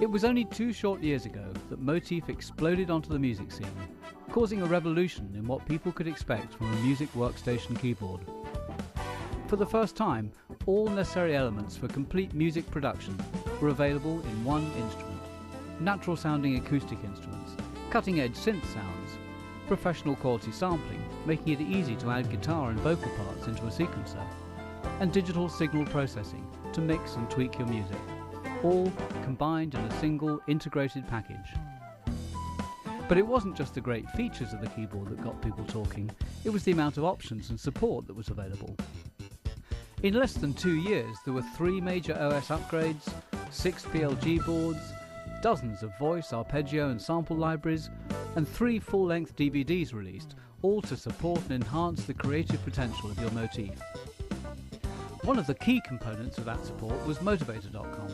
It was only 2 short years ago that Motif exploded onto the music scene, causing a revolution in what people could expect from a music workstation keyboard. For the first time, all necessary elements for complete music production were available in one instrument. Natural-sounding acoustic instruments, cutting-edge synth sounds, professional quality sampling, making it easy to add guitar and vocal parts into a sequencer, and digital signal processing to mix and tweak your music, all combined in a single integrated package. But it wasn't just the great features of the keyboard that got people talking, it was the amount of options and support that was available. In less than 2 years, there were 3 major OS upgrades, 6 PLG boards, dozens of voice, arpeggio and sample libraries, and 3 full-length DVDs released, all to support and enhance the creative potential of your Motif. One of the key components of that support was Motivator.com,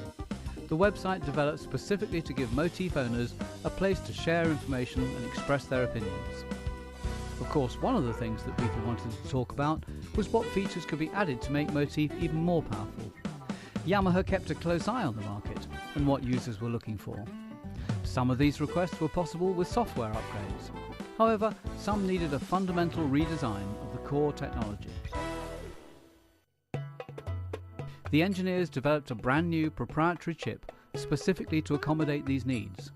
the website developed specifically to give Motif owners a place to share information and express their opinions. Of course, one of the things that people wanted to talk about was what features could be added to make Motif even more powerful. Yamaha kept a close eye on the market and what users were looking for. Some of these requests were possible with software upgrades. However, some needed a fundamental redesign of the core technology. The engineers developed a brand new proprietary chip specifically to accommodate these needs.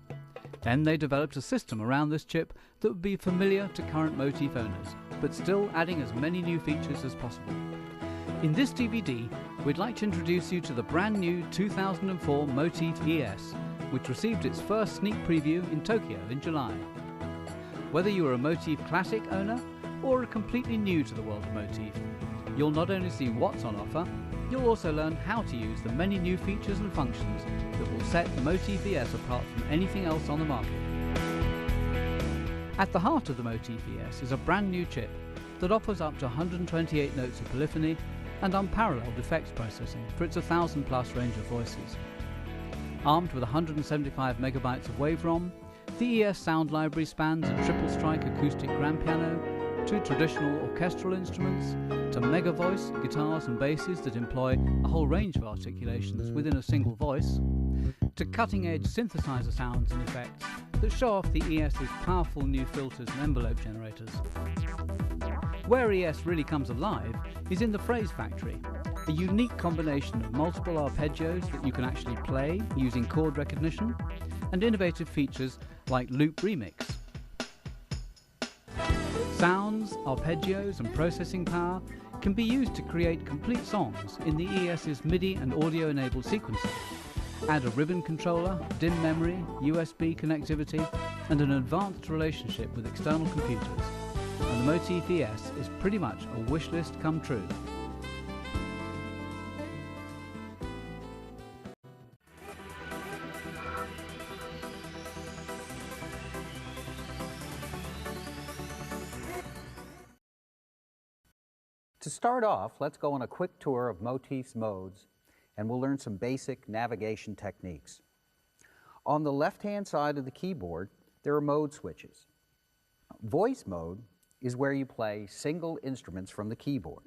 Then they developed a system around this chip that would be familiar to current Motif owners, but still adding as many new features as possible. In this DVD, we'd like to introduce you to the brand new 2004 Motif ES, which received its first sneak preview in Tokyo in July. Whether you are a Motif Classic owner or are completely new to the world of Motif, you'll not only see what's on offer, you'll also learn how to use the many new features and functions that will set the Motif ES apart from anything else on the market. At the heart of the Motif ES is a brand new chip that offers up to 128 notes of polyphony and unparalleled effects processing for its 1,000+ range of voices. Armed with 175 megabytes of wave ROM, the ES sound library spans a triple strike acoustic grand piano, to traditional orchestral instruments, to mega voice, guitars and basses that employ a whole range of articulations within a single voice, to cutting-edge synthesizer sounds and effects that show off the ES's powerful new filters and envelope generators. Where ES really comes alive is in the phrase factory, a unique combination of multiple arpeggios that you can actually play using chord recognition, and innovative features like loop remix. Sounds, arpeggios and processing power can be used to create complete songs in the ES's MIDI and audio-enabled sequencer. Add a ribbon controller, DIMM memory, USB connectivity, and an advanced relationship with external computers, and the Motif ES is pretty much a wish list come true. To start off, let's go on a quick tour of Motif's modes, and we'll learn some basic navigation techniques. On the left-hand side of the keyboard, there are mode switches. Voice mode is where you play single instruments from the keyboard.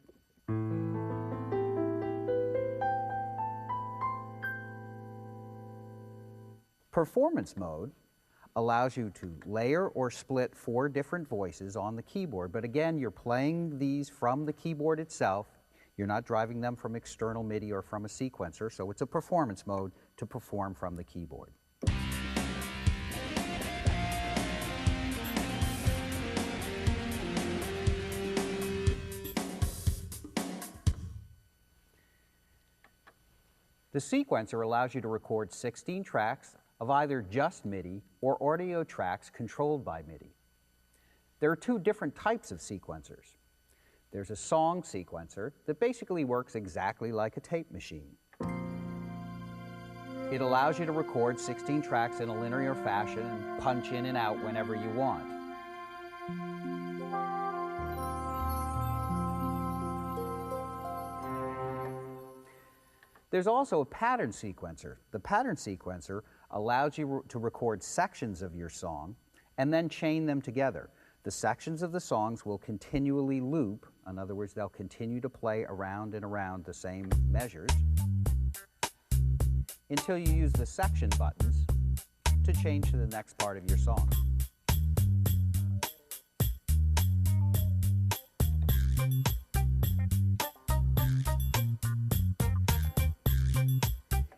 Performance mode allows you to layer or split 4 different voices on the keyboard, but again, you're playing these from the keyboard itself. You're not driving them from external MIDI or from a sequencer, so it's a performance mode to perform from the keyboard. The sequencer allows you to record 16 tracks of either just MIDI or audio tracks controlled by MIDI. There are 2 different types of sequencers. There's a song sequencer that basically works exactly like a tape machine. It allows you to record 16 tracks in a linear fashion and punch in and out whenever you want. There's also a pattern sequencer. The pattern sequencer allows you to record sections of your song and then chain them together. The sections of the songs will continually loop. In other words, they'll continue to play around and around the same measures until you use the section buttons to change to the next part of your song.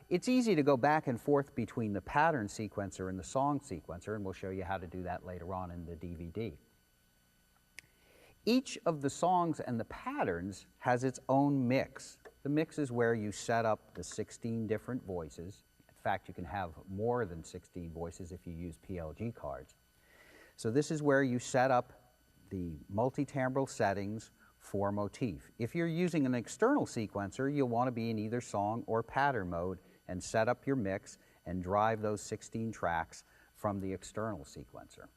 It's easy to go back and forth between the pattern sequencer and the song sequencer, and we'll show you how to do that later on in the DVD. Each of the songs and the patterns has its own mix. The mix is where you set up the 16 different voices. In fact, you can have more than 16 voices if you use PLG cards. So this is where you set up the multi-timbral settings for Motif. If you're using an external sequencer, you'll want to be in either song or pattern mode and set up your mix and drive those 16 tracks from the external sequencer.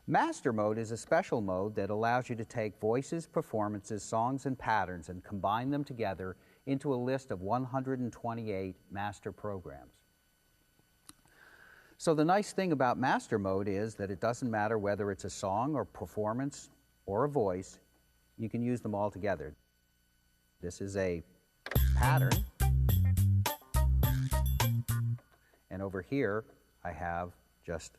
Master mode is a special mode that allows you to take voices, performances, songs, and patterns and combine them together into a list of 128 master programs. So the nice thing about master mode is that it doesn't matter whether it's a song or performance or a voice, you can use them all together. This is a pattern. And over here, I have just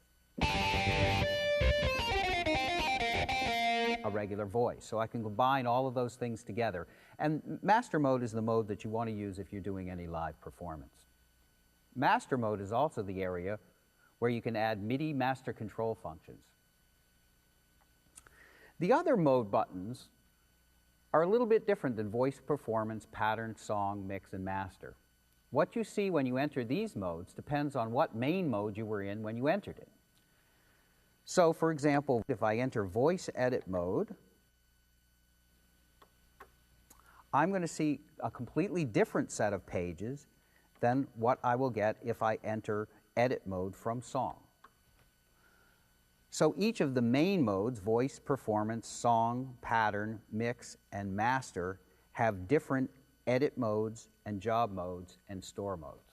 a regular voice. So I can combine all of those things together. And master mode is the mode that you want to use if you're doing any live performance. Master mode is also the area where you can add MIDI master control functions. The other mode buttons are a little bit different than voice, performance, pattern, song, mix, and master. What you see when you enter these modes depends on what main mode you were in when you entered it. So, for example, if I enter voice edit mode, I'm going to see a completely different set of pages than what I will get if I enter edit mode from song. So each of the main modes, voice, performance, song, pattern, mix, and master, have different edit modes and job modes and store modes.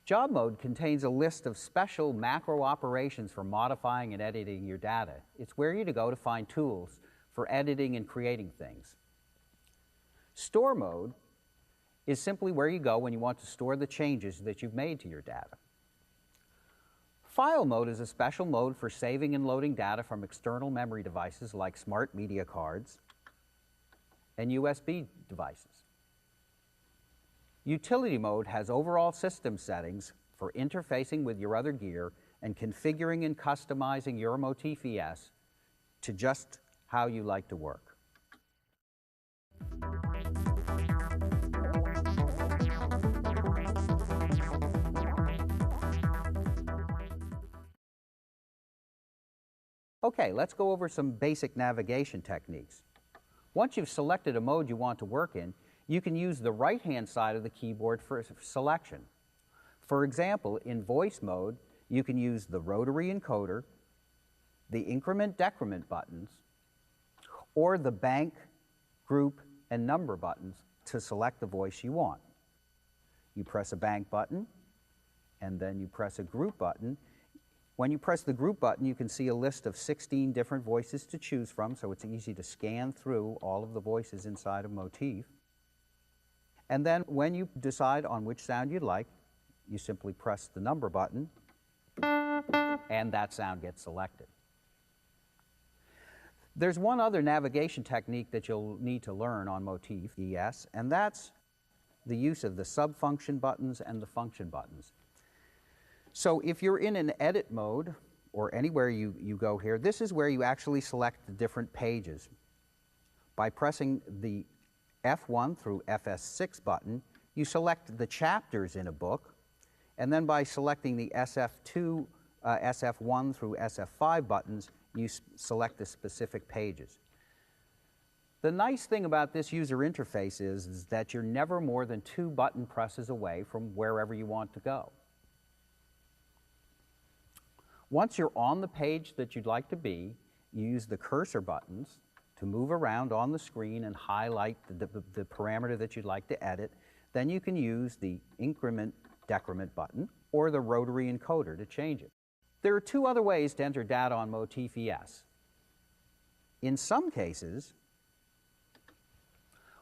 Job mode contains a list of special macro operations for modifying and editing your data. It's where you go to find tools for editing and creating things. Store mode is simply where you go when you want to store the changes that you've made to your data. File mode is a special mode for saving and loading data from external memory devices like smart media cards and USB devices. Utility mode has overall system settings for interfacing with your other gear and configuring and customizing your Motif ES to just how you like to work. Okay, let's go over some basic navigation techniques. Once you've selected a mode you want to work in, you can use the right-hand side of the keyboard for selection. For example, in voice mode, you can use the rotary encoder, the increment-decrement buttons, or the bank, group, and number buttons to select the voice you want. You press a bank button, and then you press a group button. When you press the group button, you can see a list of 16 different voices to choose from, so it's easy to scan through all of the voices inside of Motif. And then when you decide on which sound you'd like, you simply press the number button, and that sound gets selected. There's one other navigation technique that you'll need to learn on Motif ES, and that's the use of the sub-function buttons and the function buttons. So if you're in an edit mode, or anywhere you go here, this is where you actually select the different pages. By pressing the F1 through FS6 button, you select the chapters in a book, and then by selecting the SF2, SF1 through SF5 buttons, you select the specific pages. The nice thing about this user interface is that you're never more than 2 button presses away from wherever you want to go. Once you're on the page that you'd like to be, you use the cursor buttons to move around on the screen and highlight the parameter that you'd like to edit. Then you can use the increment-decrement button or the rotary encoder to change it. There are 2 other ways to enter data on Motif ES. In some cases,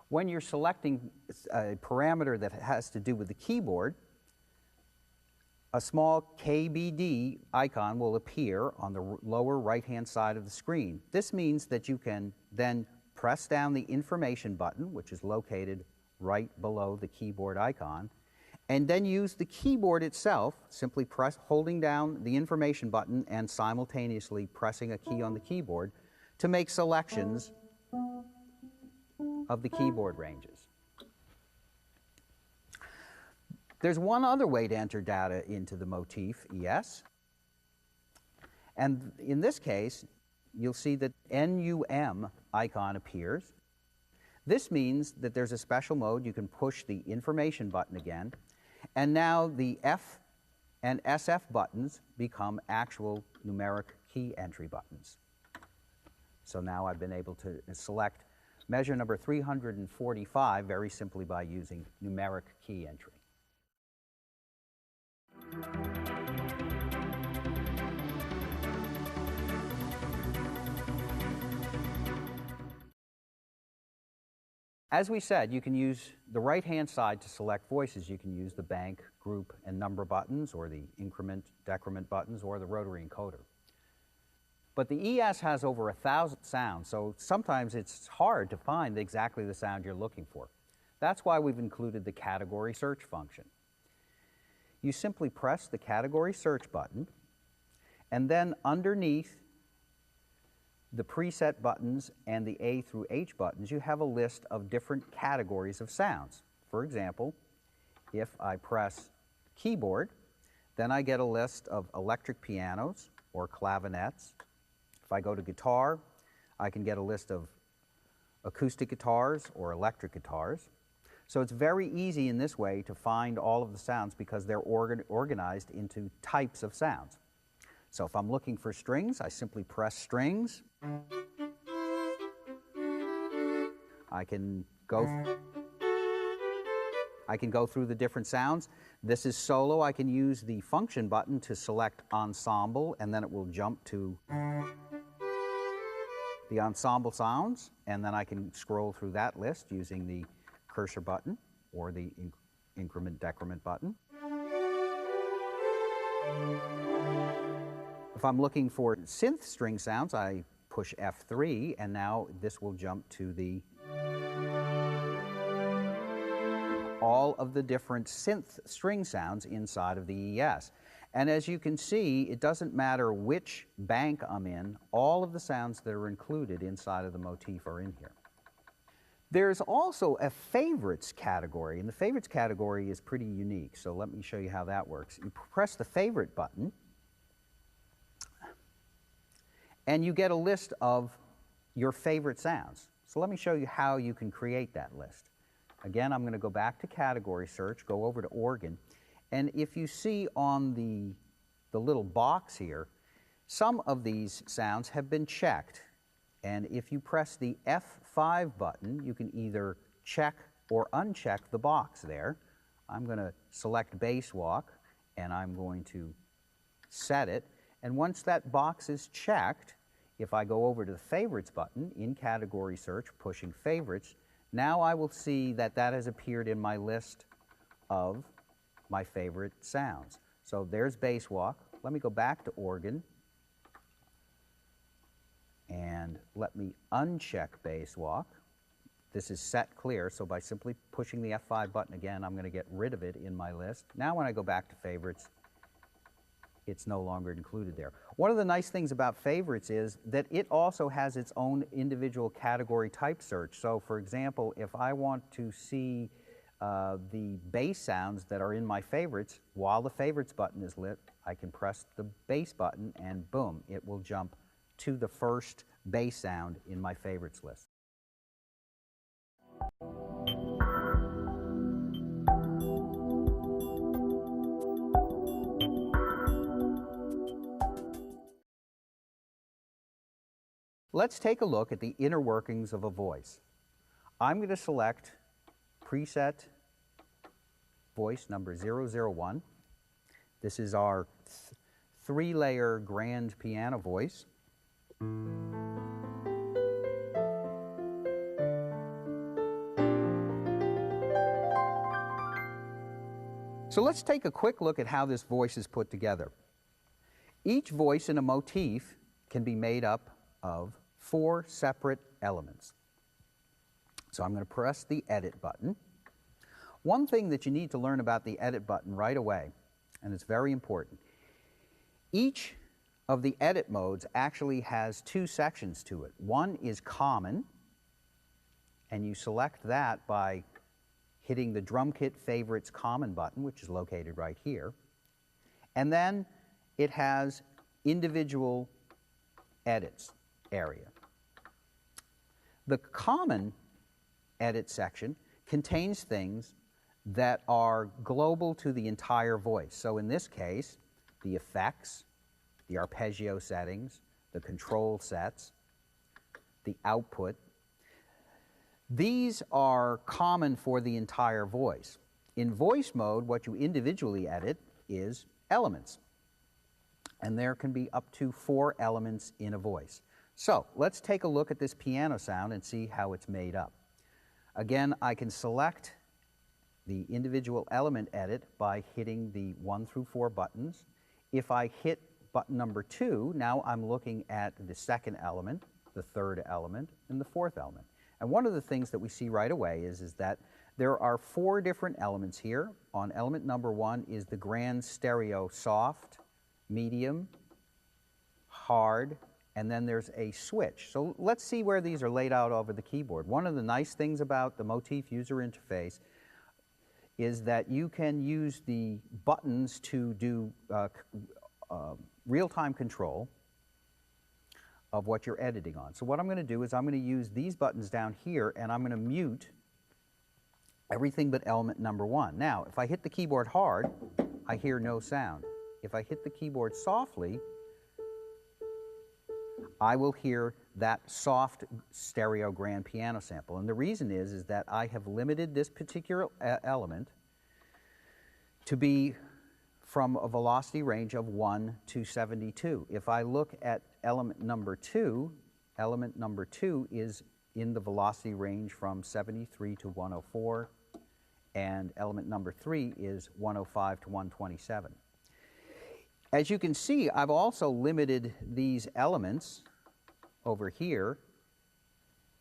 When you're selecting a parameter that has to do with the keyboard, a small KBD icon will appear on the lower right-hand side of the screen. This means that you can then press down the information button, which is located right below the keyboard icon, and then use the keyboard itself, simply holding down the information button and simultaneously pressing a key on the keyboard to make selections of the keyboard ranges. There's one other way to enter data into the Motif ES, and in this case, you'll see that NUM icon appears. This means that there's a special mode. You can push the information button again, and now the F and SF buttons become actual numeric key entry buttons. So now I've been able to select measure number 345 very simply by using numeric key entry. As we said, you can use the right-hand side to select voices. You can use the bank, group, and number buttons, or the increment, decrement buttons, or the rotary encoder. But the ES has over 1,000 sounds, so sometimes it's hard to find exactly the sound you're looking for. That's why we've included the category search function. You simply press the category search button, and then underneath the preset buttons and the A through H buttons, you have a list of different categories of sounds. For example, if I press keyboard, then I get a list of electric pianos or clavinets. If I go to guitar, I can get a list of acoustic guitars or electric guitars. So it's very easy in this way to find all of the sounds because they're organized into types of sounds. So if I'm looking for strings, I simply press strings. I can go through the different sounds. This is solo. I can use the function button to select ensemble, and then it will jump to the ensemble sounds, and then I can scroll through that list using the cursor button or the increment decrement button. If I'm looking for synth string sounds, I push F3, and now this will jump to all of the different synth string sounds inside of the ES. And as you can see, it doesn't matter which bank I'm in, all of the sounds that are included inside of the Motif are in here. There's also a favorites category, and the favorites category is pretty unique, so let me show you how that works. You press the favorite button, and you get a list of your favorite sounds. So let me show you how you can create that list. Again, I'm going to go back to category search, go over to organ, and if you see on the little box here, some of these sounds have been checked. And if you press the F5 button, you can either check or uncheck the box there. I'm going to select bass walk, and I'm going to set it. And once that box is checked, if I go over to the favorites button in category search, pushing favorites, now I will see that that has appeared in my list of my favorite sounds. So there's bass walk. Let me go back to organ, and let me uncheck bass walk. This is set clear, so by simply pushing the F5 button again, I'm going to get rid of it in my list. Now when I go back to favorites, it's no longer included there. One of the nice things about favorites is that it also has its own individual category type search. So for example, if I want to see the bass sounds that are in my favorites, while the favorites button is lit, I can press the bass button and boom, it will jump to the first bass sound in my favorites list. Let's take a look at the inner workings of a voice. I'm going to select preset voice number 001. This is our three-layer grand piano voice. So let's take a quick look at how this voice is put together. Each voice in a motif can be made up of 4 separate elements. So I'm going to press the Edit button. One thing that you need to learn about the Edit button right away, and it's very important, each of the edit modes actually has 2 sections to it. One is common, and you select that by hitting the Drum Kit Favorites Common button, which is located right here. And then it has individual edits area. The common edit section contains things that are global to the entire voice. So in this case, the effects, the arpeggio settings, the control sets, the output. These are common for the entire voice. In voice mode, what you individually edit is elements. And there can be up to 4 elements in a voice. So let's take a look at this piano sound and see how it's made up. Again, I can select the individual element edit by hitting the 1 through 4 buttons. If I hit button number 2, now I'm looking at the second element, the third element, and the fourth element. And one of the things that we see right away is that there are 4 different elements here. On element number 1 is the grand stereo soft, medium, hard, and then there's a switch. So let's see where these are laid out over the keyboard. One of the nice things about the Motif user interface is that you can use the buttons to do real-time control of what you're editing on. So what I'm going to do is I'm going to use these buttons down here, and I'm going to mute everything but element number 1. Now, if I hit the keyboard hard, I hear no sound. If I hit the keyboard softly, I will hear that soft stereo grand piano sample. And the reason is that I have limited this particular element to be from a velocity range of 1 to 72. If I look at element number 2 is in the velocity range from 73 to 104, and element number 3 is 105 to 127. As you can see, I've also limited these elements over here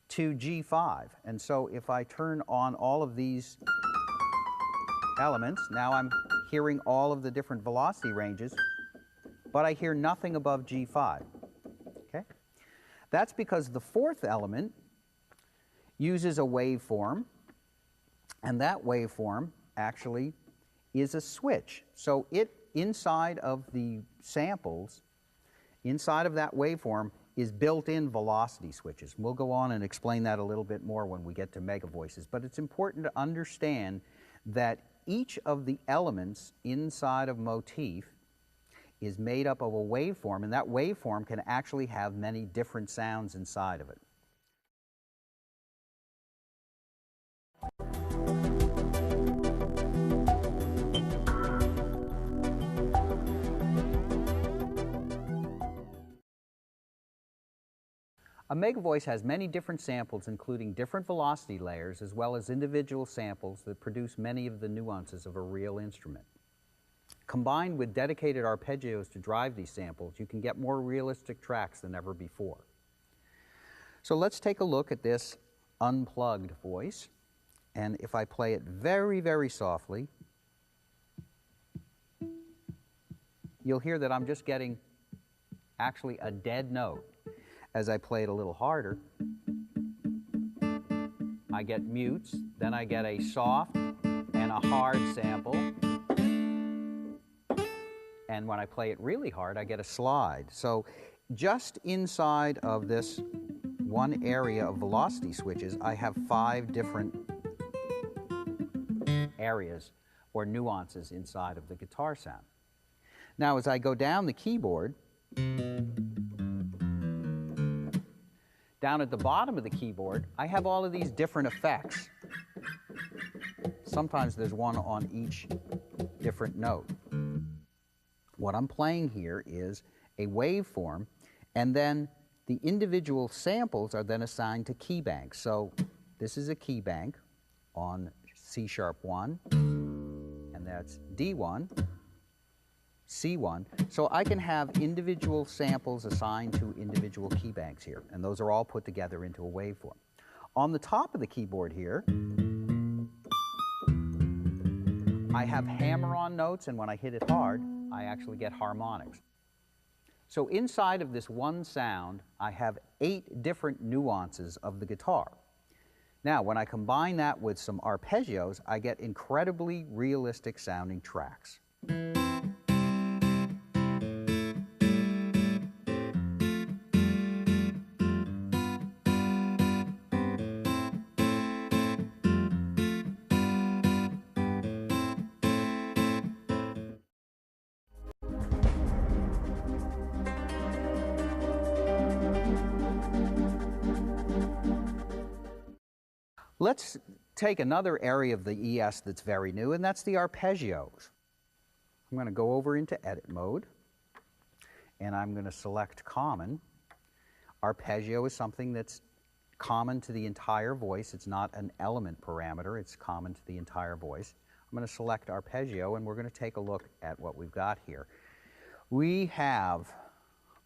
to G5. And so if I turn on all of these elements, now I'm hearing all of the different velocity ranges, but I hear nothing above G5. Okay? That's because the fourth element uses a waveform, and that waveform actually is a switch. So it, inside of the samples, inside of that waveform, is built-in velocity switches. We'll go on and explain that a little bit more when we get to mega voices, but it's important to understand that each of the elements inside of Motif is made up of a waveform, and that waveform can actually have many different sounds inside of it. A mega voice has many different samples, including different velocity layers, as well as individual samples that produce many of the nuances of a real instrument. Combined with dedicated arpeggios to drive these samples, you can get more realistic tracks than ever before. So let's take a look at this unplugged voice, and if I play it very, very softly, you'll hear that I'm just getting actually a dead note. As I play it a little harder, I get mutes, then I get a soft and a hard sample, and when I play it really hard, I get a slide. So just inside of this one area of velocity switches, I have 5 different areas or nuances inside of the guitar sound. Now, as I go down the keyboard, down at the bottom of the keyboard, I have all of these different effects. Sometimes there's one on each different note. What I'm playing here is a waveform, and then the individual samples are then assigned to key banks. So this is a key bank on C#1, and that's D1, C1. So I can have individual samples assigned to individual key banks here, and those are all put together into a waveform. On the top of the keyboard here, I have hammer-on notes, and when I hit it hard, I actually get harmonics. So inside of this one sound, I have 8 different nuances of the guitar. Now, when I combine that with some arpeggios, I get incredibly realistic sounding tracks. Let's take another area of the ES that's very new, and that's the arpeggios. I'm going to go over into edit mode, and I'm going to select common. Arpeggio is something that's common to the entire voice. It's not an element parameter. It's common to the entire voice. I'm going to select arpeggio, and we're going to take a look at what we've got here. We have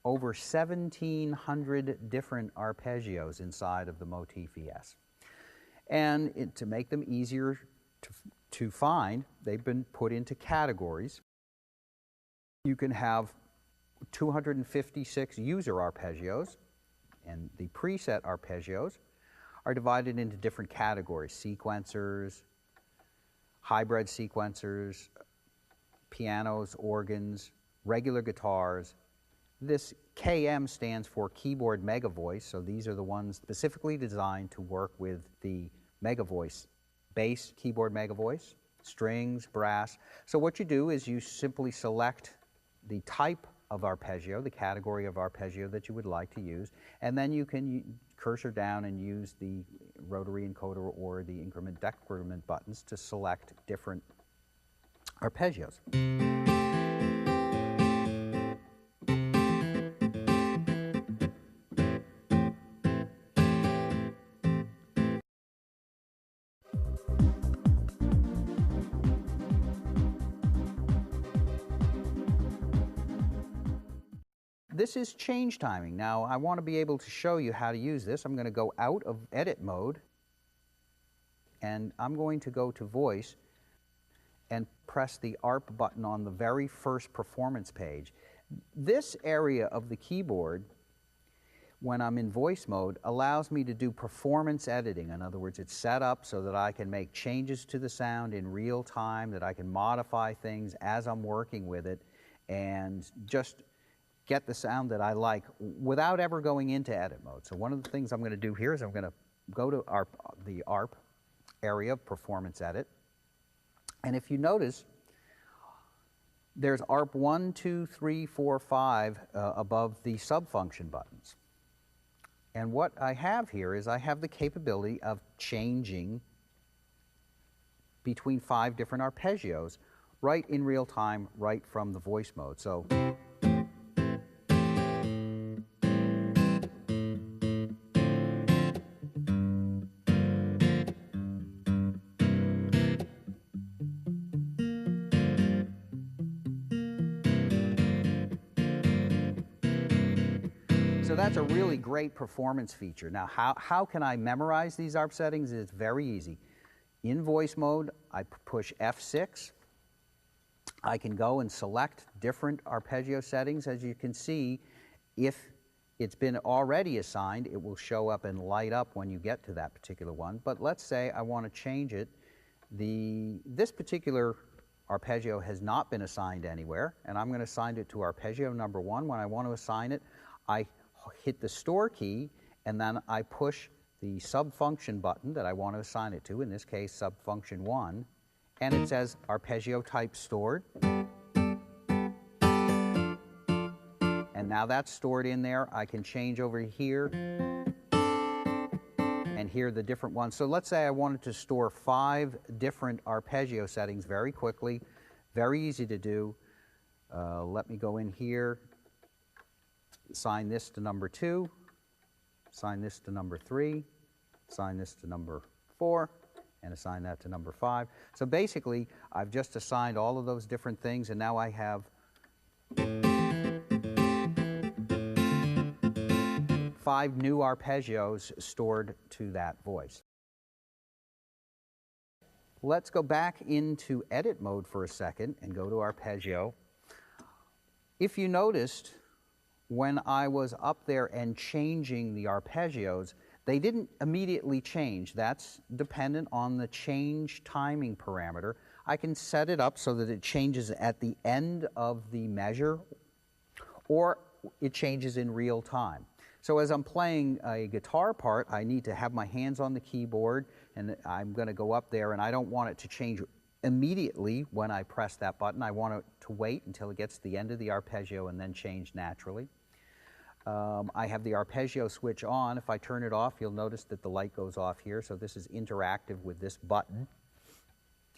over 1,700 different arpeggios inside of the Motif ES. And to make them easier to find, they've been put into categories. You can have 256 user arpeggios, and the preset arpeggios are divided into different categories: sequencers, hybrid sequencers, pianos, organs, regular guitars. This KM stands for keyboard mega voice, so these are the ones specifically designed to work with the mega voice, bass keyboard mega voice, strings, brass. So what you do is you simply select the type of arpeggio, the category of arpeggio that you would like to use, and then you can cursor down and use the rotary encoder or the increment decrement buttons to select different arpeggios. This is change timing. Now, I want to be able to show you how to use this. I'm going to go out of edit mode, and I'm going to go to voice and press the ARP button on the very first performance page. This area of the keyboard, when I'm in voice mode, allows me to do performance editing. In other words, it's set up so that I can make changes to the sound in real time, that I can modify things as I'm working with it, and just get the sound that I like without ever going into edit mode. So one of the things I'm going to do here is I'm going to go to the ARP area of performance edit. And if you notice, there's ARP 1, 2, 3, 4, 5 above the subfunction buttons. And what I have here is I have the capability of changing between 5 different arpeggios right in real time, right from the voice mode. So that's a really great performance feature. Now, how can I memorize these ARP settings? It's very easy. In voice mode, I push F6. I can go and select different arpeggio settings. As you can see, if it's been already assigned, it will show up and light up when you get to that particular one. But let's say I want to change it. This particular arpeggio has not been assigned anywhere, and I'm going to assign it to arpeggio number 1. When I want to assign it, I hit the store key, and then I push the subfunction button that I want to assign it to, in this case subfunction 1, and it says arpeggio type stored. And now that's stored in there. I can change over here and hear the different ones. So let's say I wanted to store 5 different arpeggio settings very quickly. Very easy to do. Let me go in here, assign this to number 2, assign this to number 3, assign this to number 4, and assign that to number 5. So basically, I've just assigned all of those different things, and now I have 5 new arpeggios stored to that voice. Let's go back into edit mode for a second and go to arpeggio. If you noticed, when I was up there and changing the arpeggios, they didn't immediately change. That's dependent on the change timing parameter. I can set it up so that it changes at the end of the measure, or it changes in real time. So as I'm playing a guitar part, I need to have my hands on the keyboard, and I'm going to go up there, and I don't want it to change immediately when I press that button. I want it to wait until it gets to the end of the arpeggio and then change naturally. I have the arpeggio switch on. If I turn it off, you'll notice that the light goes off here, so this is interactive with this button.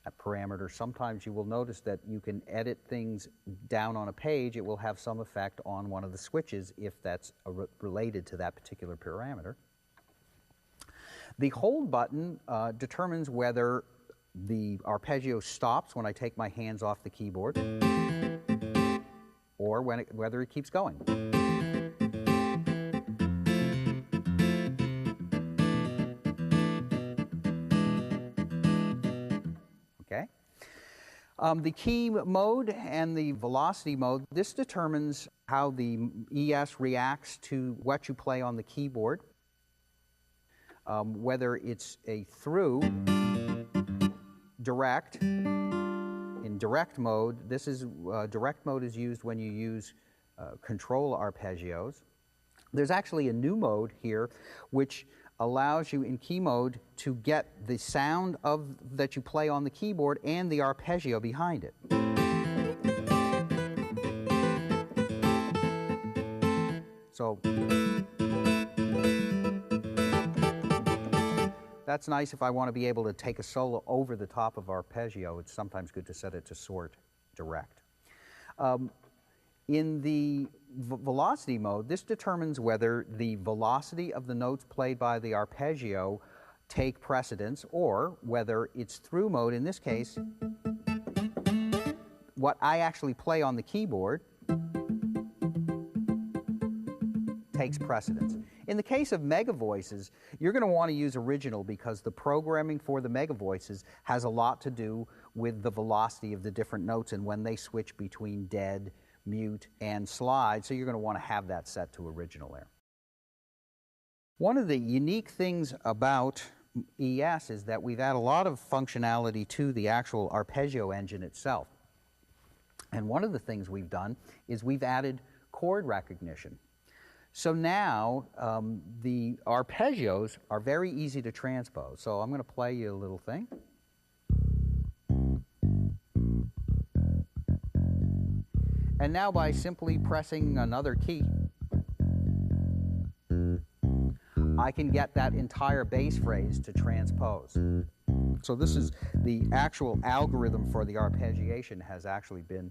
A parameter. Sometimes you will notice that you can edit things down on a page. It will have some effect on one of the switches if that's related to that particular parameter. The hold button determines whether the arpeggio stops when I take my hands off the keyboard or whether it keeps going. The key mode and the velocity mode, this determines how the ES reacts to what you play on the keyboard. Whether it's a through, direct. In direct mode, direct mode is used when you use control arpeggios. There's actually a new mode here which allows you in key mode to get the sound that you play on the keyboard and the arpeggio behind it. So that's nice if I want to be able to take a solo over the top of arpeggio. It's sometimes good to set it to sort direct. In the velocity mode, this determines whether the velocity of the notes played by the arpeggio take precedence, or whether it's through mode. In this case, what I actually play on the keyboard takes precedence. In the case of mega voices, you're going to want to use original because the programming for the mega voices has a lot to do with the velocity of the different notes and when they switch between dead, mute, and slide, so you're going to want to have that set to original there. One of the unique things about ES is that we've added a lot of functionality to the actual arpeggio engine itself. And one of the things we've done is we've added chord recognition. So now the arpeggios are very easy to transpose. So I'm going to play you a little thing. And now by simply pressing another key, I can get that entire bass phrase to transpose. So this is the actual algorithm for the arpeggiation has actually been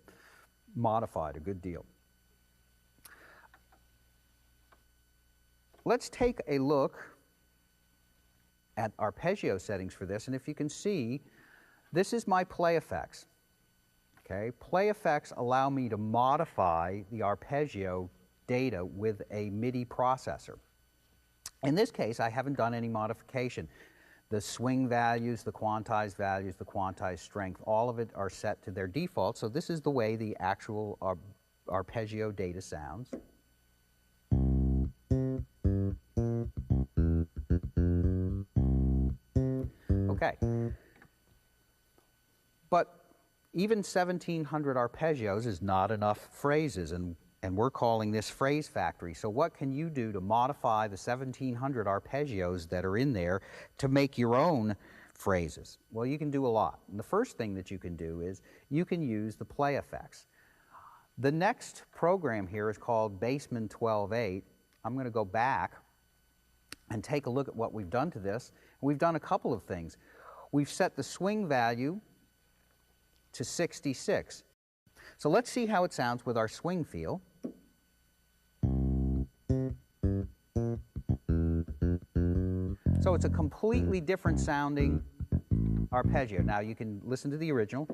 modified a good deal. Let's take a look at arpeggio settings for this, and if you can see, this is my play effects. Okay, play effects allow me to modify the arpeggio data with a MIDI processor. In this case, I haven't done any modification. The swing values, the quantized values, the quantized strength, all of it are set to their default. So this is the way the actual arpeggio data sounds. Okay. But even 1,700 arpeggios is not enough phrases, and we're calling this Phrase Factory. So what can you do to modify the 1,700 arpeggios that are in there to make your own phrases? Well, you can do a lot. And the first thing that you can do is you can use the play effects. The next program here is called Bassman 12.8. I'm going to go back and take a look at what we've done to this. We've done a couple of things. We've set the swing value to 66. So let's see how it sounds with our swing feel. So it's a completely different sounding arpeggio. Now you can listen to the original.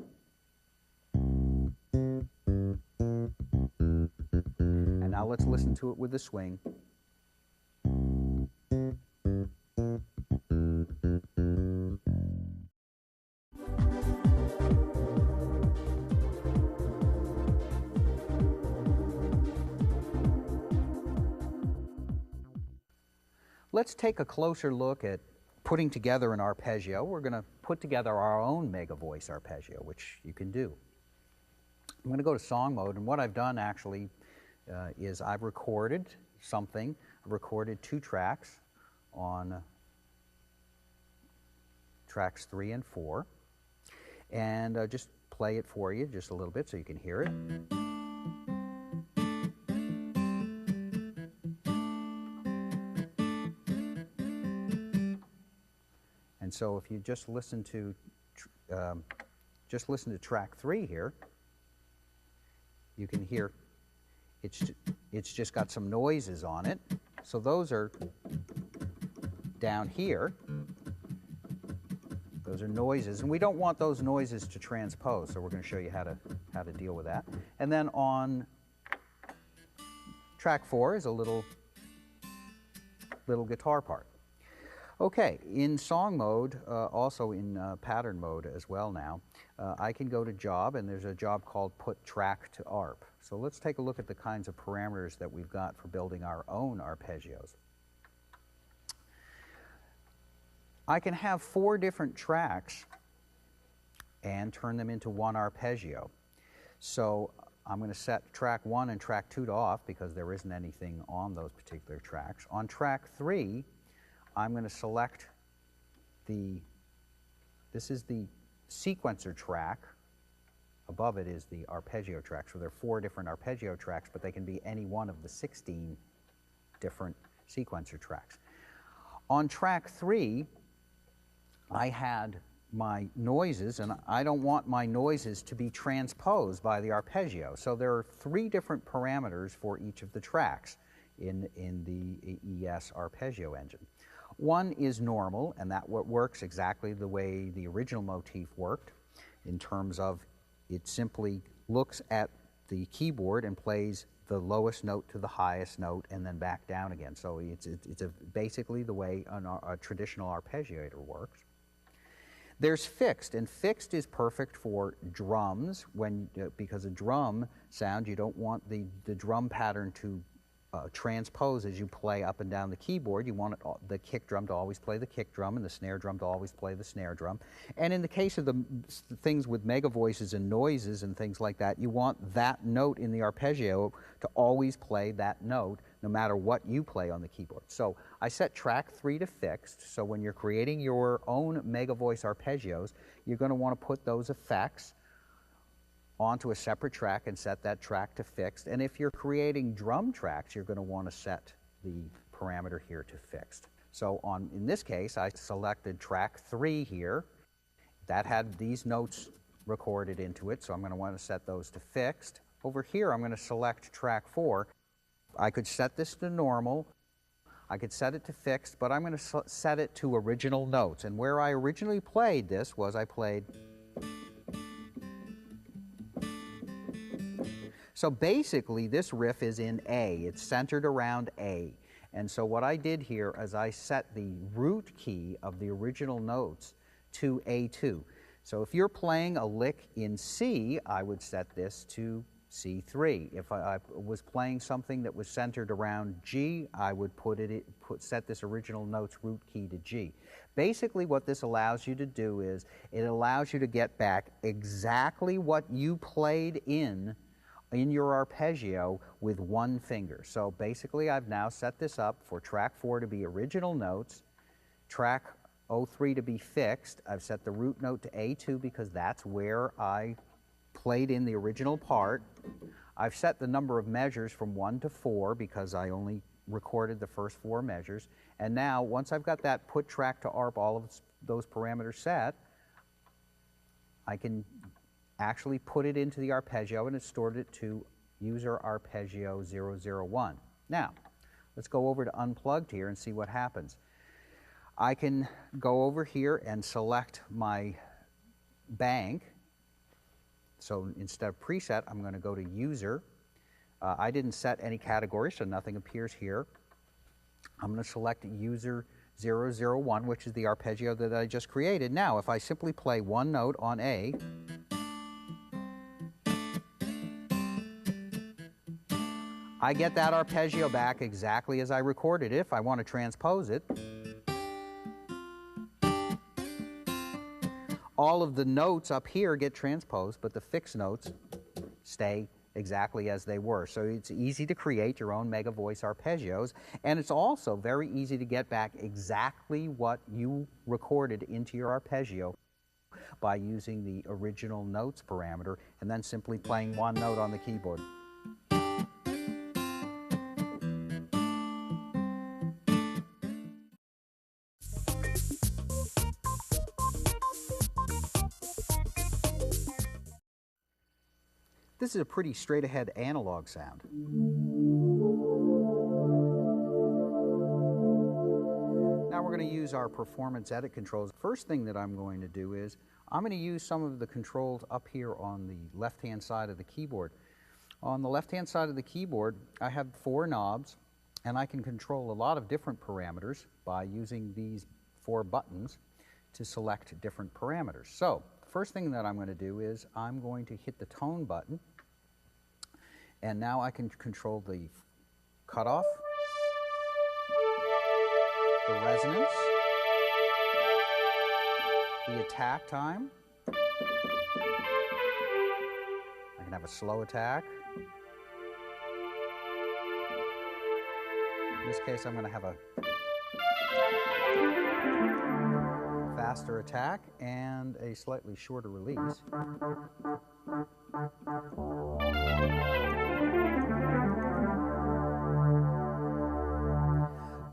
And now let's listen to it with the swing. Let's take a closer look at putting together an arpeggio. We're going to put together our own mega voice arpeggio, which you can do. I'm going to go to song mode, and what I've done actually is I've recorded something. I've recorded 2 tracks on tracks 3 and 4, and just play it for you just a little bit so you can hear it. And so if you just listen to track 3 here, you can hear it's just got some noises on it. So those are down here. Those are noises, and we don't want those noises to transpose, so we're going to show you how to deal with that. And then on track 4 is a little guitar part. Okay, in song mode, also in pattern mode as well now, I can go to job, and there's a job called put track to arp. So let's take a look at the kinds of parameters that we've got for building our own arpeggios. I can have 4 different tracks and turn them into one arpeggio. So I'm going to set track 1 and track 2 to off because there isn't anything on those particular tracks. On track 3, I'm going to select this is the sequencer track. Above it is the arpeggio track. So there are 4 different arpeggio tracks, but they can be any one of the 16 different sequencer tracks. On track 3, I had my noises, and I don't want my noises to be transposed by the arpeggio. So there are 3 different parameters for each of the tracks in the ES arpeggio engine. One is normal, and that works exactly the way the original Motif worked, in terms of it simply looks at the keyboard and plays the lowest note to the highest note and then back down again. So it's basically the way a traditional arpeggiator works. There's fixed, and fixed is perfect for drums because a drum sound, you don't want the drum pattern to transpose as you play up and down the keyboard. You want the kick drum to always play the kick drum and the snare drum to always play the snare drum. And in the case of the things with mega voices and noises and things like that, you want that note in the arpeggio to always play that note no matter what you play on the keyboard. So I set track 3 to fixed, so when you're creating your own mega voice arpeggios, you're going to want to put those effects onto a separate track and set that track to fixed. And if you're creating drum tracks, you're going to want to set the parameter here to fixed. So in this case, I selected track 3 here. That had these notes recorded into it, so I'm going to want to set those to fixed. Over here, I'm going to select track 4. I could set this to normal. I could set it to fixed, but I'm going to set it to original notes. And where I originally played this was I played. So basically, this riff is in A. It's centered around A. And so what I did here is I set the root key of the original notes to A2. So if you're playing a lick in C, I would set this to C3. If I was playing something that was centered around G, I would set this original note's root key to G. Basically, what this allows you to do is it allows you to get back exactly what you played in your arpeggio with one finger. So basically, I've now set this up for track 4 to be original notes, track 03 to be fixed. I've set the root note to A2 because that's where I played in the original part. I've set the number of measures from 1 to 4 because I only recorded the first 4 measures. And now, once I've got that put track to arp, all of those parameters set, I can actually put it into the arpeggio, and it stored it to user arpeggio 001. Now, let's go over to unplugged here and see what happens. I can go over here and select my bank. So instead of preset, I'm going to go to user. I didn't set any category, so nothing appears here. I'm going to select user 001, which is the arpeggio that I just created. Now, if I simply play one note on A, I get that arpeggio back exactly as I recorded it. If I want to transpose it, all of the notes up here get transposed, but the fixed notes stay exactly as they were. So it's easy to create your own mega voice arpeggios, and it's also very easy to get back exactly what you recorded into your arpeggio by using the original notes parameter and then simply playing one note on the keyboard. This is a pretty straight-ahead analog sound. Now we're going to use our performance edit controls. First thing that I'm going to do is I'm going to use some of the controls up here on the left-hand side of the keyboard. On the left-hand side of the keyboard, I have 4 knobs, and I can control a lot of different parameters by using these 4 buttons to select different parameters. So, the first thing that I'm going to do is I'm going to hit the tone button, and now I can control the cutoff, the resonance, the attack time. I can have a slow attack. In this case, I'm going to have a faster attack and a slightly shorter release.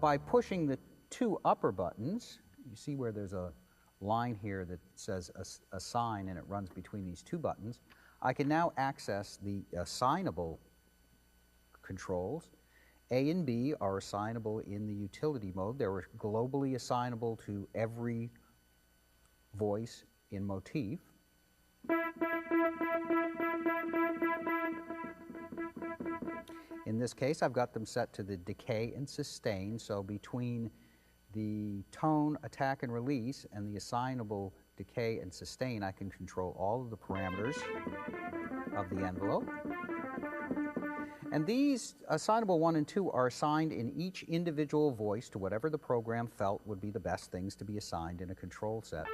By pushing the 2 upper buttons, you see where there's a line here that says assign, and it runs between these 2 buttons. I can now access the assignable controls. A and B are assignable in the utility mode. They're globally assignable to every voice in Motif. In this case, I've got them set to the decay and sustain, so between the tone, attack, and release, and the assignable decay and sustain, I can control all of the parameters of the envelope. And these assignable 1 and 2 are assigned in each individual voice to whatever the program felt would be the best things to be assigned in a control set.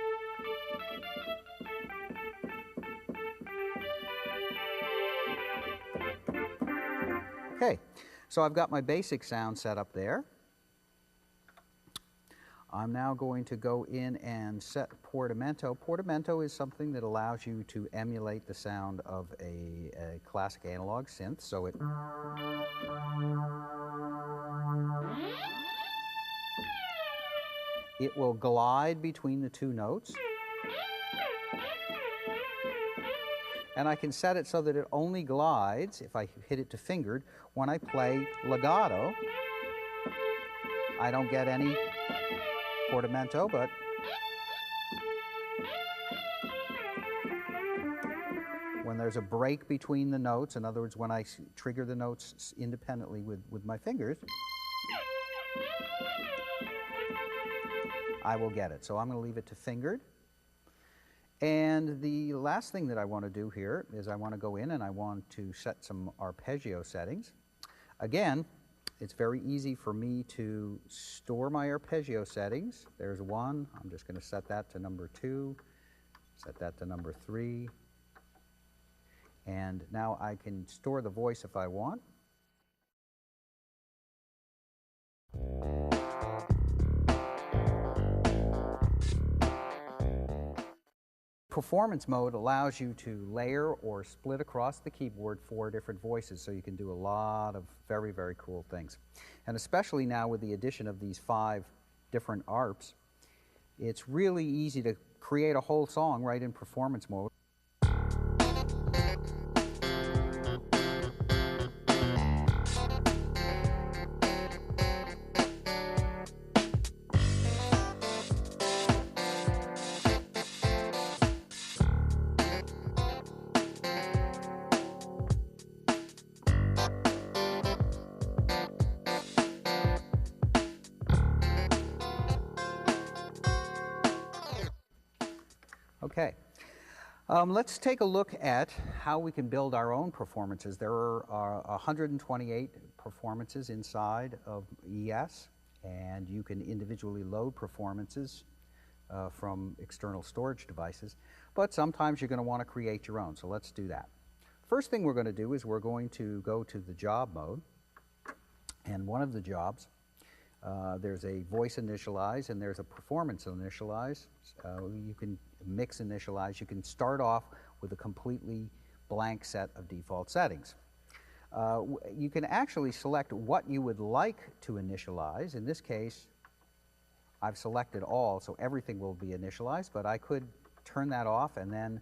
Okay, so I've got my basic sound set up there. I'm now going to go in and set portamento. Portamento is something that allows you to emulate the sound of a classic analog synth. So it will glide between the 2 notes. And I can set it so that it only glides, if I hit it to fingered, when I play legato. I don't get any portamento, but when there's a break between the notes, in other words, when I trigger the notes independently with my fingers, I will get it. So I'm going to leave it to fingered. And the last thing that I want to do here is I want to go in and I want to set some arpeggio settings. Again, it's very easy for me to store my arpeggio settings. There's 1. I'm just going to set that to number 2, set that to number 3. And now I can store the voice if I want. Performance mode allows you to layer or split across the keyboard 4 different voices, so you can do a lot of very, very cool things. And especially now with the addition of these 5 different ARPs, it's really easy to create a whole song right in performance mode. Okay. Let's take a look at how we can build our own performances. There are 128 performances inside of ES, and you can individually load performances from external storage devices, but sometimes you're going to want to create your own, so let's do that. First thing we're going to do is we're going to go to the job mode, and one of the jobs, there's a voice initialize and there's a performance initialize. You can mix initialize. You can start off with a completely blank set of default settings. You can actually select what you would like to initialize. In this case, I've selected all, so everything will be initialized, but I could turn that off and then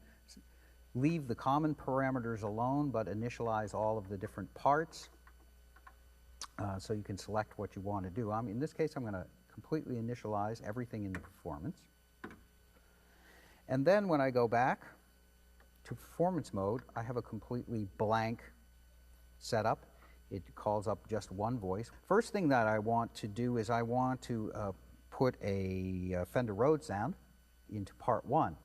leave the common parameters alone, but initialize all of the different parts. So you can select what you want to do. In this case, I'm going to completely initialize everything in the performance. And then when I go back to performance mode, I have a completely blank setup. It calls up just one voice. First thing that I want to do is I want to put a Fender Rhodes sound into part 1.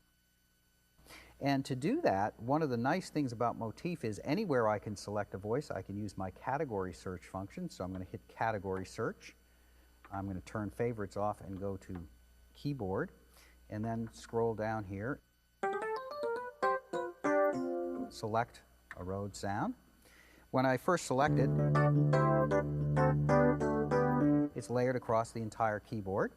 And to do that, one of the nice things about Motif is anywhere I can select a voice, I can use my category search function. So I'm going to hit category search. I'm going to turn favorites off and go to keyboard, and then scroll down here. Select a Rhodes sound. When I first select it, it's layered across the entire keyboard.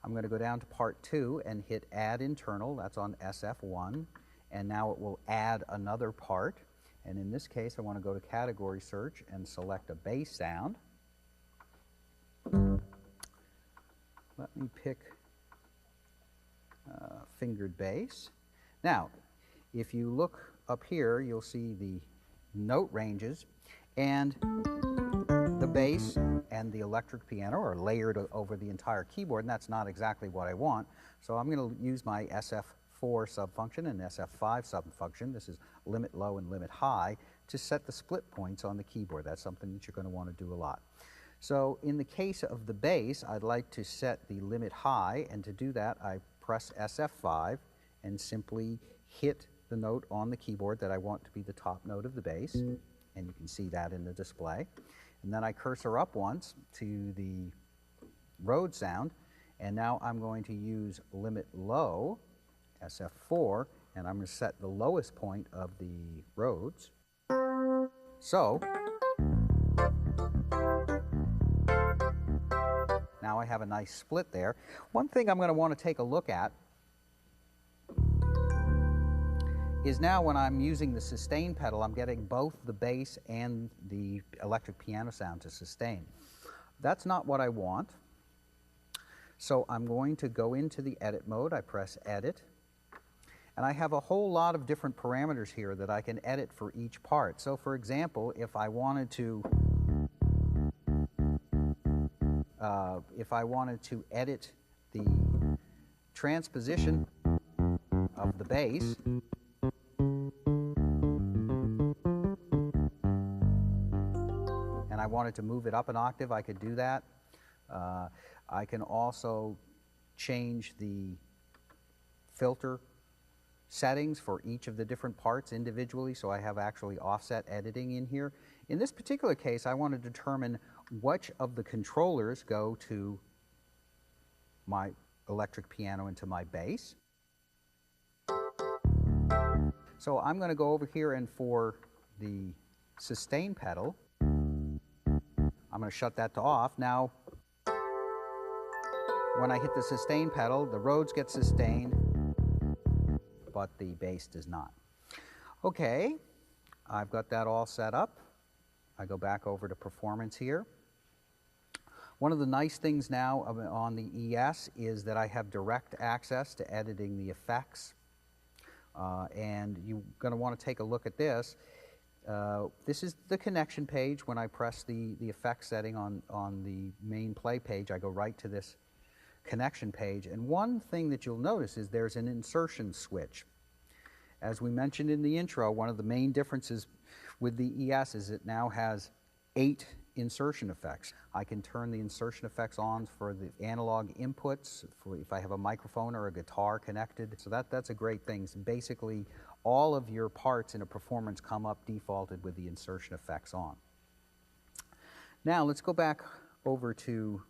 I'm going to go down to part 2 and hit add internal. That's on SF1. And now it will add another part. And in this case, I want to go to category search and select a bass sound. Let me pick fingered bass. Now, if you look up here, you'll see the note ranges, and the bass and the electric piano are layered over the entire keyboard, and that's not exactly what I want. So I'm going to use my SF4 subfunction and SF5 subfunction. This is limit low and limit high to set the split points on the keyboard. That's something that you're going to want to do a lot. So in the case of the bass, I'd like to set the limit high, and to do that I press SF5 and simply hit the note on the keyboard that I want to be the top note of the bass, and you can see that in the display. And then I cursor up once to the Rhodes sound, and now I'm going to use limit low, SF4, and I'm going to set the lowest point of the Rhodes. So now I have a nice split there. One thing I'm going to want to take a look at is now when I'm using the sustain pedal, I'm getting both the bass and the electric piano sound to sustain. That's not what I want. So I'm going to go into the edit mode. I press edit. And I have a whole lot of different parameters here that I can edit for each part. So for example, if I wanted to edit the transposition of the bass, and I wanted to move it up an octave, I could do that. I can also change the filter settings for each of the different parts individually, so I have actually offset editing in here. In this particular case, I want to determine which of the controllers go to my electric piano and to my bass. So I'm going to go over here, and for the sustain pedal, I'm going to shut that to off. Now, when I hit the sustain pedal, the Rhodes get sustained, but the bass does not. Okay, I've got that all set up. I go back over to performance here. One of the nice things now on the ES is that I have direct access to editing the effects. And you're going to want to take a look at this. This is the connection page. When I press the effects setting on the main play page, I go right to this connection page. And one thing that you'll notice is there's an insertion switch. As we mentioned in the intro, one of the main differences with the ES is it now has 8 insertion effects. I can turn the insertion effects on for the analog inputs, for if I have a microphone or a guitar connected. So that's a great thing. So basically, all of your parts in a performance come up defaulted with the insertion effects on. Now let's go back over to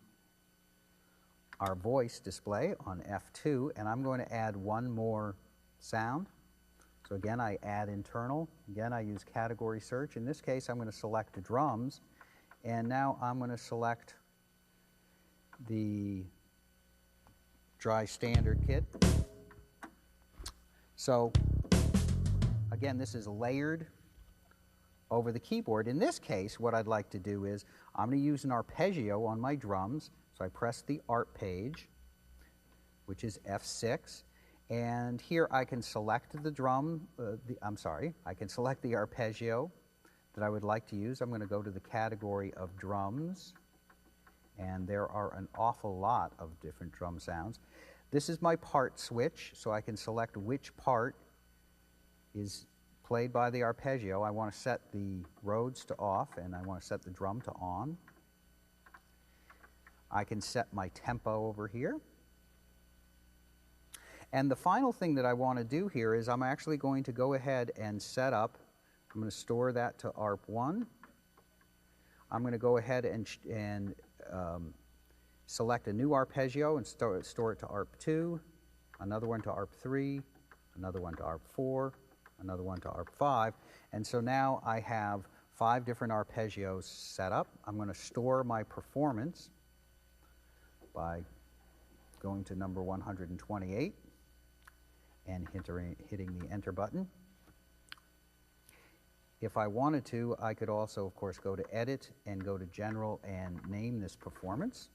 our voice display on F2, and I'm going to add one more sound. So again, I add internal. Again, I use category search. In this case, I'm going to select the drums, and now I'm going to select the dry standard kit. So again, this is layered over the keyboard. In this case, what I'd like to do is I'm going to use an arpeggio on my drums. So I press the ARP page, which is F6, and here I can select the drum, I can select the arpeggio that I would like to use. I'm going to go to the category of drums, and there are an awful lot of different drum sounds. This is my part switch, so I can select which part is played by the arpeggio. I want to set the Rhodes to off, and I want to set the drum to on. I can set my tempo over here. And the final thing that I want to do here is I'm actually going to go ahead and set up, I'm going to store that to ARP1. I'm going to go ahead and select a new arpeggio and store it to ARP2, another one to ARP3, another one to ARP4, another one to ARP5. And so now I have 5 different arpeggios set up. I'm going to store my performance by going to number 128 and hitting the enter button. If I wanted to, I could also, of course, go to edit and go to general and name this performance.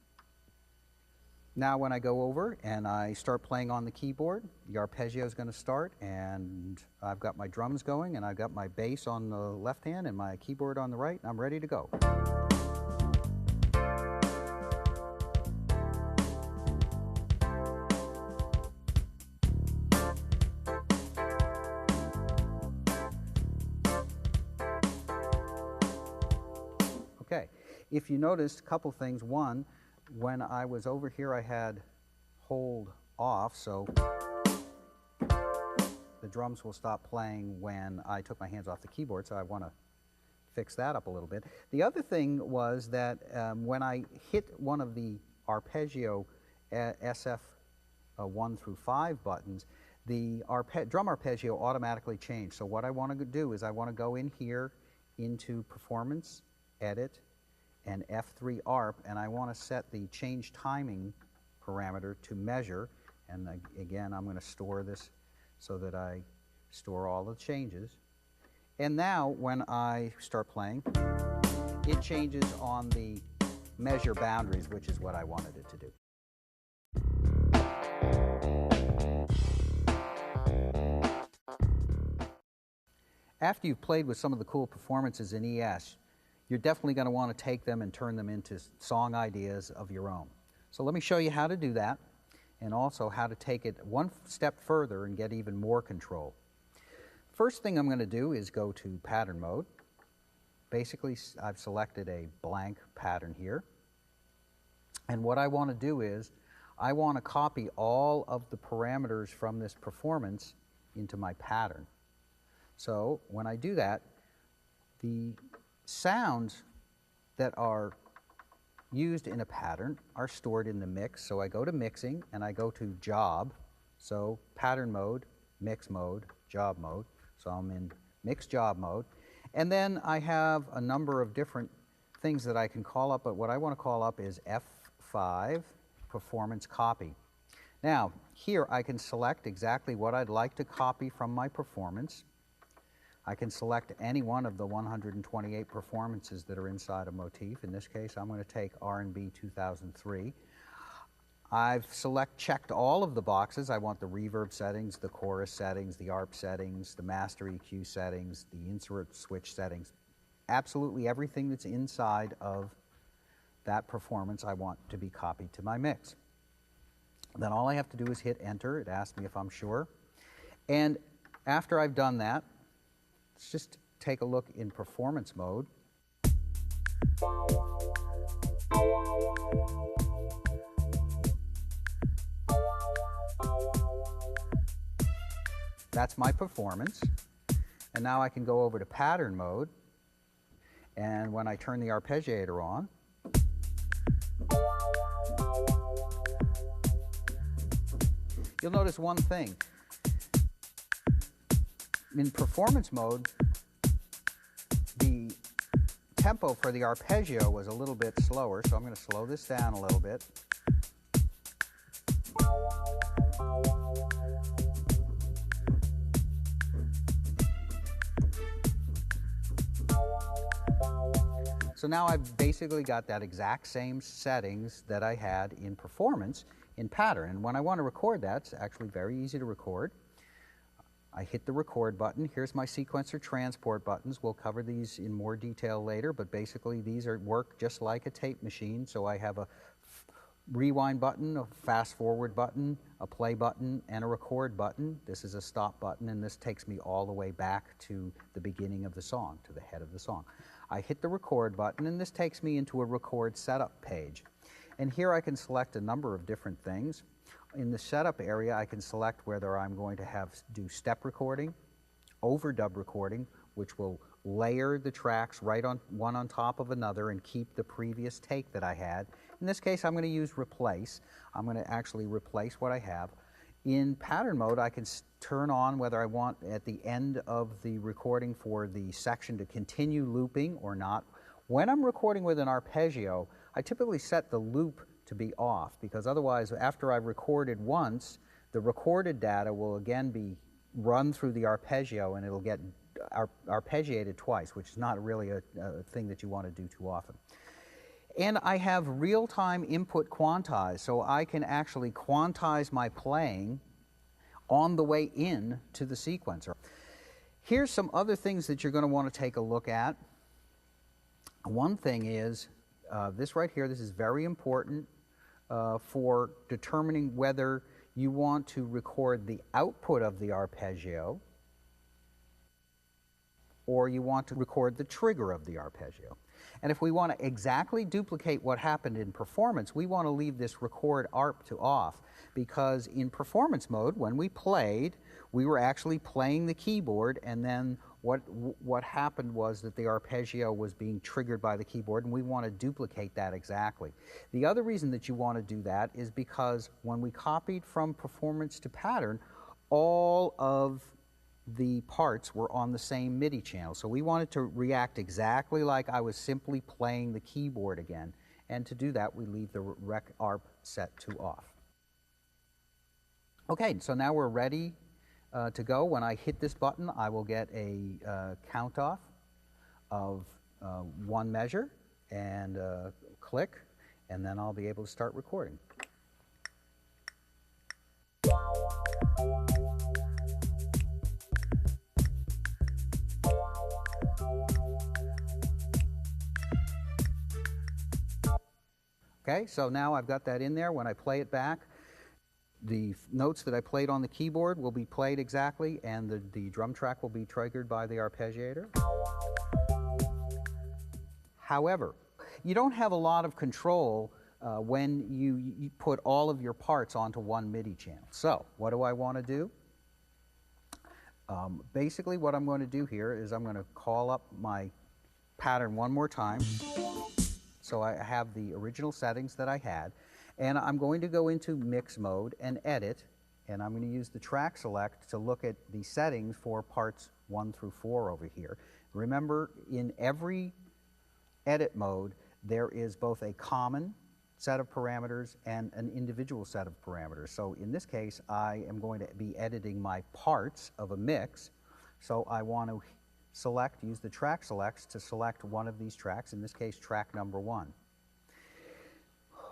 Now when I go over and I start playing on the keyboard, the arpeggio is going to start, and I've got my drums going, and I've got my bass on the left hand and my keyboard on the right, and I'm ready to go. Okay, if you noticed a couple things. One, when I was over here, I had hold off, so the drums will stop playing when I took my hands off the keyboard, so I want to fix that up a little bit. The other thing was that when I hit one of the arpeggio SF 1 through 5 buttons, the drum arpeggio automatically changed. So what I want to do is I want to go in here into Performance, Edit, and F3 ARP, and I want to set the change timing parameter to measure. And again, I'm going to store this so that I store all the changes. And now when I start playing, it changes on the measure boundaries, which is what I wanted it to do. After you've played with some of the cool performances in ES, you're definitely going to want to take them and turn them into song ideas of your own. So let me show you how to do that, and also how to take it one step further and get even more control. First thing I'm going to do is go to pattern mode. Basically, I've selected a blank pattern here. And what I want to do is, I want to copy all of the parameters from this performance into my pattern. So when I do that, the sounds that are used in a pattern are stored in the mix. So I go to mixing and I go to job. So pattern mode, mix mode, job mode. So I'm in mix job mode. And then I have a number of different things that I can call up, but what I want to call up is F5 performance copy. Now here I can select exactly what I'd like to copy from my performance. I can select any one of the 128 performances that are inside of Motif. In this case, I'm going to take R&B 2003. I've checked all of the boxes. I want the reverb settings, the chorus settings, the ARP settings, the master EQ settings, the insert switch settings. Absolutely everything that's inside of that performance I want to be copied to my mix. Then all I have to do is hit enter. It asks me if I'm sure. And after I've done that, let's just take a look in performance mode. That's my performance. And now I can go over to pattern mode, and when I turn the arpeggiator on, you'll notice one thing. In performance mode, the tempo for the arpeggio was a little bit slower, so I'm going to slow this down a little bit. So now I've basically got that exact same settings that I had in performance in pattern. And when I want to record that, it's actually very easy to record. I hit the record button. Here's my sequencer transport buttons. We'll cover these in more detail later, but basically these work just like a tape machine. So I have a rewind button, a fast forward button, a play button, and a record button. This is a stop button, and this takes me all the way back to the beginning of the song, to the head of the song. I hit the record button, and this takes me into a record setup page. And here I can select a number of different things. In the setup area, I can select whether I'm going to do step recording, overdub recording, which will layer the tracks right on one on top of another and keep the previous take that I had. In this case, I'm going to use replace. I'm going to actually replace what I have. In pattern mode, I can turn on whether I want at the end of the recording for the section to continue looping or not. When I'm recording with an arpeggio, I typically set the loop to be off, because otherwise, after I've recorded once, the recorded data will again be run through the arpeggio, and it'll get arpeggiated twice, which is not really a thing that you want to do too often. And I have real-time input quantized, so I can actually quantize my playing on the way in to the sequencer. Here's some other things that you're going to want to take a look at. One thing is this right here. This is very important for determining whether you want to record the output of the arpeggio or you want to record the trigger of the arpeggio. And if we want to exactly duplicate what happened in performance, we want to leave this record ARP to off, because in performance mode, when we played, we were actually playing the keyboard, and then what happened was that the arpeggio was being triggered by the keyboard, and we want to duplicate that exactly. The other reason that you want to do that is because when we copied from performance to pattern, all of the parts were on the same MIDI channel. So we wanted to react exactly like I was simply playing the keyboard again. And to do that, we leave the rec ARP set to off. Okay, so now we're ready to go. When I hit this button, I will get a count off of one measure and click, and then I'll be able to start recording. Okay, so now I've got that in there. When I play it back, the notes that I played on the keyboard will be played exactly, and the drum track will be triggered by the arpeggiator. However, you don't have a lot of control when you put all of your parts onto one MIDI channel. So, what do I want to do? Basically, what I'm going to do here is I'm going to call up my pattern one more time. So I have the original settings that I had, and I'm going to go into mix mode and edit, and I'm going to use the track select to look at the settings for parts 1 through 4 over here. Remember, in every edit mode, there is both a common set of parameters and an individual set of parameters. So in this case, I am going to be editing my parts of a mix, so I want to use the track selects to select one of these tracks, in this case track number 1.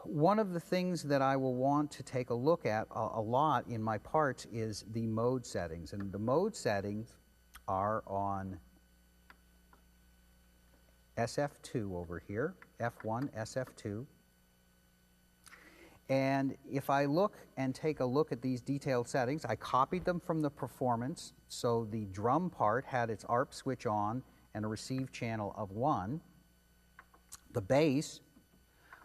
One of the things that I will want to take a look at a lot in my parts is the mode settings, and the mode settings are on SF2 over here, F1, SF2. And if I look and take a look at these detailed settings, I copied them from the performance, so the drum part had its ARP switch on and a receive channel of 1. The bass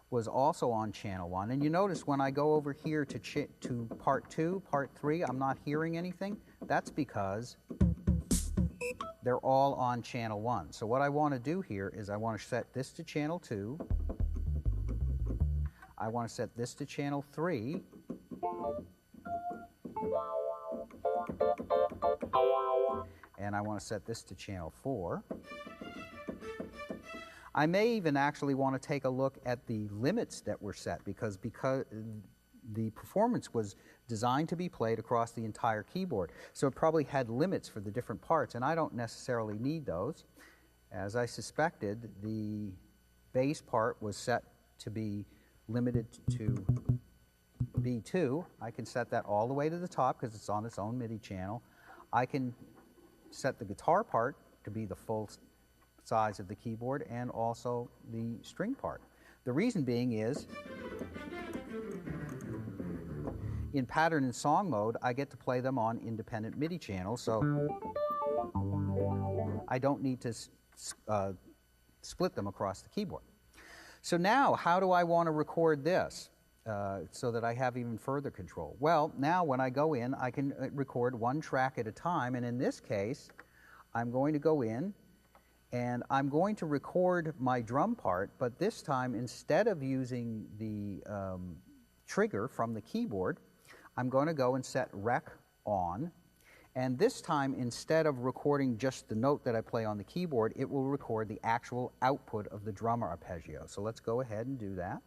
was also on channel 1, and you notice when I go over here to part 2, part 3, I'm not hearing anything. That's because they're all on channel 1. So what I want to do here is I want to set this to channel 2. I want to set this to channel 3. And I want to set this to channel 4. I may even actually want to take a look at the limits that were set because the performance was designed to be played across the entire keyboard. So it probably had limits for the different parts, and I don't necessarily need those. As I suspected, the bass part was set to be limited to B2. I can set that all the way to the top because it's on its own MIDI channel. I can set the guitar part to be the full size of the keyboard and also the string part. The reason being is, in pattern and song mode, I get to play them on independent MIDI channels, so I don't need to split them across the keyboard. So now, how do I want to record this so that I have even further control? Well, now when I go in, I can record one track at a time, and in this case, I'm going to go in and I'm going to record my drum part, but this time, instead of using the trigger from the keyboard, I'm going to go and set rec on, and this time, instead of recording just the note that I play on the keyboard, it will record the actual output of the drum arpeggio. So let's go ahead and do that.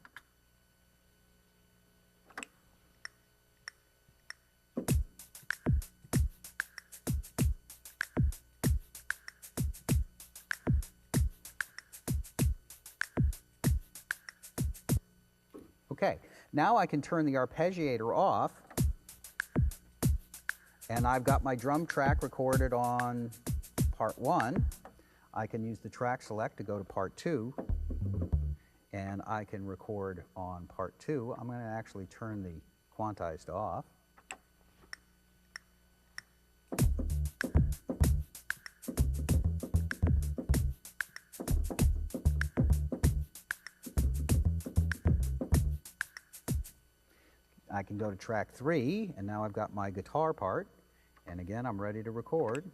Okay, now I can turn the arpeggiator off, and I've got my drum track recorded on part 1. I can use the track select to go to part 2, and I can record on part 2. I'm going to actually turn the quantized off. I can go to track 3, and now I've got my guitar part, and again I'm ready to record.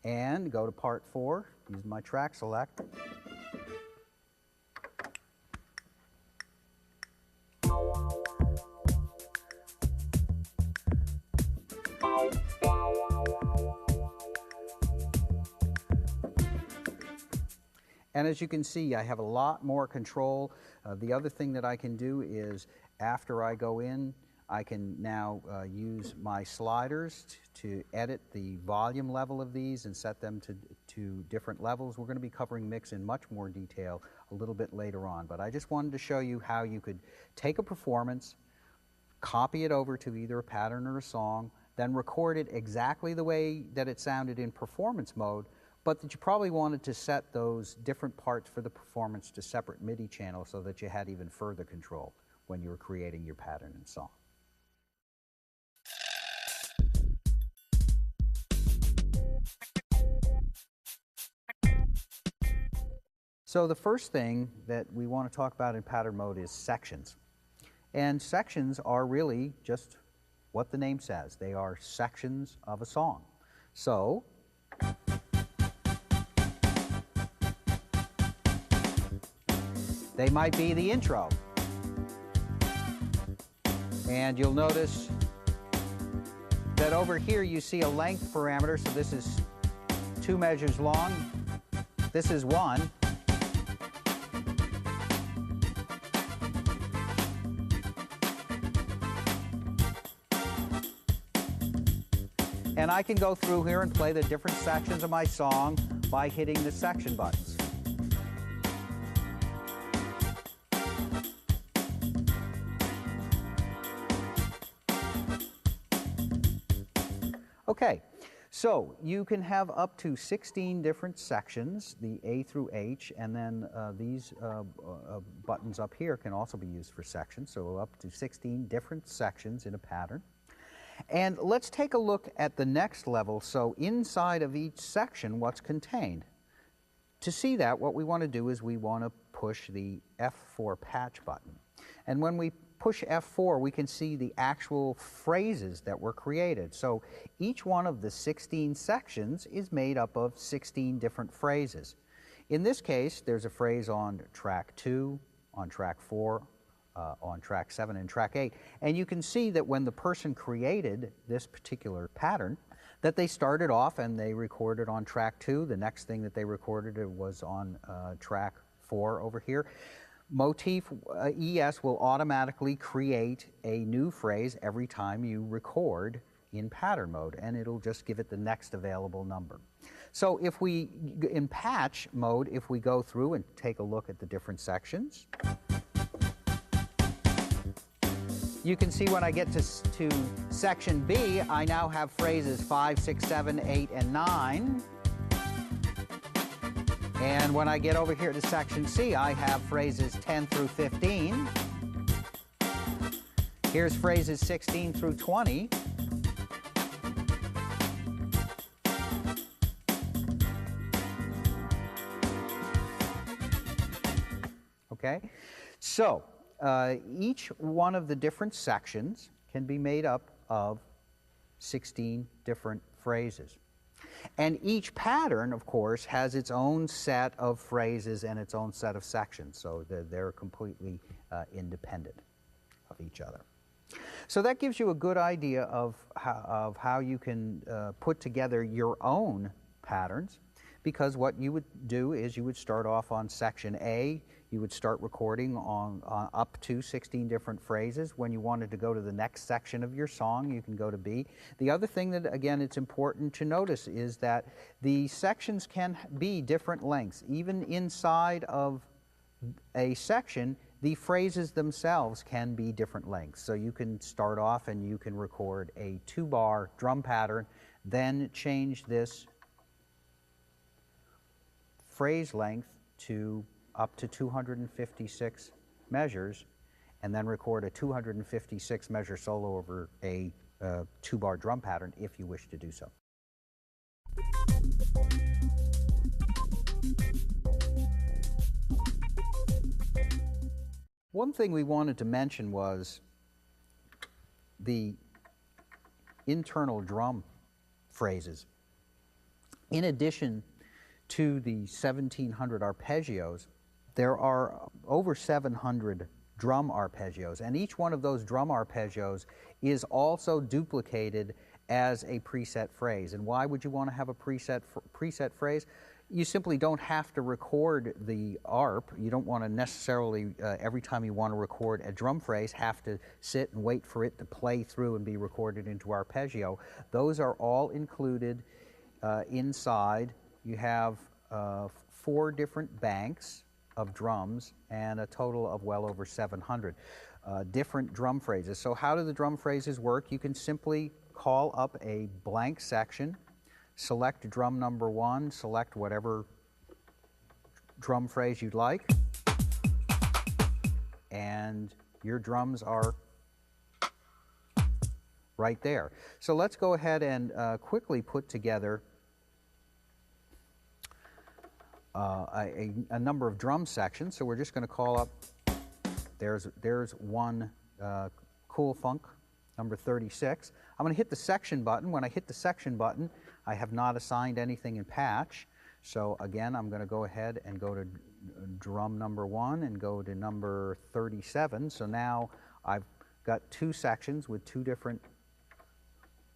And go to part 4, use my track select. And as you can see, I have a lot more control. The other thing that I can do is, after I go in, I can now use my sliders to edit the volume level of these and set them to different levels. We're going to be covering mix in much more detail a little bit later on, but I just wanted to show you how you could take a performance, copy it over to either a pattern or a song, then record it exactly the way that it sounded in performance mode, but that you probably wanted to set those different parts for the performance to separate MIDI channels so that you had even further control when you were creating your pattern and song. So the first thing that we want to talk about in pattern mode is sections. And sections are really just what the name says. They are sections of a song. So they might be the intro. And you'll notice that over here you see a length parameter. So this is 2 measures long. This is 1. And I can go through here and play the different sections of my song by hitting the section buttons. Okay, so you can have up to 16 different sections, the A through H, and then these buttons up here can also be used for sections, so up to 16 different sections in a pattern. And let's take a look at the next level, so inside of each section, what's contained. To see that, what we want to do is we want to push the F4 patch button. And when we push F4, we can see the actual phrases that were created. So each one of the 16 sections is made up of 16 different phrases. In this case, there's a phrase on track 2, on track 4, on track 7, and track 8. And you can see that when the person created this particular pattern, that they started off and they recorded on track 2. The next thing that they recorded was on track 4 over here. Motif ES will automatically create a new phrase every time you record in pattern mode, and it'll just give it the next available number. So if we, in patch mode, if we go through and take a look at the different sections, you can see when I get to section B, I now have phrases 5, 6, 7, 8, and 9. And when I get over here to section C, I have phrases 10 through 15. Here's phrases 16 through 20. Okay, so each one of the different sections can be made up of 16 different phrases. And each pattern, of course, has its own set of phrases and its own set of sections, so they're completely independent of each other. So that gives you a good idea of how you can put together your own patterns, because what you would do is you would start off on section A. You would start recording on up to 16 different phrases. When you wanted to go to the next section of your song, you can go to B. The other thing that, again, it's important to notice is that the sections can be different lengths. Even inside of a section, the phrases themselves can be different lengths. So you can start off and you can record a 2-bar drum pattern, then change this phrase length to up to 256 measures, and then record a 256 measure solo over a 2-bar drum pattern if you wish to do so. One thing we wanted to mention was the internal drum phrases. In addition to the 1,700 arpeggios, there are over 700 drum arpeggios, and each one of those drum arpeggios is also duplicated as a preset phrase. And why would you want to have a preset phrase? You simply don't have to record the arp. You don't want to necessarily, every time you want to record a drum phrase, have to sit and wait for it to play through and be recorded into arpeggio. Those are all included inside. You have 4 different banks of drums and a total of well over 700 different drum phrases. So how do the drum phrases work? You can simply call up a blank section, select drum number 1, select whatever drum phrase you'd like, and your drums are right there. So let's go ahead and quickly put together a number of drum sections. So we're just going to call up, there's one Cool Funk, number 36. I'm going to hit the section button. When I hit the section button, I have not assigned anything in patch. So again, I'm going to go ahead and go to drum number 1 and go to number 37. So now I've got 2 sections with 2 different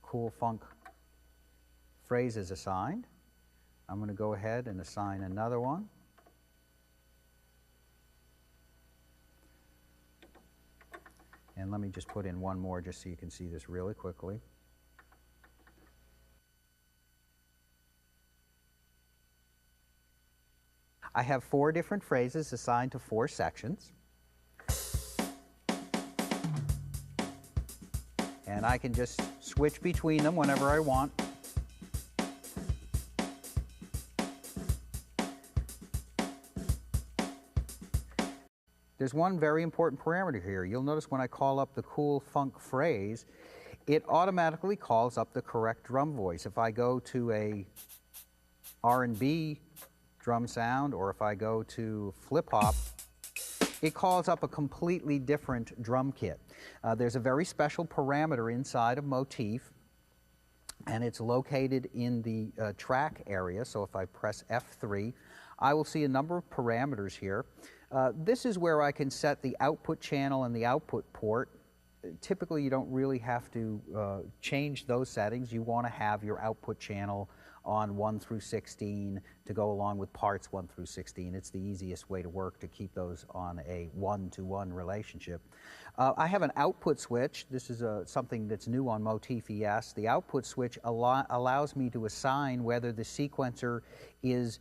Cool Funk phrases assigned. I'm going to go ahead and assign another one. And let me just put in one more just so you can see this really quickly. I have 4 different phrases assigned to 4 sections. And I can just switch between them whenever I want. There's one very important parameter here. You'll notice when I call up the Cool Funk phrase, it automatically calls up the correct drum voice. If I go to a R&B drum sound, or if I go to flip hop, it calls up a completely different drum kit. There's a very special parameter inside of Motif, and it's located in the track area. So if I press F3, I will see a number of parameters here. This is where I can set the output channel and the output port. Typically, you don't really have to change those settings. You want to have your output channel on 1 through 16 to go along with parts 1 through 16. It's the easiest way to work to keep those on a 1-to-1 relationship. I have an output switch. This is something that's new on Motif ES. The output switch allows me to assign whether the sequencer is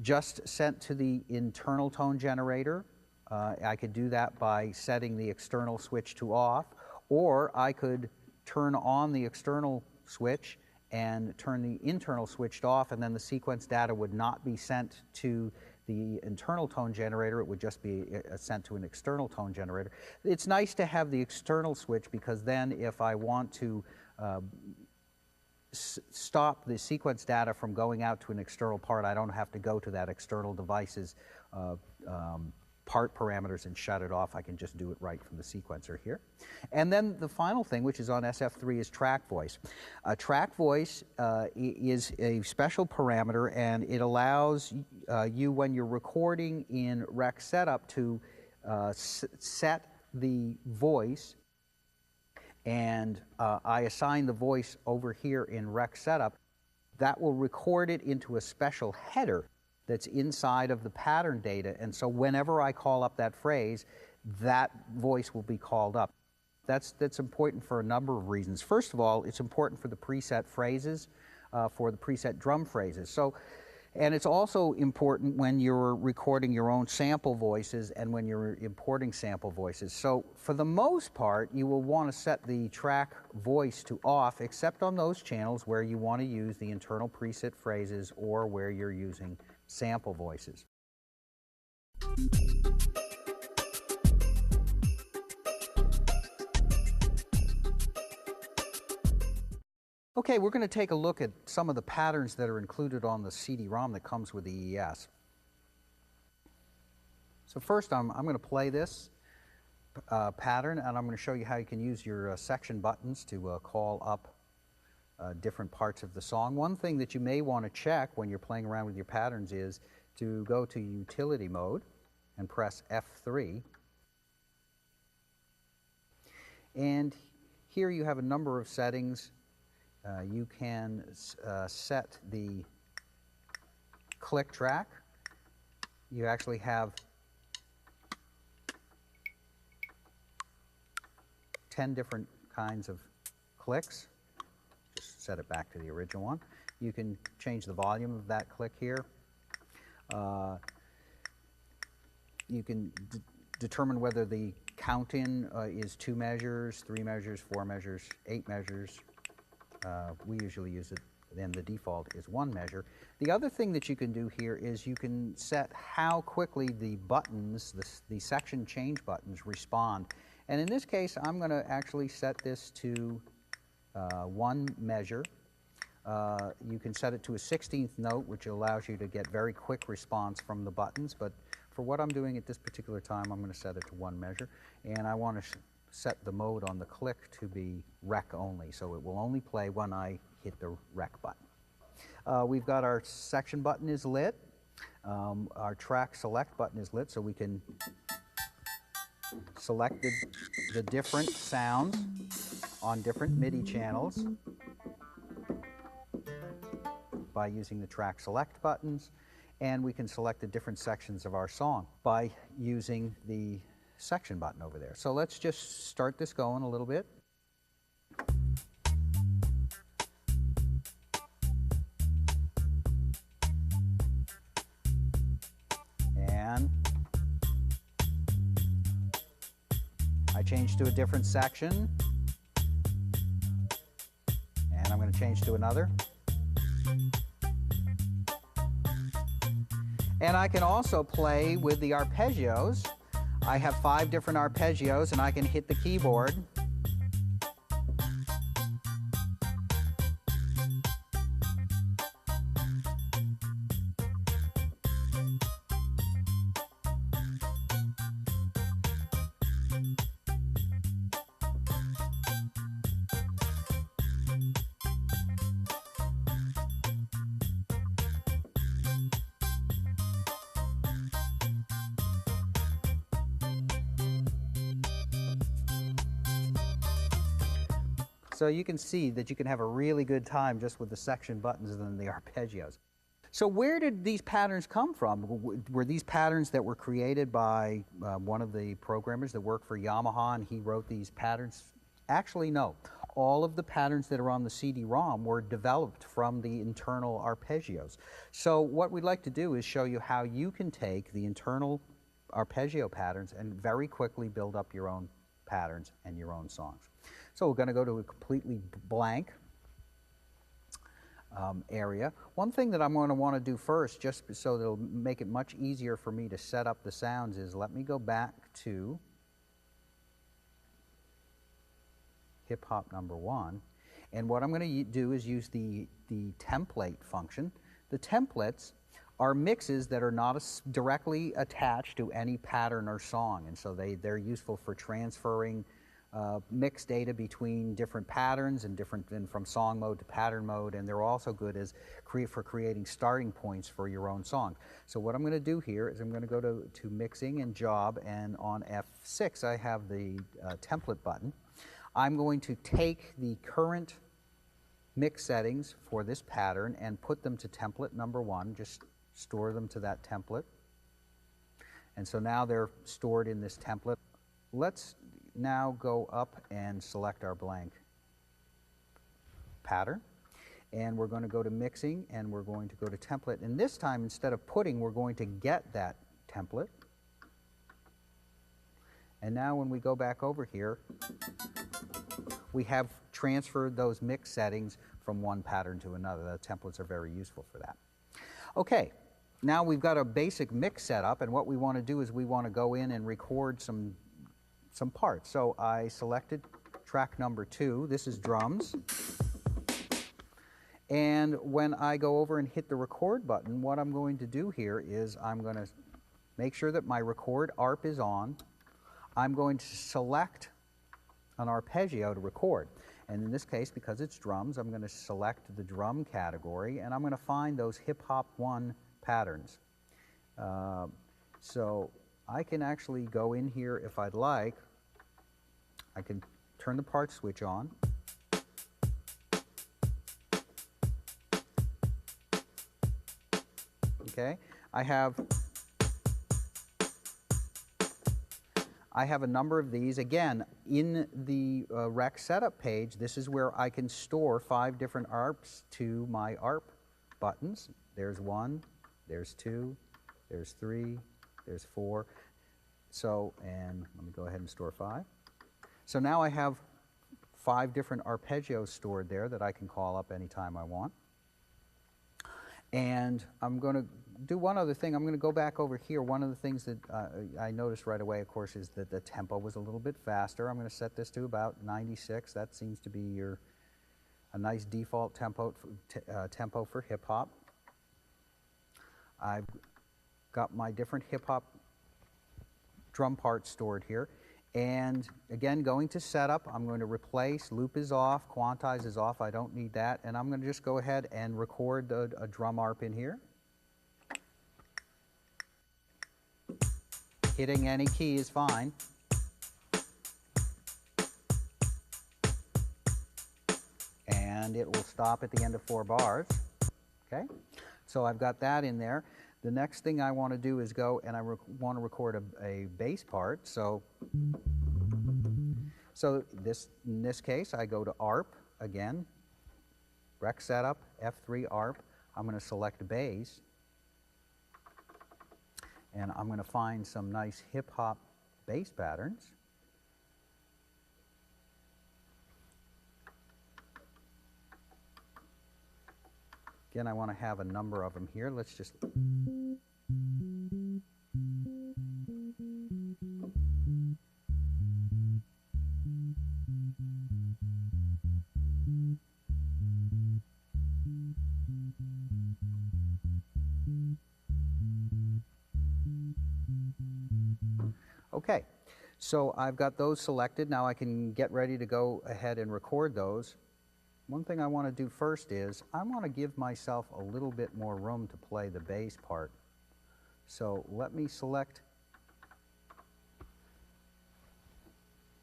just sent to the internal tone generator. I could do that by setting the external switch to off, or I could turn on the external switch and turn the internal switch off, and then the sequence data would not be sent to the internal tone generator. It would just be sent to an external tone generator. It's nice to have the external switch, because then if I want to stop the sequence data from going out to an external part, I don't have to go to that external device's part parameters and shut it off. I can just do it right from the sequencer here. And then the final thing, which is on SF3, is track voice. Track voice is a special parameter, and it allows you, when you're recording in rec setup, to set the voice, and I assign the voice over here in rec setup. That will record it into a special header that's inside of the pattern data, and so whenever I call up that phrase, that voice will be called up. That's important for a number of reasons. First of all, it's important for the preset phrases, for the preset drum phrases. And it's also important when you're recording your own sample voices and when you're importing sample voices. So for the most part, you will want to set the track voice to off, except on those channels where you want to use the internal preset phrases or where you're using sample voices. Okay, we're going to take a look at some of the patterns that are included on the CD-ROM that comes with the ES. So first, I'm going to play this pattern, and I'm going to show you how you can use your section buttons to call up different parts of the song. One thing that you may want to check when you're playing around with your patterns is to go to utility mode and press F3. And here you have a number of settings. You can set the click track. You actually have 10 different kinds of clicks. Just set it back to the original one. You can change the volume of that click here. You can determine whether the count-in is 2 measures, 3 measures, 4 measures, 8 measures. We usually use it, then the default is 1 measure. The other thing that you can do here is you can set how quickly the buttons, the section change buttons, respond. And in this case, I'm going to actually set this to 1 measure. You can set it to a 16th note, which allows you to get very quick response from the buttons. But for what I'm doing at this particular time, I'm going to set it to 1 measure. And I want to set the mode on the click to be rec only, so it will only play when I hit the rec button. We've got our section button is lit. Our track select button is lit, so we can select the different sounds on different MIDI channels by using the track select buttons, and we can select the different sections of our song by using the section button over there. So let's just start this going a little bit. And I change to a different section. And I'm going to change to another. And I can also play with the arpeggios. I have 5 different arpeggios, and I can hit the keyboard So you can see that you can have a really good time just with the section buttons and the arpeggios. So where did these patterns come from? Were these patterns that were created by one of the programmers that worked for Yamaha and he wrote these patterns? Actually, no. All of the patterns that are on the CD-ROM were developed from the internal arpeggios. So what we'd like to do is show you how you can take the internal arpeggio patterns and very quickly build up your own patterns and your own songs. So we're going to go to a completely blank area. One thing that I'm going to want to do first, just so that it'll make it much easier for me to set up the sounds, is let me go back to hip hop number 1. And what I'm going to do is use the template function. The templates are mixes that are not directly attached to any pattern or song, and so they're useful for transferring mix data between different patterns and from song mode to pattern mode, and they're also good as for creating starting points for your own song. So what I'm going to do here is I'm going to go to Mixing and Job, and on F6 I have the template button. I'm going to take the current mix settings for this pattern and put them to template number 1, just store them to that template. And so now they're stored in this template. Let's now go up and select our blank pattern, and we're going to go to Mixing and we're going to go to Template, and this time instead of putting, we're going to get that template. And now when we go back over here, we have transferred those mix settings from one pattern to another. The templates are very useful for that. Okay, now we've got a basic mix set up, and what we want to do is we want to go in and record some parts. So I selected track number 2. This is drums. And when I go over and hit the record button, what I'm going to do here is I'm going to make sure that my record ARP is on. I'm going to select an arpeggio to record. And in this case, because it's drums, I'm going to select the drum category, and I'm going to find those hip-hop 1 patterns. So I can actually go in here if I'd like. I can turn the part switch on. Okay, I have a number of these. Again, in the rec setup page, this is where I can store 5 different ARPs to my ARP buttons. There's 1, there's 2, there's 3, there's 4. So, and let me go ahead and store 5. So now I have 5 different arpeggios stored there that I can call up anytime I want. And I'm going to do one other thing. I'm going to go back over here. One of the things that I noticed right away, of course, is that the tempo was a little bit faster. I'm going to set this to about 96. That seems to be a nice default tempo for hip-hop. I've got my different hip-hop drum parts stored here. And again, going to setup, I'm going to replace, loop is off, quantize is off, I don't need that, and I'm going to just go ahead and record a drum ARP in here. Hitting any key is fine. And it will stop at the end of 4 bars. Okay, so I've got that in there. The next thing I want to do is go and I want to record a bass part. So in this case, I go to ARP again, rec setup, F3 ARP. I'm going to select bass, and I'm going to find some nice hip-hop bass patterns. Again, I want to have a number of them here. Let's just... Okay, so I've got those selected. Now I can get ready to go ahead and record those. One thing I want to do first is I want to give myself a little bit more room to play the bass part. So let me select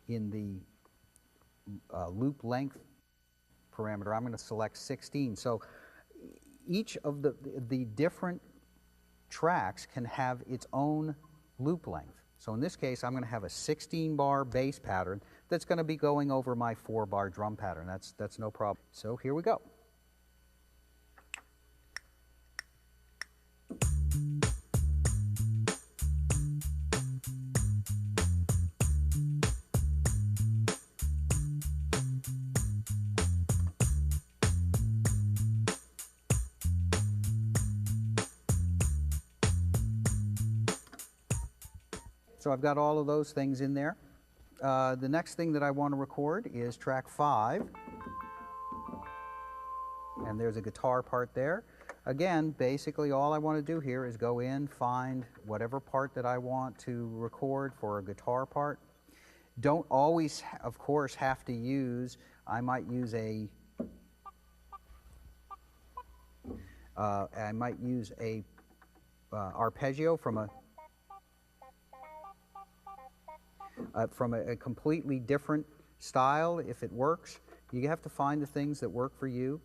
in the loop length parameter, I'm going to select 16. So each of the different tracks can have its own loop length. So in this case, I'm going to have a 16-bar bass pattern that's going to be going over my 4-bar drum pattern. That's no problem. So here we go. So I've got all of those things in there. The next thing that I want to record is track 5. And there's a guitar part there. Again, basically all I want to do here is go in, find whatever part that I want to record for a guitar part. Don't always, of course, have to use, I might use a arpeggio from a completely different style if it works. You have to find the things that work for you.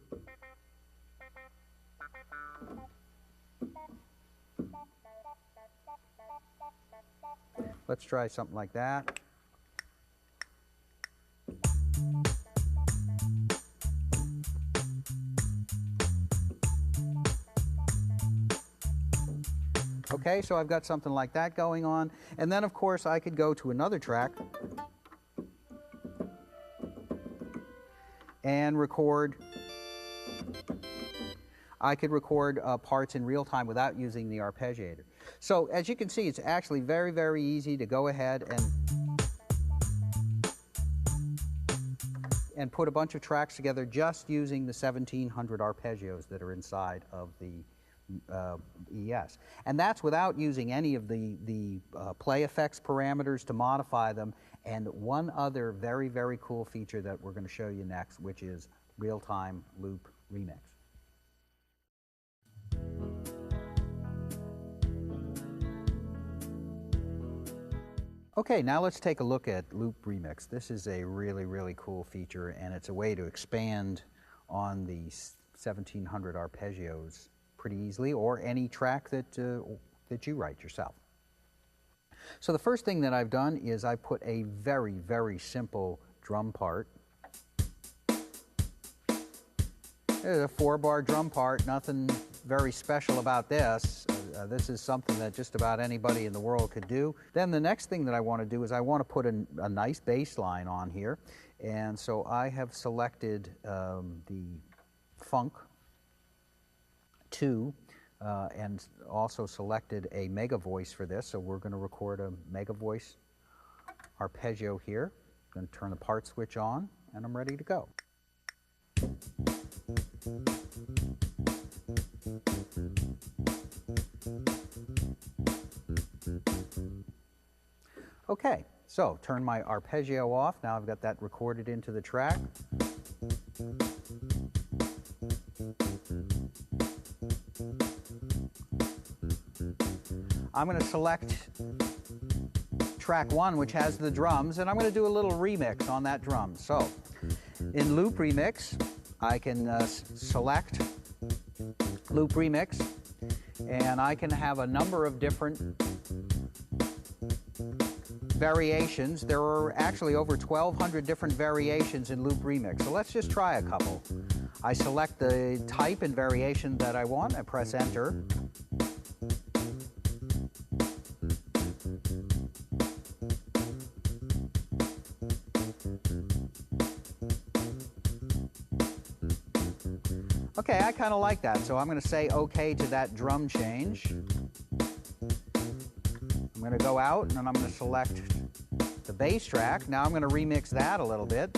Let's try something like that. Okay, so I've got something like that going on. And then, of course, I could go to another track and record. I could record parts in real time without using the arpeggiator. So, as you can see, it's actually very, very easy to go ahead and put a bunch of tracks together just using the 1700 arpeggios that are inside of the ES. And that's without using any of the play effects parameters to modify them, and one other very, very cool feature that we're going to show you next, which is real-time loop remix. Okay, now let's take a look at loop remix. This is a really, really cool feature, and it's a way to expand on the 1700 arpeggios pretty easily, or any track that you write yourself. So the first thing that I've done is I put a very, very simple drum part. There's a 4-bar drum part, nothing very special about this. This is something that just about anybody in the world could do. Then the next thing that I want to do is I want to put a nice bass line on here. And so I have selected the Funk 2 and also selected a mega voice for this. So we're going to record a mega voice arpeggio here. I'm going to turn the part switch on, and I'm ready to go. Okay, so turn my arpeggio off. Now I've got that recorded into the track. I'm going to select track 1, which has the drums, and I'm going to do a little remix on that drum. So in loop remix, I can select loop remix, and I can have a number of different variations. There are actually over 1,200 different variations in loop remix. So let's just try a couple. I select the type and variation that I want. I press enter. Okay, I kind of like that, so I'm going to say okay to that drum change. I'm going to go out and I'm going to select the bass track. Now I'm going to remix that a little bit.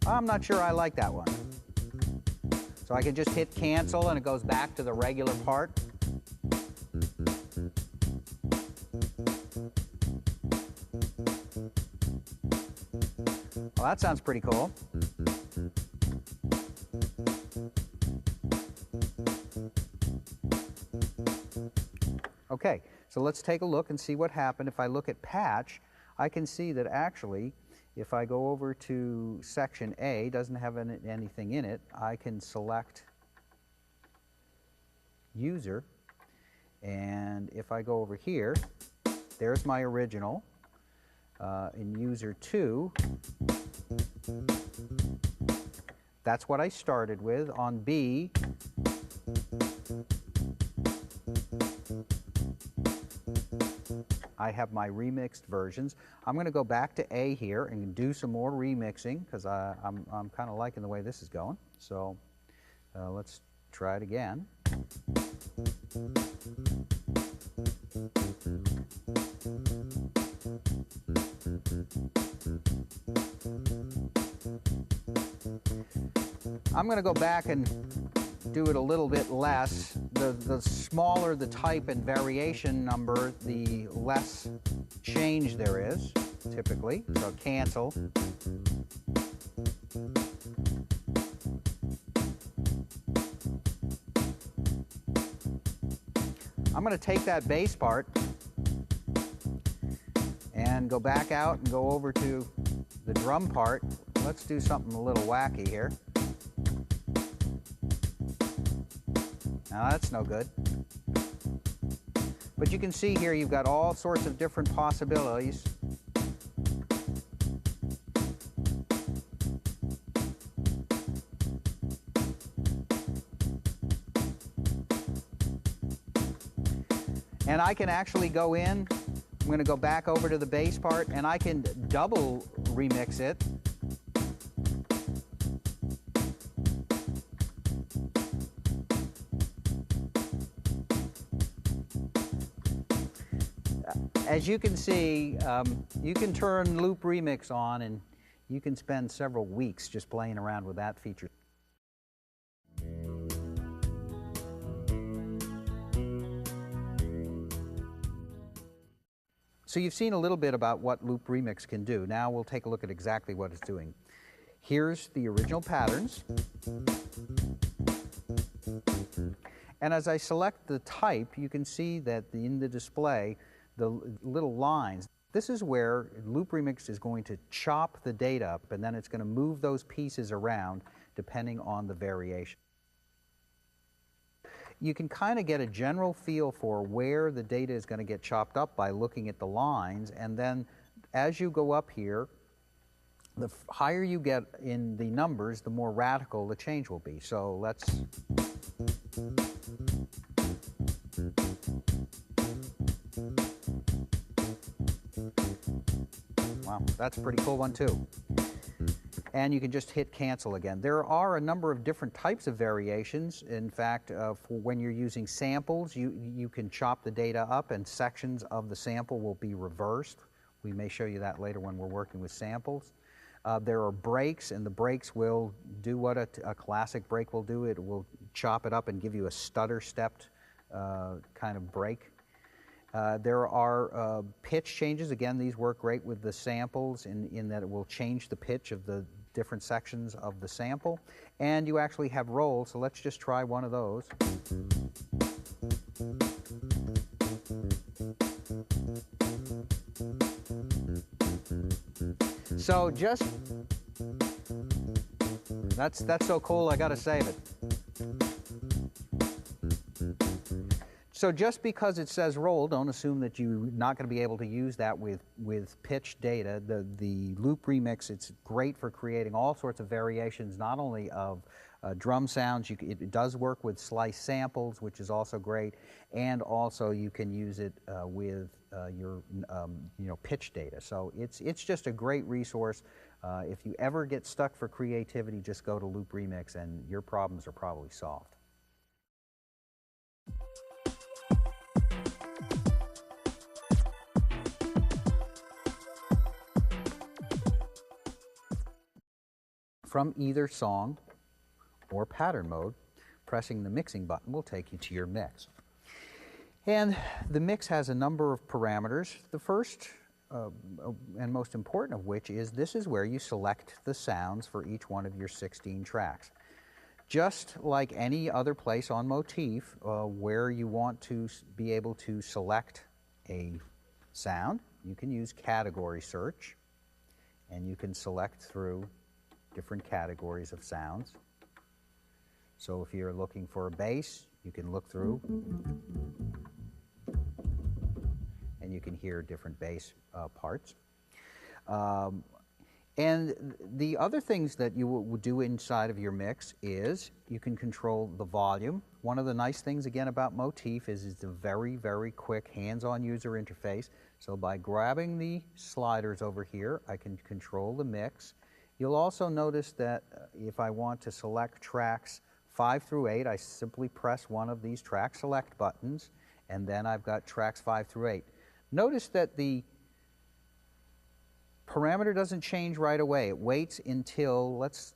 I'm not sure I like that one. So I can just hit cancel and it goes back to the regular part. Well, that sounds pretty cool. Okay, so let's take a look and see what happened. If I look at patch, I can see that actually, if I go over to section A, doesn't have anything in it, I can select user, and if I go over here, there's my original. In user 2, that's what I started with. On B, I have my remixed versions. I'm going to go back to A here and do some more remixing because I'm kind of liking the way this is going. So let's try it again. I'm going to go back and do it a little bit less. The smaller the type and variation number, the less change there is, typically. So cancel. I'm going to take that bass part and go back out and go over to the drum part. Let's do something a little wacky here. Now that's no good. But you can see here you've got all sorts of different possibilities. And I can actually go in, I'm going to go back over to the bass part, and I can double remix it. As you can see, you can turn loop remix on and you can spend several weeks just playing around with that feature. So you've seen a little bit about what loop remix can do. Now we'll take a look at exactly what it's doing. Here's the original patterns. And as I select the type, you can see that in the display, the little lines, this is where Loop Remix is going to chop the data up, and then it's going to move those pieces around depending on the variation. You can kind of get a general feel for where the data is going to get chopped up by looking at the lines, and then as you go up here, the higher you get in the numbers, the more radical the change will be. So let's... Wow, that's a pretty cool one too. And you can just hit cancel again. There are a number of different types of variations. In fact, for when you're using samples, you can chop the data up and sections of the sample will be reversed. We may show you that later when we're working with samples. There are breaks, and the breaks will do what a classic break will do. It will chop it up and give you a stutter-stepped kind of break. There are pitch changes. Again, these work great with the samples in that it will change the pitch of the different sections of the sample. And you actually have rolls, so let's just try one of those. So just, that's so cool, I gotta save it. So just because it says roll, don't assume that you're not going to be able to use that with pitch data. The loop remix, it's great for creating all sorts of variations, not only of drum sounds. It does work with slice samples, which is also great, and also you can use it with your pitch data. So it's just a great resource. If you ever get stuck for creativity, just go to Loop Remix, and your problems are probably solved. from either song or pattern mode. Pressing the mixing button will take you to your mix. And the mix has a number of parameters. The first and most important of which is this is where you select the sounds for each one of your 16 tracks. Just like any other place on Motif where you want to be able to select a sound, you can use category search, and you can select through different categories of sounds. So if you're looking for a bass, you can look through, and you can hear different bass parts. And the other things that you will do inside of your mix is you can control the volume. One of the nice things again about Motif is it's a very, very quick hands-on user interface. So by grabbing the sliders over here, I can control the mix. You'll also notice that if I want to select tracks 5 through 8, I simply press one of these track select buttons, and then I've got tracks 5 through 8. Notice that the parameter doesn't change right away. It waits until, let's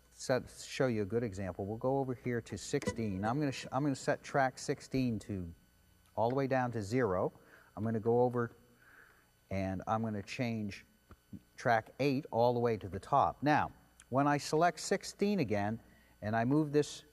show you a good example. We'll go over here to 16. I'm going to set track 16 to all the way down to 0. I'm going to go over and I'm going to change track 8 all the way to the top. Now, when I select 16 again and I move this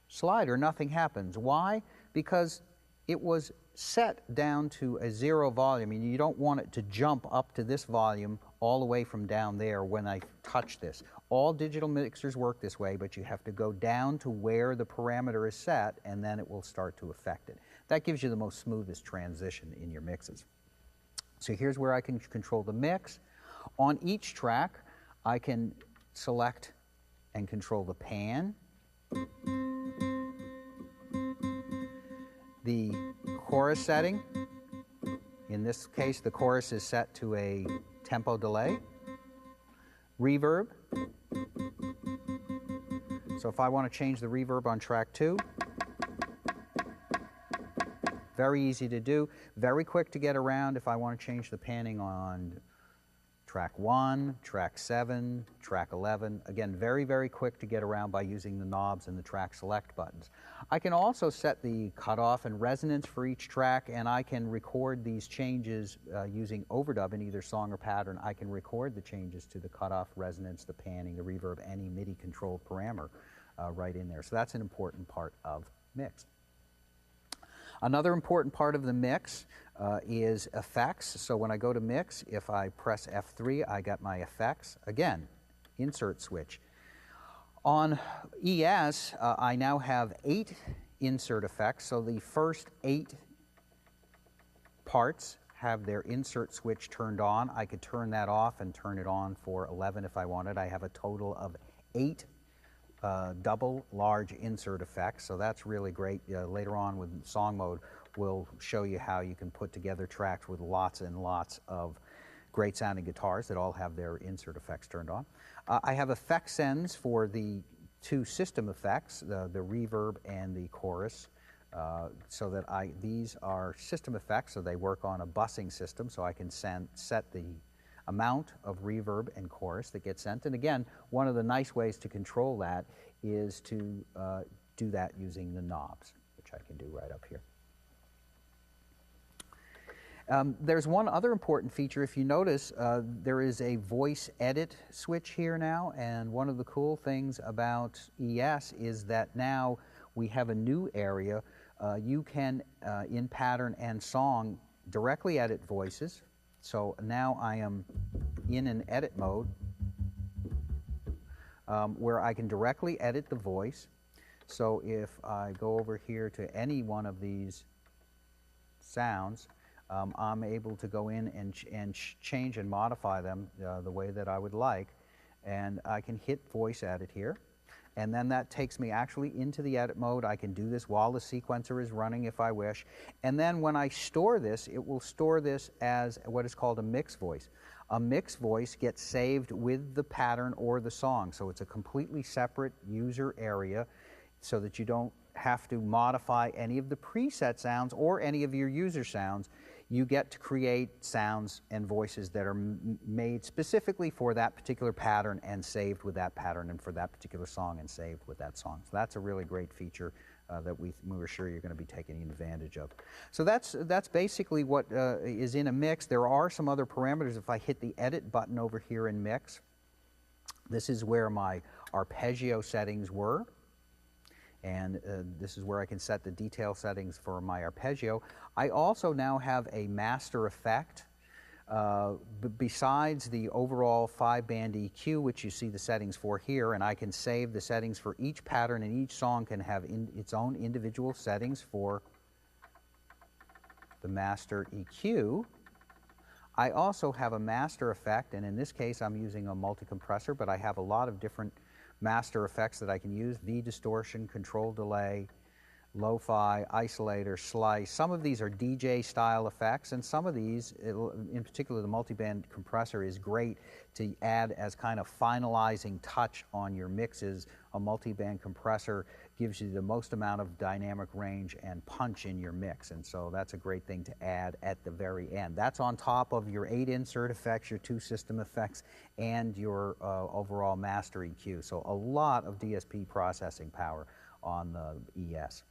slider, nothing happens. Why? Because it was set down to a 0 volume, and you don't want it to jump up to this volume all the way from down there when I touch this. All digital mixers work this way, but you have to go down to where the parameter is set, and then it will start to affect it. That gives you the most smoothest transition in your mixes. So here's where I can control the mix. On each track, I can select and control the pan, the chorus setting. In this case, the chorus is set to a tempo delay. Reverb. So if I want to change the reverb on track 2, very easy to do, very quick to get around if I want to change the panning on track 1, track 7, track 11. Again, very, very quick to get around by using the knobs and the track select buttons. I can also set the cutoff and resonance for each track, and I can record these changes using overdub in either song or pattern. I can record the changes to the cutoff, resonance, the panning, the reverb, any MIDI controlled parameter right in there. So that's an important part of mix. Another important part of the mix is effects. So when I go to mix, if I press F3, I got my effects. Again, insert switch. On ES, I now have 8 insert effects. So the first 8 parts have their insert switch turned on. I could turn that off and turn it on for 11 if I wanted. I have a total of 8 double large insert effects, so that's really great. Later on with song mode, we'll show you how you can put together tracks with lots and lots of great sounding guitars that all have their insert effects turned on. I have effect sends for the 2 system effects, the reverb and the chorus, so that these are system effects, so they work on a busing system, so I can set the amount of reverb and chorus that gets sent. And again, one of the nice ways to control that is to do that using the knobs, which I can do right up here. There's one other important feature. If you notice, there is a voice edit switch here now, and one of the cool things about ES is that now we have a new area. You can, in pattern and song, directly edit voices. So now I am in an edit mode where I can directly edit the voice. So if I go over here to any one of these sounds, I'm able to go in and change and modify them the way that I would like. And I can hit voice edit here. And then that takes me actually into the edit mode. I can do this while the sequencer is running if I wish. And then when I store this, it will store this as what is called a mix voice. A mix voice gets saved with the pattern or the song. So it's a completely separate user area so that you don't have to modify any of the preset sounds or any of your user sounds. you get to create sounds and voices that are made specifically for that particular pattern and saved with that pattern, and for that particular song and saved with that song. So that's a really great feature that we were sure you're going to be taking advantage of. So that's basically what is in a mix. There are some other parameters. If I hit the edit button over here in mix, this is where my arpeggio settings were. And this is where I can set the detail settings for my arpeggio. I also now have a master effect. Besides the overall 5-band EQ, which you see the settings for here, and I can save the settings for each pattern, and each song can have its own individual settings for the master EQ. I also have a master effect, and in this case I'm using a multi-compressor, but I have a lot of different master effects that I can use: V-distortion, control delay, lo-fi, isolator, slice. Some of these are DJ style effects, and some of these, in particular the multi-band compressor, is great to add as kind of finalizing touch on your mixes. A multi-band compressor gives you the most amount of dynamic range and punch in your mix, and so that's a great thing to add at the very end. That's on top of your 8 insert effects, your 2 system effects, and your overall master EQ. So a lot of DSP processing power on the ES.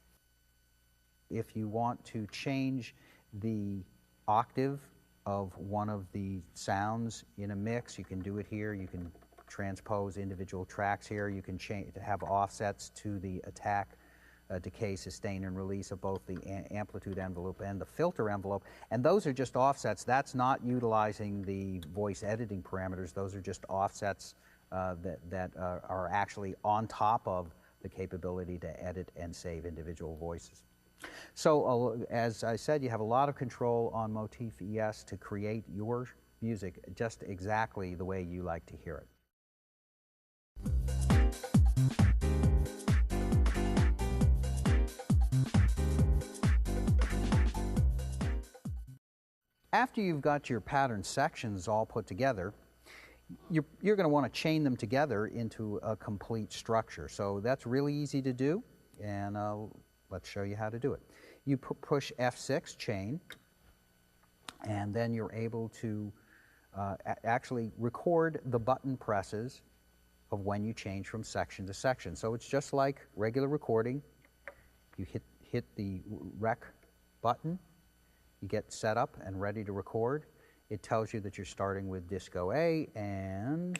If you want to change the octave of one of the sounds in a mix, you can do it here. You can transpose individual tracks here. You can have offsets to the attack, decay, sustain, and release of both the amplitude envelope and the filter envelope. And those are just offsets. That's not utilizing the voice editing parameters. Those are just offsets that are actually on top of the capability to edit and save individual voices. So as I said, you have a lot of control on Motif ES to create your music just exactly the way you like to hear it. After you've got your pattern sections all put together, you're going to want to chain them together into a complete structure. So that's really easy to do, and let's show you how to do it. You push F6, chain, and then you're able to actually record the button presses of when you change from section to section. So it's just like regular recording. You hit the rec button, you get set up and ready to record. It tells you that you're starting with disco A, and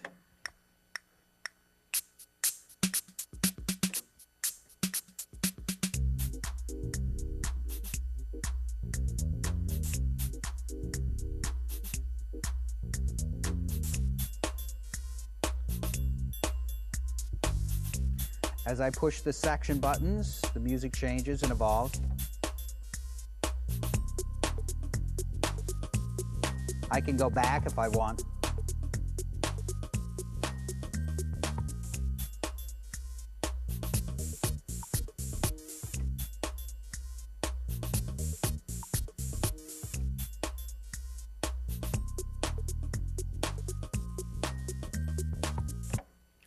as I push the section buttons, the music changes and evolves. I can go back if I want.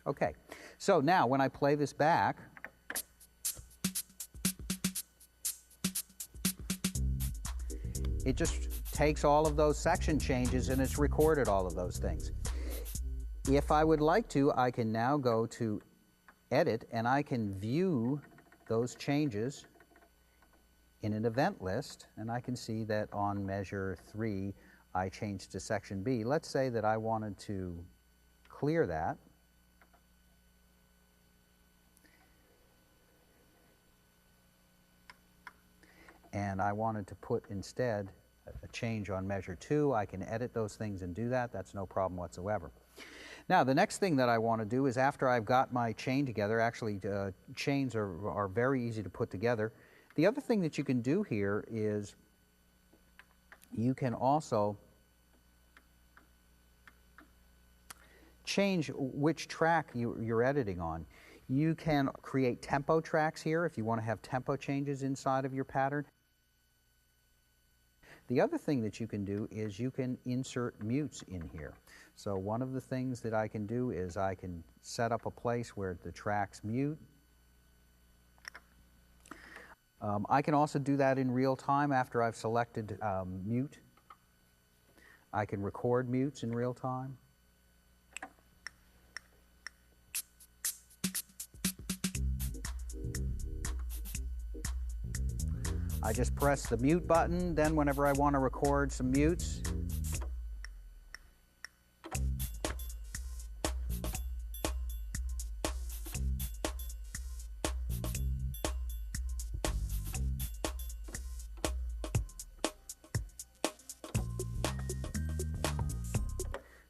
Okay, so now when I play this back, it just takes all of those section changes and it's recorded all of those things. If I would like to, I can now go to Edit, and I can view those changes in an event list, and I can see that on measure 3 I changed to section B. Let's say that I wanted to clear that. And I wanted to put instead a change on measure 2. I can edit those things and do that. That's no problem whatsoever. Now, the next thing that I want to do is, after I've got my chain together, actually chains are very easy to put together. The other thing that you can do here is you can also change which track you're editing on. You can create tempo tracks here if you want to have tempo changes inside of your pattern. The other thing that you can do is you can insert mutes in here. So one of the things that I can do is I can set up a place where the tracks mute. I can also do that in real time after I've selected mute. I can record mutes in real time. I just press the mute button, then whenever I want to record some mutes,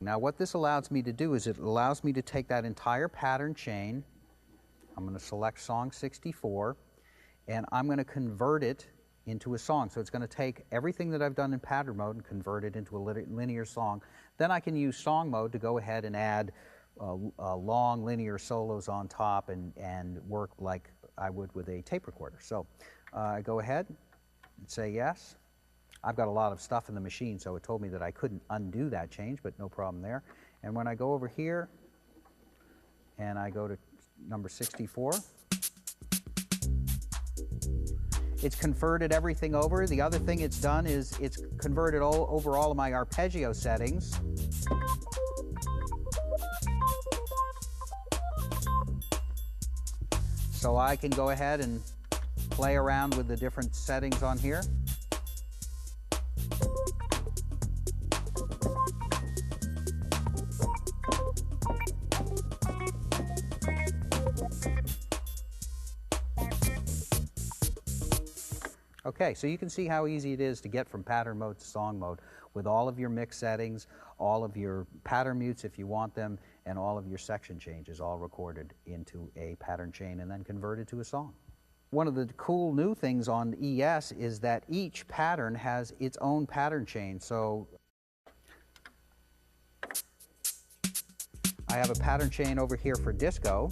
now what this allows me to do is it allows me to take that entire pattern chain. I'm going to select song 64, and I'm going to convert it into a song. So it's going to take everything that I've done in pattern mode and convert it into a linear song. Then I can use song mode to go ahead and add long linear solos on top and work like I would with a tape recorder. So I go ahead and say yes. I've got a lot of stuff in the machine, so it told me that I couldn't undo that change, but no problem there. And when I go over here and I go to number 64, it's converted everything over. The other thing it's done is it's converted over all of my arpeggio settings. So I can go ahead and play around with the different settings on here. Okay, so you can see how easy it is to get from pattern mode to song mode with all of your mix settings, all of your pattern mutes if you want them, and all of your section changes all recorded into a pattern chain and then converted to a song. One of the cool new things on ES is that each pattern has its own pattern chain. So I have a pattern chain over here for disco.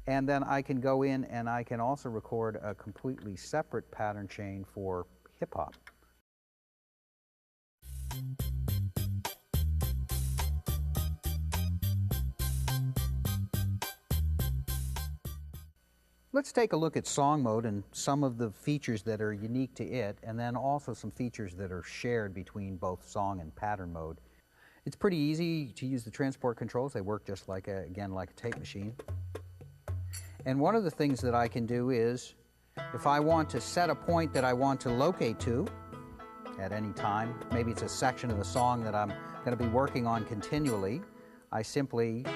And then I can go in and I can also record a completely separate pattern chain for hip-hop. Let's take a look at song mode and some of the features that are unique to it, and then also some features that are shared between both song and pattern mode. It's pretty easy to use the transport controls. They work just like again, like a tape machine. And one of the things that I can do is, if I want to set a point that I want to locate to at any time, maybe it's a section of the song that I'm going to be working on continually, I simply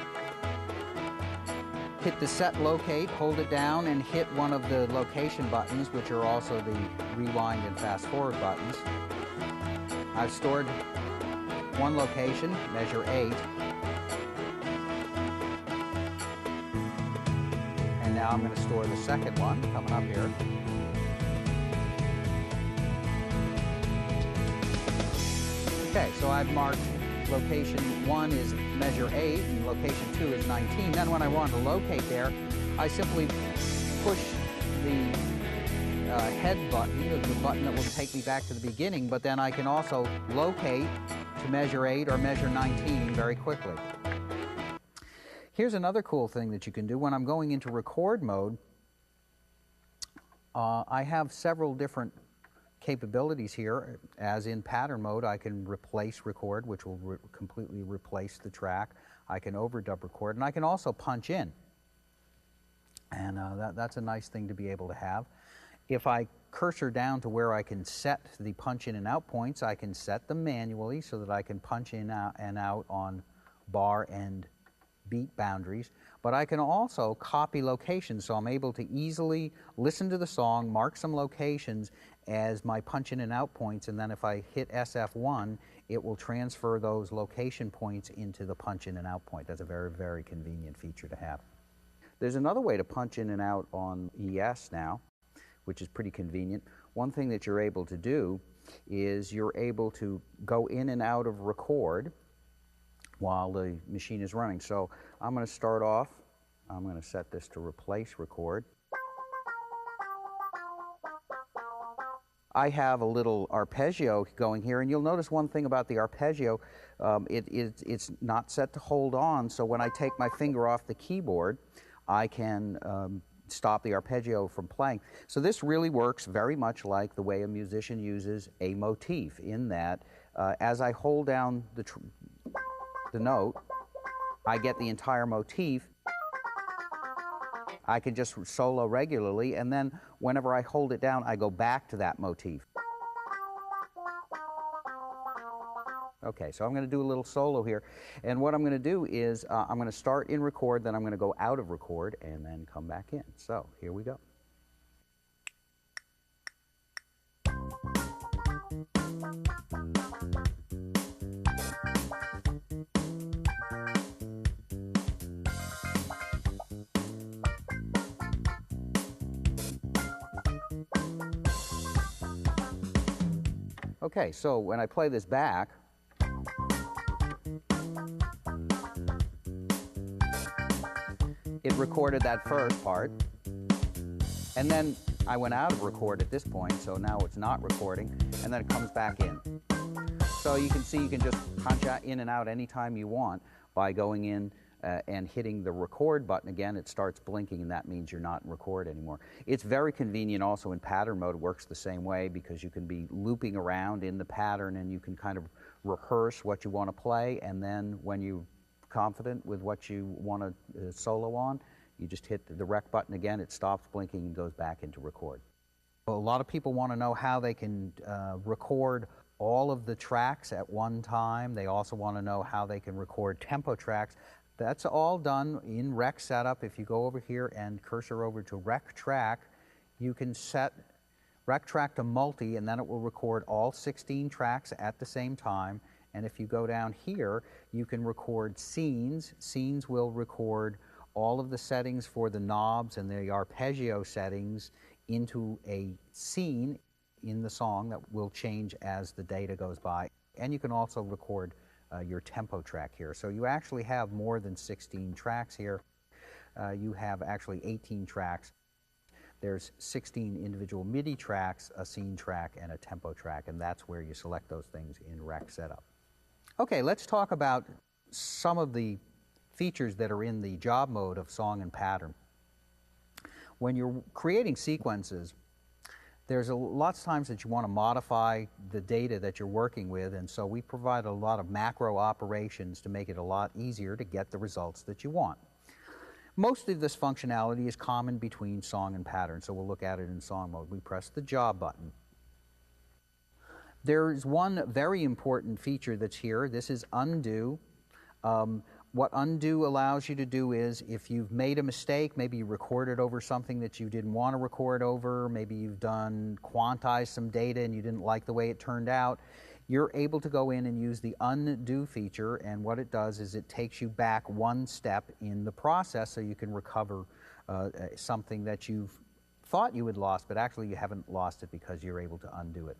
hit the set locate, hold it down, and hit one of the location buttons, which are also the rewind and fast forward buttons. I've stored one location, measure 8. Now I'm going to store the second one coming up here. Okay, so I've marked location 1 is measure 8 and location 2 is 19. Then when I want to locate there, I simply push the head button, the button that will take me back to the beginning, but then I can also locate to measure 8 or measure 19 very quickly. Here's another cool thing that you can do. When I'm going into record mode, I have several different capabilities here. As in pattern mode, I can replace record, which will completely replace the track. I can overdub record, and I can also punch in. And that's a nice thing to be able to have. If I cursor down to where I can set the punch in and out points, I can set them manually so that I can punch in and out on bar and beat boundaries, but I can also copy locations, so I'm able to easily listen to the song, mark some locations as my punch in and out points, and then if I hit SF1, it will transfer those location points into the punch in and out point. That's a very, very convenient feature to have. There's another way to punch in and out on ES now, which is pretty convenient. One thing that you're able to do is you're able to go in and out of record while the machine is running. So I'm going to start off, I'm going to set this to replace record. I have a little arpeggio going here, and you'll notice one thing about the arpeggio. it's not set to hold on, so when I take my finger off the keyboard, I can stop the arpeggio from playing. So this really works very much like the way a musician uses a motif, in that as I hold down the note, I get the entire motif. I can just solo regularly, and then whenever I hold it down, I go back to that motif. Okay, so I'm going to do a little solo here, and what I'm going to do is I'm going to start in record, then I'm going to go out of record, and then come back in. So here we go. Okay, so when I play this back, it recorded that first part, and then I went out of record at this point, so now it's not recording, and then it comes back in. So you can see you can just punch in and out anytime you want by going in and hitting the record button again. It starts blinking, and that means you're not in record anymore. It's very convenient also in pattern mode. It works the same way because you can be looping around in the pattern, and you can kind of rehearse what you want to play, and then when you're confident with what you want to solo on, you just hit the rec button again, it stops blinking and goes back into record. A lot of people want to know how they can record all of the tracks at one time. They also want to know how they can record tempo tracks. That's all done in rec setup. If you go over here and cursor over to rec track, you can set rec track to multi, and then it will record all 16 tracks at the same time. And if you go down here, you can record scenes. Scenes will record all of the settings for the knobs and the arpeggio settings into a scene in the song that will change as the data goes by. And you can also record your tempo track here. So you actually have more than 16 tracks here. You have actually 18 tracks. There's 16 individual MIDI tracks, a scene track, and a tempo track, and that's where you select those things in rec setup. Okay, let's talk about some of the features that are in the job mode of song and pattern. When you're creating sequences, there's lots of times that you want to modify the data that you're working with, and so we provide a lot of macro operations to make it a lot easier to get the results that you want. Most of this functionality is common between song and pattern, so we'll look at it in song mode. We press the job button. There's one very important feature that's here. This is undo. What undo allows you to do is, if you've made a mistake, maybe you recorded over something that you didn't want to record over, maybe you've quantized some data and you didn't like the way it turned out, you're able to go in and use the undo feature, and what it does is it takes you back one step in the process so you can recover something that you've thought you had lost, but actually you haven't lost it because you're able to undo it.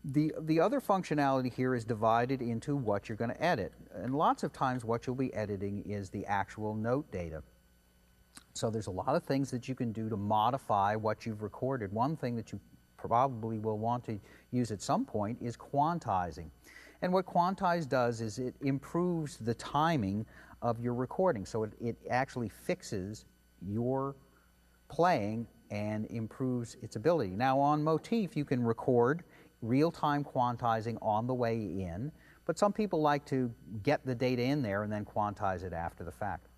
The other functionality here is divided into what you're going to edit, and lots of times what you'll be editing is the actual note data. So there's a lot of things that you can do to modify what you've recorded. One thing that you probably will want to use at some point is quantizing. And what quantize does is it improves the timing of your recording, so it actually fixes your playing and improves its ability. Now on Motif you can record real-time quantizing on the way in, but some people like to get the data in there and then quantize it after the fact.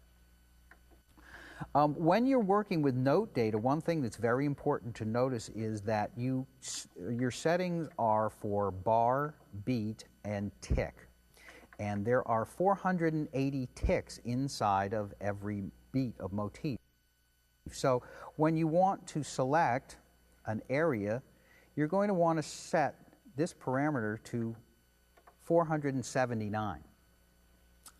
When you're working with note data, one thing that's very important to notice is that your settings are for bar, beat, and tick. And there are 480 ticks inside of every beat of Motif. So when you want to select an area, you're going to want to set this parameter to 479.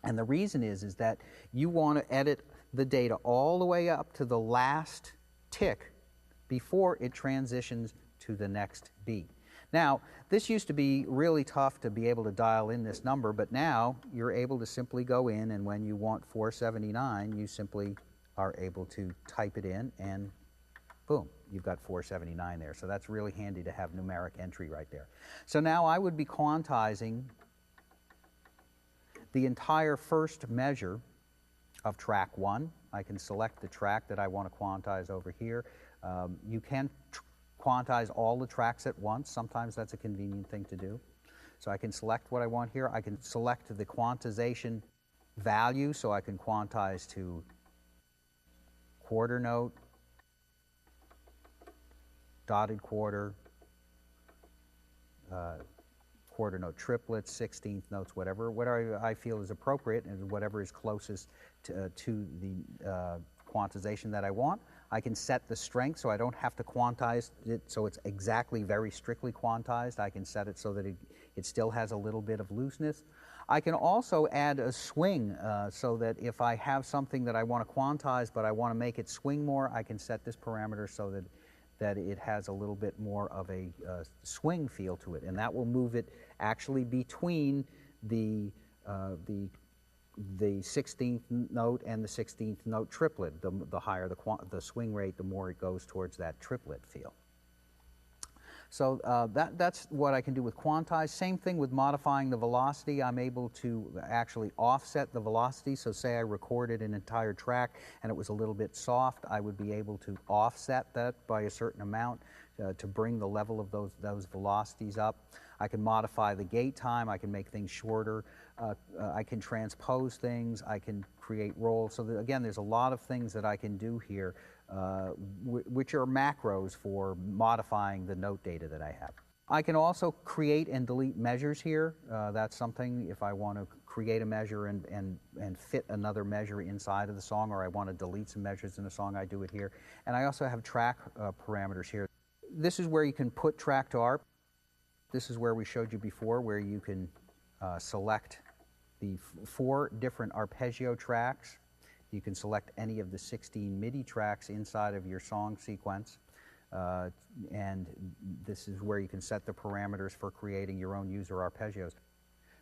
And the reason is that you want to edit the data all the way up to the last tick before it transitions to the next beat. Now, this used to be really tough to be able to dial in this number, but now you're able to simply go in, and when you want 479, you simply are able to type it in, and boom, you've got 479 there. So that's really handy to have numeric entry right there. So now I would be quantizing the entire first measure of track 1. I can select the track that I want to quantize over here. You can quantize all the tracks at once. Sometimes that's a convenient thing to do. So I can select what I want here. I can select the quantization value, so I can quantize to quarter note, dotted quarter, quarter note triplets, 16th notes, whatever I feel is appropriate and whatever is closest to the quantization that I want. I can set the strength so I don't have to quantize it so it's exactly very strictly quantized. I can set it so that it still has a little bit of looseness. I can also add a swing so that if I have something that I want to quantize but I want to make it swing more, I can set this parameter so that it has a little bit more of a swing feel to it, and that will move it actually between the 16th note and the 16th note triplet. The higher the swing rate, the more it goes towards that triplet feel. So that's what I can do with quantize. Same thing with modifying the velocity. I'm able to actually offset the velocity. So say I recorded an entire track and it was a little bit soft, I would be able to offset that by a certain amount to bring the level of those velocities up. I can modify the gate time. I can make things shorter. I can transpose things. I can create rolls. So again, there's a lot of things that I can do here, which are macros for modifying the note data that I have. I can also create and delete measures here. That's something if I want to create a measure and fit another measure inside of the song, or I want to delete some measures in a song, I do it here. And I also have track parameters here. This is where you can put track to ARP. This is where we showed you before, where you can select the 4 different arpeggio tracks. You can select any of the 16 MIDI tracks inside of your song sequence. And this is where you can set the parameters for creating your own user arpeggios.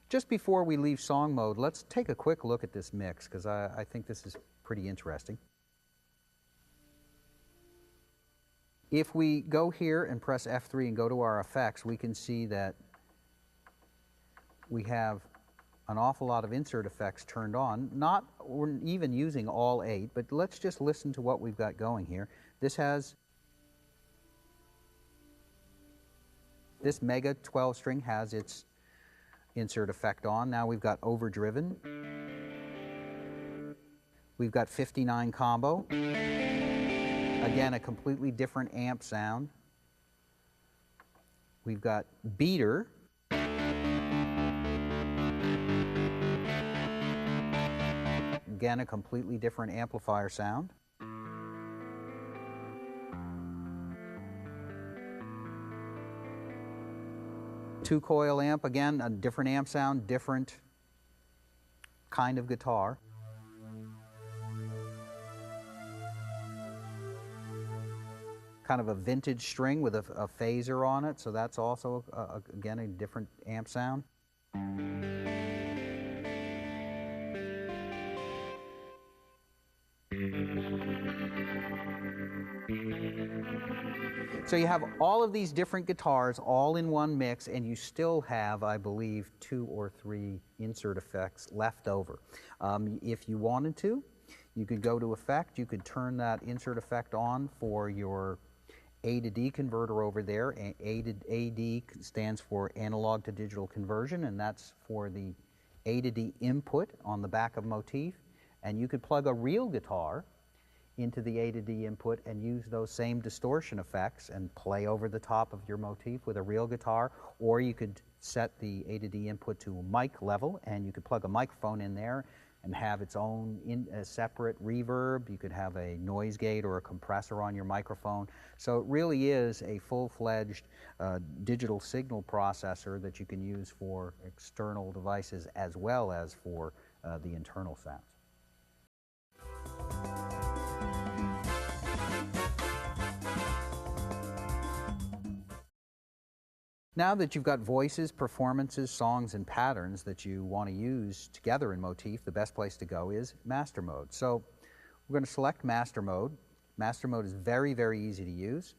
Just before we leave song mode, let's take a quick look at this mix, because I think this is pretty interesting. If we go here and press F3 and go to our effects, we can see that we have an awful lot of insert effects turned on. We're even using all 8, but let's just listen to what we've got going here. This Mega 12 string has its insert effect on. Now we've got overdriven. We've got 59 combo. Again, a completely different amp sound. We've got beater. Again, a completely different amplifier sound. Two-coil amp, again, a different amp sound, different kind of guitar. Kind of a vintage string with a phaser on it, so that's also, again, a different amp sound. So you have all of these different guitars all in one mix, and you still have, I believe, 2 or 3 insert effects left over. If you wanted to, you could go to Effect, you could turn that insert effect on for your A to D converter over there. AD stands for analog to digital conversion, and that's for the A to D input on the back of Motif. And you could plug a real guitar into the A to D input and use those same distortion effects and play over the top of your Motif with a real guitar, or you could set the A to D input to mic level and you could plug a microphone in there and have its own separate reverb. You could have a noise gate or a compressor on your microphone. So it really is a full-fledged digital signal processor that you can use for external devices as well as for the internal sounds. Now that you've got voices, performances, songs, and patterns that you want to use together in Motif, the best place to go is Master Mode. So we're going to select Master Mode. Master Mode is very, very easy to use.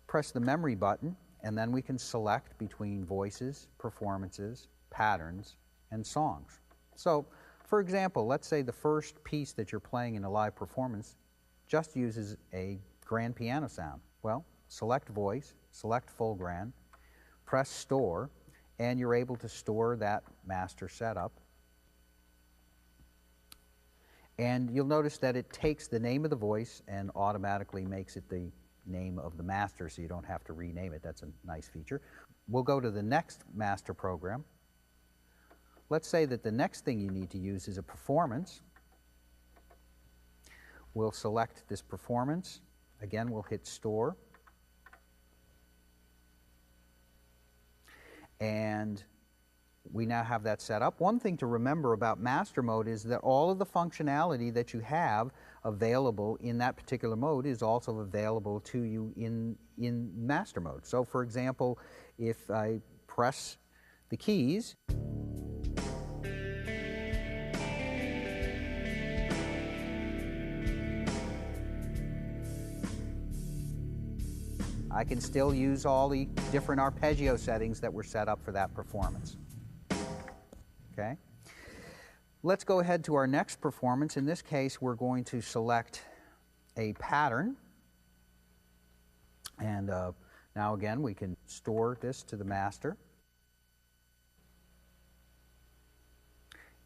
Press the memory button, and then we can select between voices, performances, patterns, and songs. So, for example, let's say the first piece that you're playing in a live performance just uses a grand piano sound. Well, select voice, select full grand, press store, and you're able to store that master setup. And you'll notice that it takes the name of the voice and automatically makes it the name of the master, so you don't have to rename it. That's a nice feature. We'll go to the next master program. Let's say that the next thing you need to use is a performance. We'll select this performance. Again, we'll hit store. And we now have that set up. One thing to remember about master mode is that all of the functionality that you have available in that particular mode is also available to you in master mode. So for example, if I press the keys, I can still use all the different arpeggio settings that were set up for that performance. Okay? Let's go ahead to our next performance. In this case, we're going to select a pattern. And now again, we can store this to the master.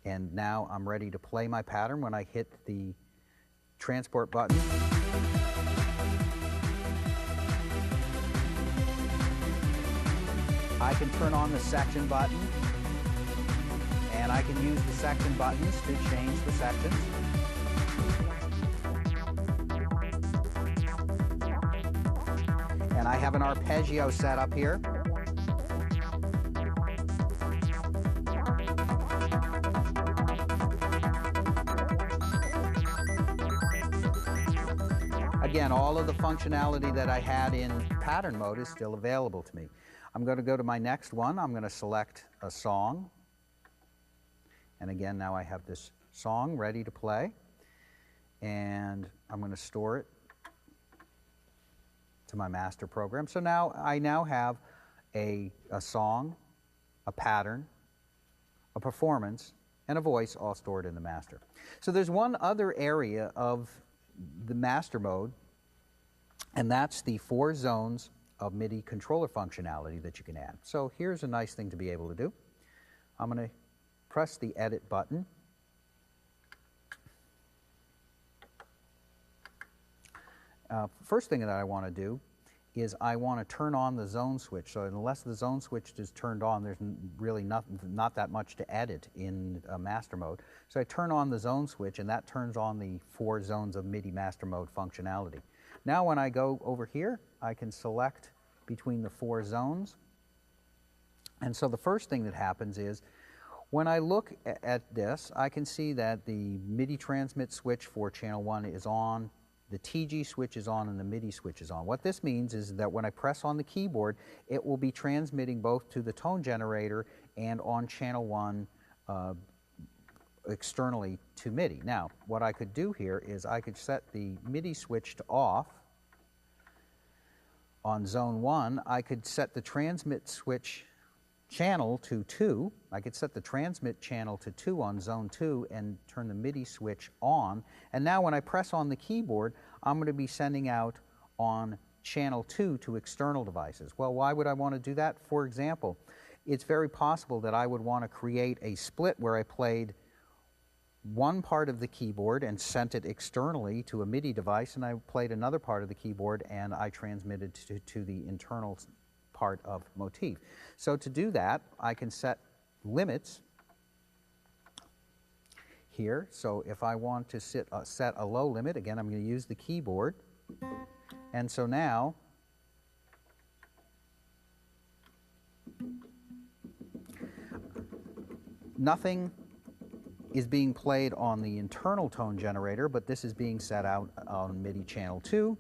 And now I'm ready to play my pattern when I hit the transport button. I can turn on the section button, and I can use the section buttons to change the sections. And I have an arpeggio set up here. Again, all of the functionality that I had in pattern mode is still available to me. I'm going to go to my next one. I'm going to select a song. And again, now I have this song ready to play. And I'm going to store it to my master program. So now I have a song, a pattern, a performance, and a voice all stored in the master. So there's one other area of the master mode, and that's the 4 zones of MIDI controller functionality that you can add. So here's a nice thing to be able to do. I'm going to press the edit button. First thing that I want to do is I want to turn on the zone switch. So unless the zone switch is turned on, there's really not that much to edit in master mode. So I turn on the zone switch, and that turns on the 4 zones of MIDI master mode functionality. Now when I go over here, I can select between the 4 zones. And so the first thing that happens is, when I look at this, I can see that the MIDI transmit switch for channel 1 is on, the TG switch is on, and the MIDI switch is on. What this means is that when I press on the keyboard, it will be transmitting both to the tone generator and on channel 1 externally to MIDI. Now, what I could do here is I could set the MIDI switch to off. On zone 1, I could set the transmit switch channel to 2. I could set the transmit channel to 2 on zone 2 and turn the MIDI switch on. And now when I press on the keyboard, I'm going to be sending out on channel 2 to external devices. Well, why would I want to do that? For example, it's very possible that I would want to create a split where I played one part of the keyboard and sent it externally to a MIDI device, and I played another part of the keyboard and I transmitted to the internal part of Motif. So to do that, I can set limits here. So if I want to set a low limit, again, I'm going to use the keyboard. And so now nothing is being played on the internal tone generator, but this is being set out on MIDI channel 2.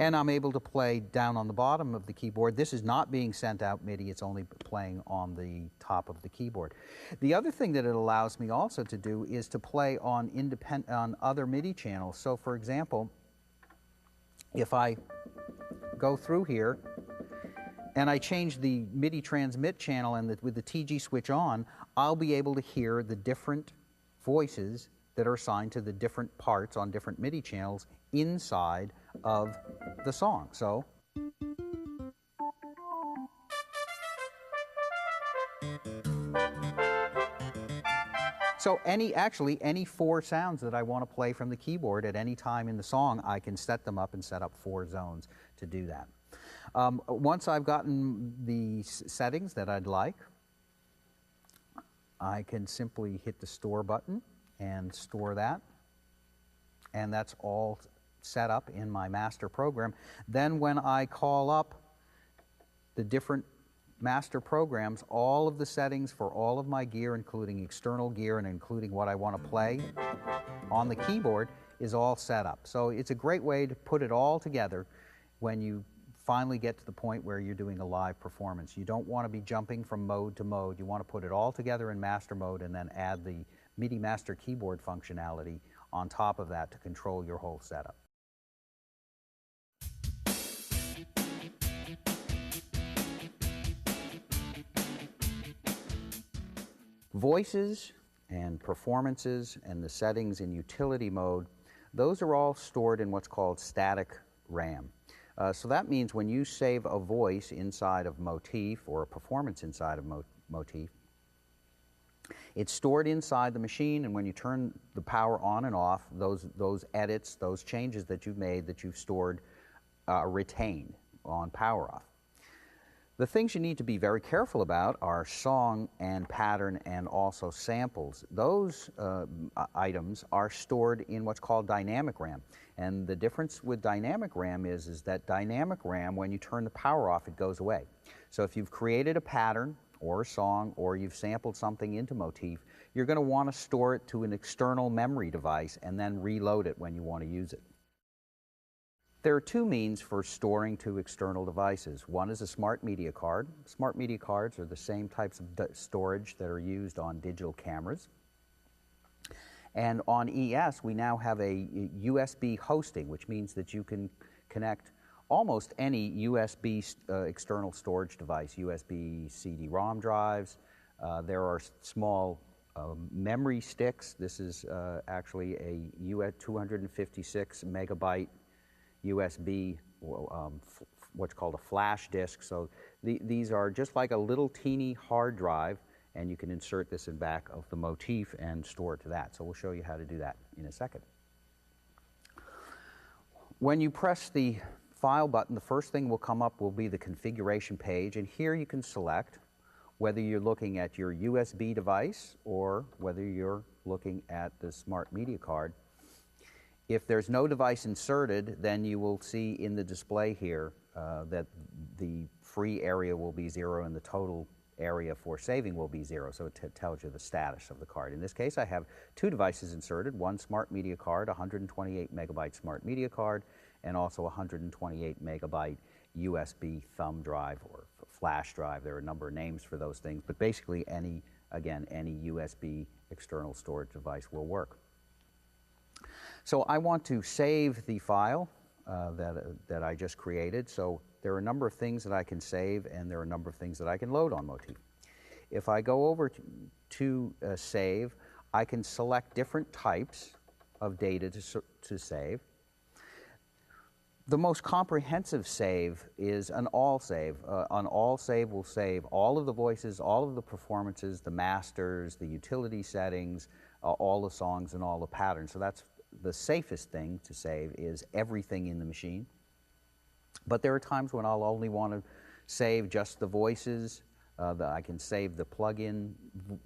And I'm able to play down on the bottom of the keyboard. This is not being sent out MIDI, it's only playing on the top of the keyboard. The other thing that it allows me also to do is to play on other MIDI channels. So for example, if I go through here and I change the MIDI transmit channel and with the TG switch on, I'll be able to hear the different voices that are assigned to the different parts on different MIDI channels inside of the song. So actually any 4 sounds that I want to play from the keyboard at any time in the song, I can set them up and set up 4 zones to do that. Once I've gotten the settings that I'd like, I can simply hit the store button and store that. And that's all set up in my master program. Then when I call up the different master programs, all of the settings for all of my gear, including external gear and including what I want to play on the keyboard, is all set up. So it's a great way to put it all together when you finally get to the point where you're doing a live performance. You don't want to be jumping from mode to mode. You want to put it all together in master mode and then add the MIDI master keyboard functionality on top of that to control your whole setup. Voices and performances and the settings in utility mode, those are all stored in what's called static RAM. So that means when you save a voice inside of Motif or a performance inside of Motif, it's stored inside the machine, and when you turn the power on and off, those edits, those changes that you've made, that you've stored, are retained on power off. The things you need to be very careful about are song and pattern and also samples. Those items are stored in what's called dynamic RAM. And the difference with dynamic RAM is that dynamic RAM, when you turn the power off, it goes away. So if you've created a pattern or a song or you've sampled something into Motif, you're going to want to store it to an external memory device and then reload it when you want to use it. There are 2 means for storing to external devices. One is a smart media card. Smart media cards are the same types of storage that are used on digital cameras. And on ES, we now have a USB hosting, which means that you can connect almost any USB external storage device, USB CD-ROM drives. There are small memory sticks. This is actually a 256 megabyte USB, what's called a flash disk. So these are just like a little teeny hard drive, and you can insert this in back of the Motif and store it to that. So we'll show you how to do that in a second. When you press the File button, the first thing will come up will be the configuration page, and here you can select whether you're looking at your USB device or whether you're looking at the smart media card. If there's no device inserted, then you will see in the display here that the free area will be 0 and the total area for saving will be 0. So it tells you the status of the card. In this case, I have 2 devices inserted, one smart media card, 128 megabyte smart media card, and also 128 megabyte USB thumb drive or flash drive. There are a number of names for those things, but basically any USB external storage device will work. So I want to save the file that I just created. So there are a number of things that I can save, and there are a number of things that I can load on Motif. If I go over to save, I can select different types of data to save. The most comprehensive save is an all save. An all save will save all of the voices, all of the performances, the masters, the utility settings, all the songs and all the patterns. So that's the safest thing to save, is everything in the machine. But there are times when I'll only want to save just the voices. I can save the plug-in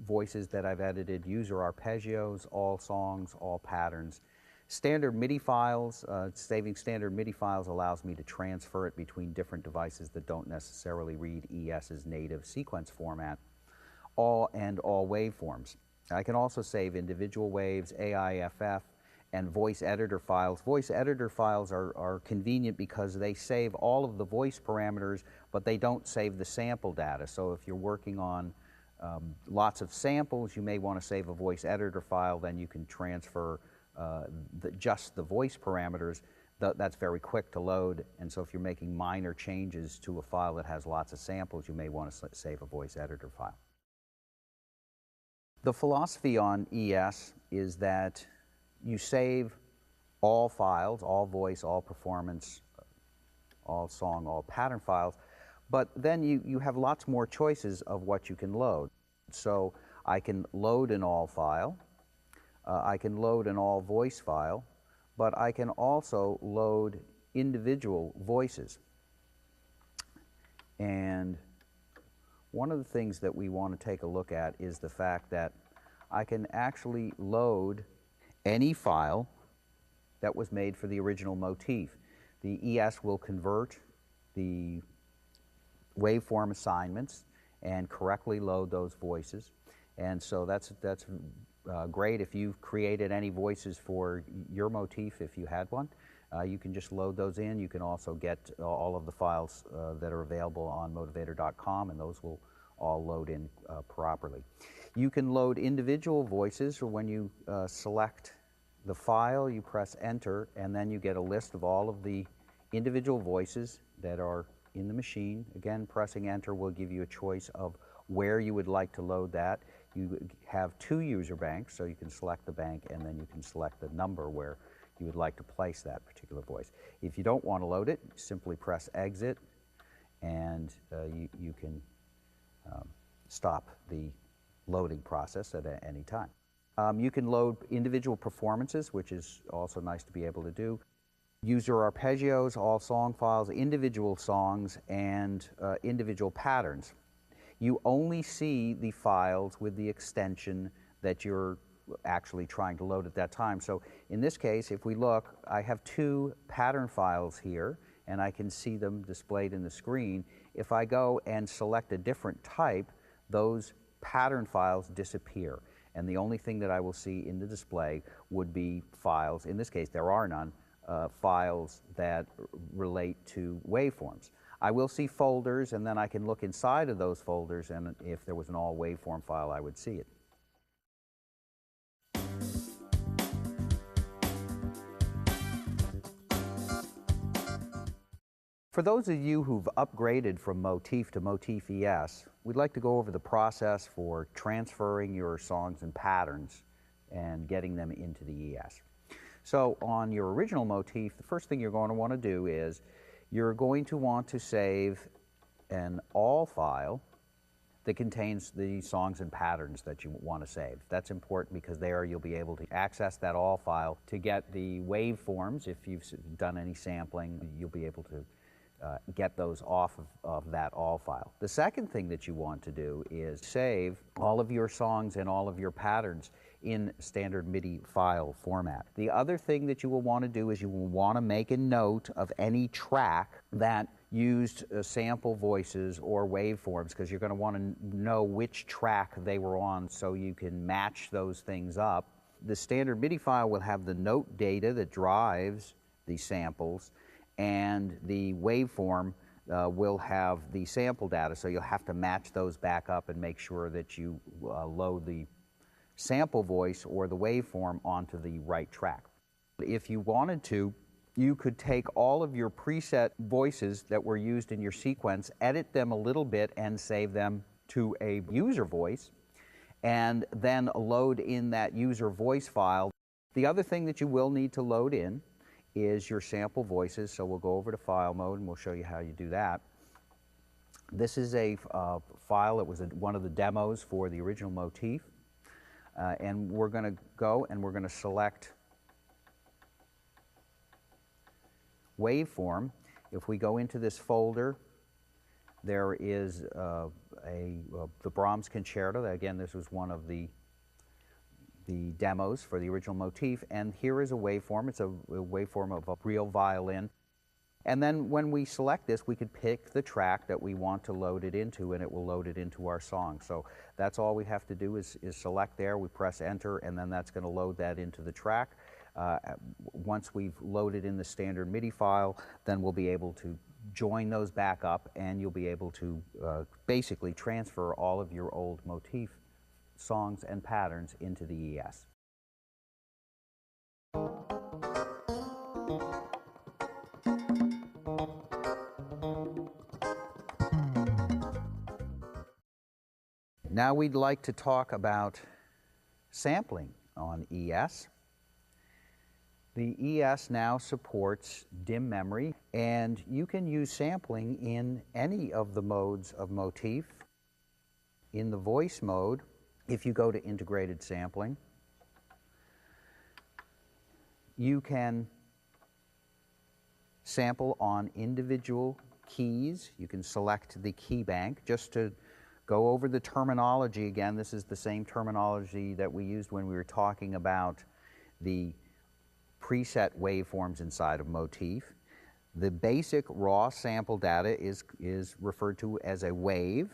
voices that I've edited, user arpeggios, all songs, all patterns. Standard MIDI files, saving standard MIDI files allows me to transfer it between different devices that don't necessarily read ES's native sequence format, all waveforms. I can also save individual waves, AIFF, and voice editor files. Voice editor files are convenient because they save all of the voice parameters, but they don't save the sample data. So if you're working on lots of samples, you may want to save a voice editor file, then you can transfer just the voice parameters. That's very quick to load, and so if you're making minor changes to a file that has lots of samples, you may want to save a voice editor file. The philosophy on ES is that you save all files, all voice, all performance, all song, all pattern files, but then you have lots more choices of what you can load. So I can load an all file, I can load an all voice file, but I can also load individual voices. And one of the things that we want to take a look at is the fact that I can actually load any file that was made for the original motif. The ES will convert the waveform assignments and correctly load those voices. And so that's great if you've created any voices for your motif, if you had one. You can just load those in. You can also get all of the files that are available on motivator.com, and those will all load in properly. You can load individual voices, or when you select the file, you press enter, and then you get a list of all of the individual voices that are in the machine. Again, pressing enter will give you a choice of where you would like to load that. You have two user banks, so you can select the bank and then you can select the number where you would like to place that particular voice. If you don't want to load it, simply press exit, and you can stop the loading process at any time. You can load individual performances, which is also nice to be able to do. User arpeggios, all song files, individual songs, and individual patterns. You only see the files with the extension that you're actually trying to load at that time. So in this case, if we look, I have two pattern files here, and I can see them displayed in the screen. If I go and select a different type, those pattern files disappear. And the only thing that I will see in the display would be files, in this case there are none, files that relate to waveforms. I will see folders, and then I can look inside of those folders, and if there was an all waveform file, I would see it. For those of you who've upgraded from Motif to Motif ES, we'd like to go over the process for transferring your songs and patterns and getting them into the ES. So on your original Motif, the first thing you're going to want to do is you're going to want to save an all file that contains the songs and patterns that you want to save. That's important because there you'll be able to access that all file to get the waveforms. If you've done any sampling, you'll be able to get those off of that all file. The second thing that you want to do is save all of your songs and all of your patterns in standard MIDI file format. The other thing that you will want to do is you will want to make a note of any track that used sample voices or waveforms, because you're going to want to know which track they were on so you can match those things up. The standard MIDI file will have the note data that drives the samples, and the waveform will have the sample data, so you'll have to match those back up and make sure that you load the sample voice or the waveform onto the right track. If you wanted to, you could take all of your preset voices that were used in your sequence, edit them a little bit, and save them to a user voice, and then load in that user voice file. The other thing that you will need to load in is your sample voices, so we'll go over to file mode and we'll show you how you do that. This is a file that was one of the demos for the original Motif, and we're going to go and we're going to select waveform. If we go into this folder, there is the Brahms Concerto. Again, this was one of the demos for the original Motif, and here is a waveform. It's a waveform of a real violin. And then when we select this, we could pick the track that we want to load it into, and it will load it into our song. So that's all we have to do is select there, we press enter, and then that's going to load that into the track. Once we've loaded in the standard MIDI file, then we'll be able to join those back up, and you'll be able to basically transfer all of your old Motif songs and patterns into the ES. Now we'd like to talk about sampling on ES. The ES now supports dim memory, and you can use sampling in any of the modes of Motif. In the voice mode, if you go to integrated sampling, you can sample on individual keys. You can select the key bank. Just to go over the terminology again, this is the same terminology that we used when we were talking about the preset waveforms inside of Motif. The basic raw sample data is referred to as a wave.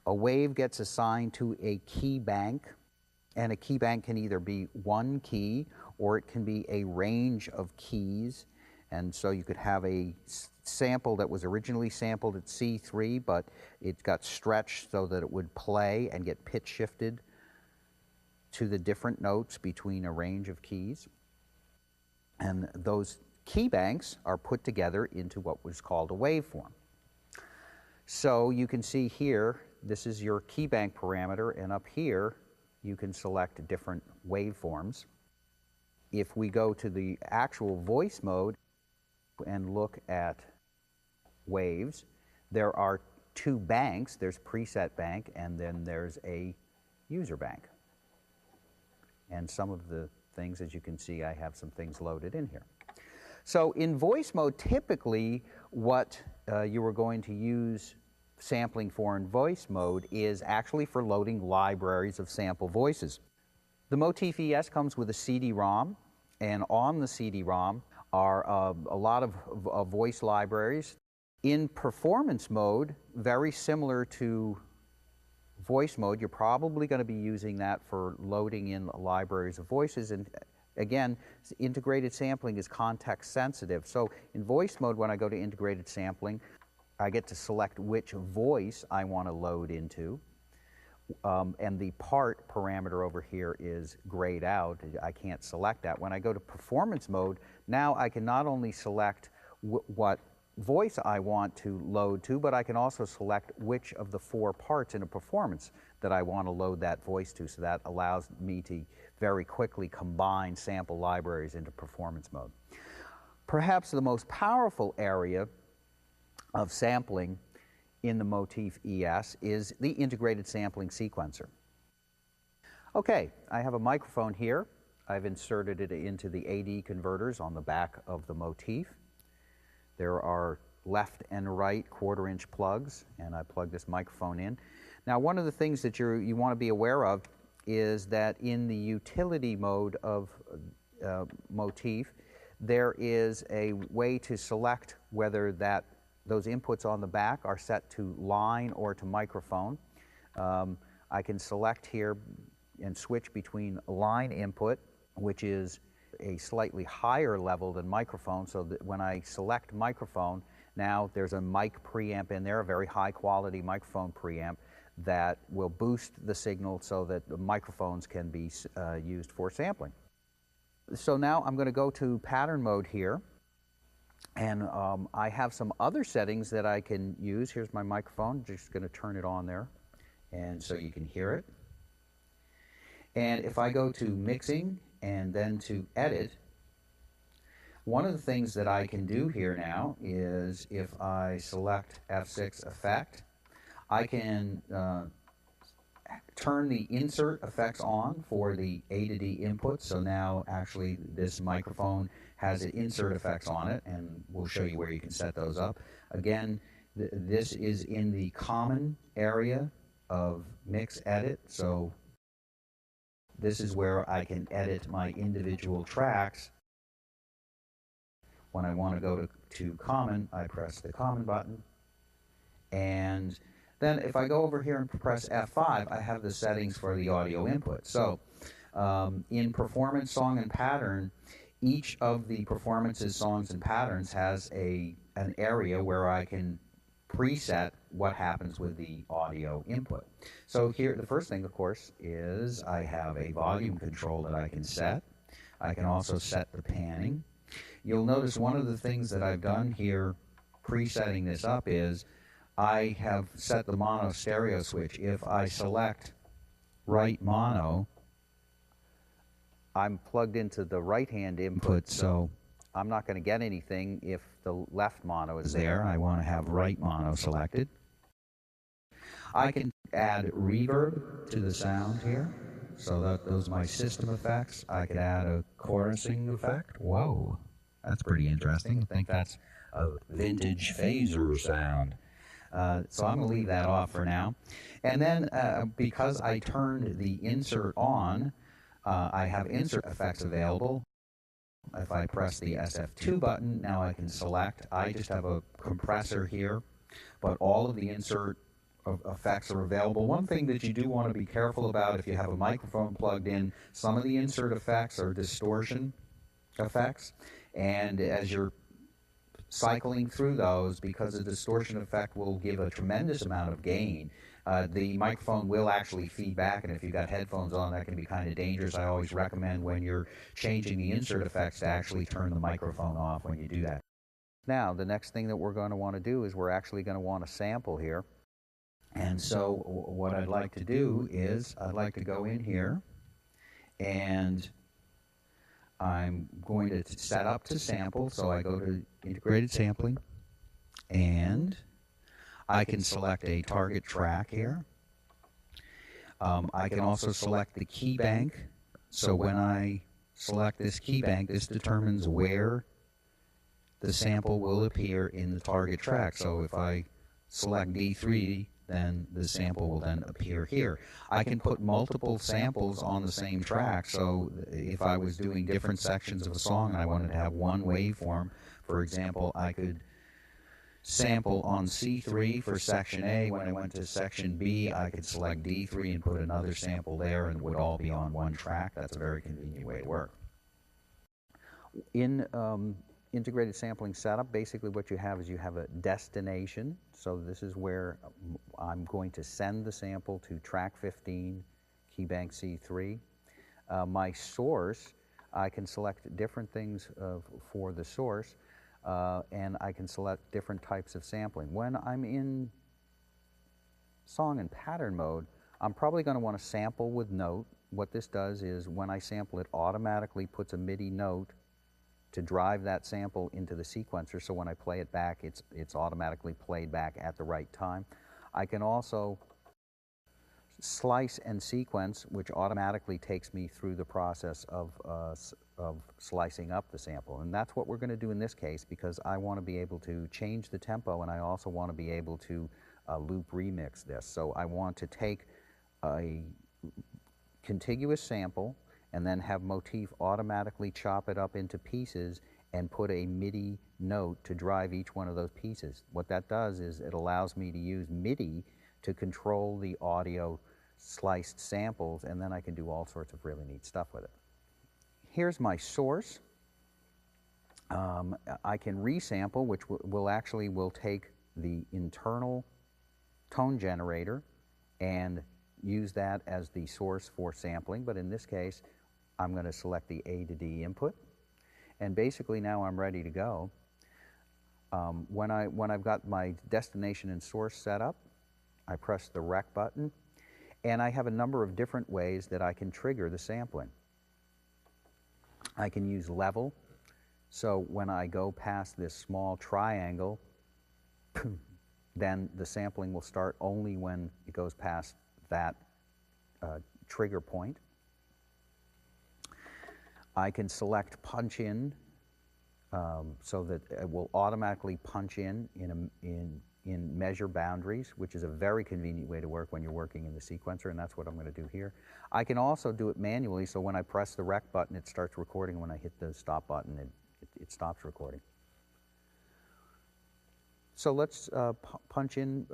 A wave gets assigned to a key bank, and a key bank can either be one key or it can be a range of keys. And so you could have a sample that was originally sampled at C3, but it got stretched so that it would play and get pitch shifted to the different notes between a range of keys. And those key banks are put together into what was called a waveform. So you can see here, this is your key bank parameter, and up here you can select different waveforms. If we go to the actual voice mode and look at waves, there are two banks. There's preset bank, and then there's a user bank. And some of the things, as you can see, I have some things loaded in here. So in voice mode, typically what you are going to use sampling for in voice mode is actually for loading libraries of sample voices. The Motif ES comes with a CD-ROM, and on the CD-ROM are a lot of voice libraries. In performance mode, very similar to voice mode, you're probably going to be using that for loading in libraries of voices. And again, integrated sampling is context sensitive. So in voice mode, when I go to integrated sampling, I get to select which voice I want to load into. And the part parameter over here is grayed out. I can't select that. When I go to performance mode, now I can not only select what voice I want to load to, but I can also select which of the four parts in a performance that I want to load that voice to. So that allows me to very quickly combine sample libraries into performance mode. Perhaps the most powerful area of sampling in the Motif ES is the integrated sampling sequencer. Okay, I have a microphone here. I've inserted it into the AD converters on the back of the Motif. There are left and right 1/4-inch plugs, and I plug this microphone in. Now, one of the things that you want to be aware of is that in the utility mode of Motif, there is a way to select whether those inputs on the back are set to line or to microphone. I can select here and switch between line input, which is a slightly higher level than microphone, so that when I select microphone, now there's a mic preamp in there, a very high quality microphone preamp that will boost the signal so that the microphones can be used for sampling. So now I'm going to go to pattern mode here. And I have some other settings that I can use. Here's my microphone. Just going to turn it on there, and so you can hear it. And if I go to mixing and then to edit, one of the things that I can do here now is if I select F6 effect, I can turn the insert effects on for the A to D input. So now actually this microphone has an insert effects on it, and we'll show you where you can set those up. Again, this is in the common area of mix edit. So this is where I can edit my individual tracks. When I want to go to common, I press the common button, and then if I go over here and press F5, I have the settings for the audio input. So in performance, song, and pattern, each of the performances, songs, and patterns has an area where I can preset what happens with the audio input. So here, the first thing, of course, is I have a volume control that I can set. I can also set the panning. You'll notice one of the things that I've done here presetting this up is I have set the mono stereo switch. If I select right mono, I'm plugged into the right-hand input, so I'm not going to get anything if the left mono is there. I want to have right mono selected. I can add reverb to the sound here. So those are my system effects. I could add a chorusing effect. Whoa, that's pretty interesting. I think that's a vintage phaser sound. So I'm going to leave that off for now. And then because I turned the insert on, I have insert effects available. If I press the SF2 button, now I can select. I just have a compressor here, but all of the insert effects are available. One thing that you do want to be careful about if you have a microphone plugged in, some of the insert effects are distortion effects, and as you're cycling through those, because the distortion effect will give a tremendous amount of gain, the microphone will actually feed back, and if you've got headphones on, that can be kind of dangerous. I always recommend when you're changing the insert effects to actually turn the microphone off when you do that. Now, the next thing that we're going to want to do is we're actually going to want to sample here. And so what I'd like to do is I'd like to go in here, and I'm going to set up to sample. So I go to integrated sampling, and I can select a target track here. I can also select the key bank. So when I select this key bank, this determines where the sample will appear in the target track. So if I select D3, then the sample will then appear here. I can put multiple samples on the same track, so if I was doing different sections of a song and I wanted to have one waveform, for example, I could sample on C3 for section A. When I went to section B, I could select D3 and put another sample there, and it would all be on one track. That's a very convenient way to work. In integrated sampling setup, basically what you have is you have a destination. So this is where I'm going to send the sample to track 15, key bank C3. My source, I can select different things for the source, and I can select different types of sampling. When I'm in song and pattern mode, I'm probably going to want to sample with note. What this does is when I sample, it automatically puts a MIDI note to drive that sample into the sequencer, so when I play it back, it's automatically played back at the right time. I can also slice and sequence, which automatically takes me through the process of slicing up the sample. And that's what we're going to do in this case, because I want to be able to change the tempo, and I also want to be able to loop remix this. So I want to take a contiguous sample and then have Motif automatically chop it up into pieces and put a MIDI note to drive each one of those pieces. What that does is it allows me to use MIDI to control the audio sliced samples, and then I can do all sorts of really neat stuff with it. Here's my source. I can resample, which will take the internal tone generator and use that as the source for sampling, but in this case, I'm going to select the A to D input, and basically now I'm ready to go. When I've got my destination and source set up, I press the rec button, and I have a number of different ways that I can trigger the sampling. I can use level, so when I go past this small triangle, then the sampling will start only when it goes past that trigger point. I can select punch in, so that it will automatically punch in measure boundaries, which is a very convenient way to work when you're working in the sequencer, and that's what I'm going to do here. I can also do it manually, so when I press the rec button, it starts recording. When I hit the stop button, it stops recording. So let's punch in.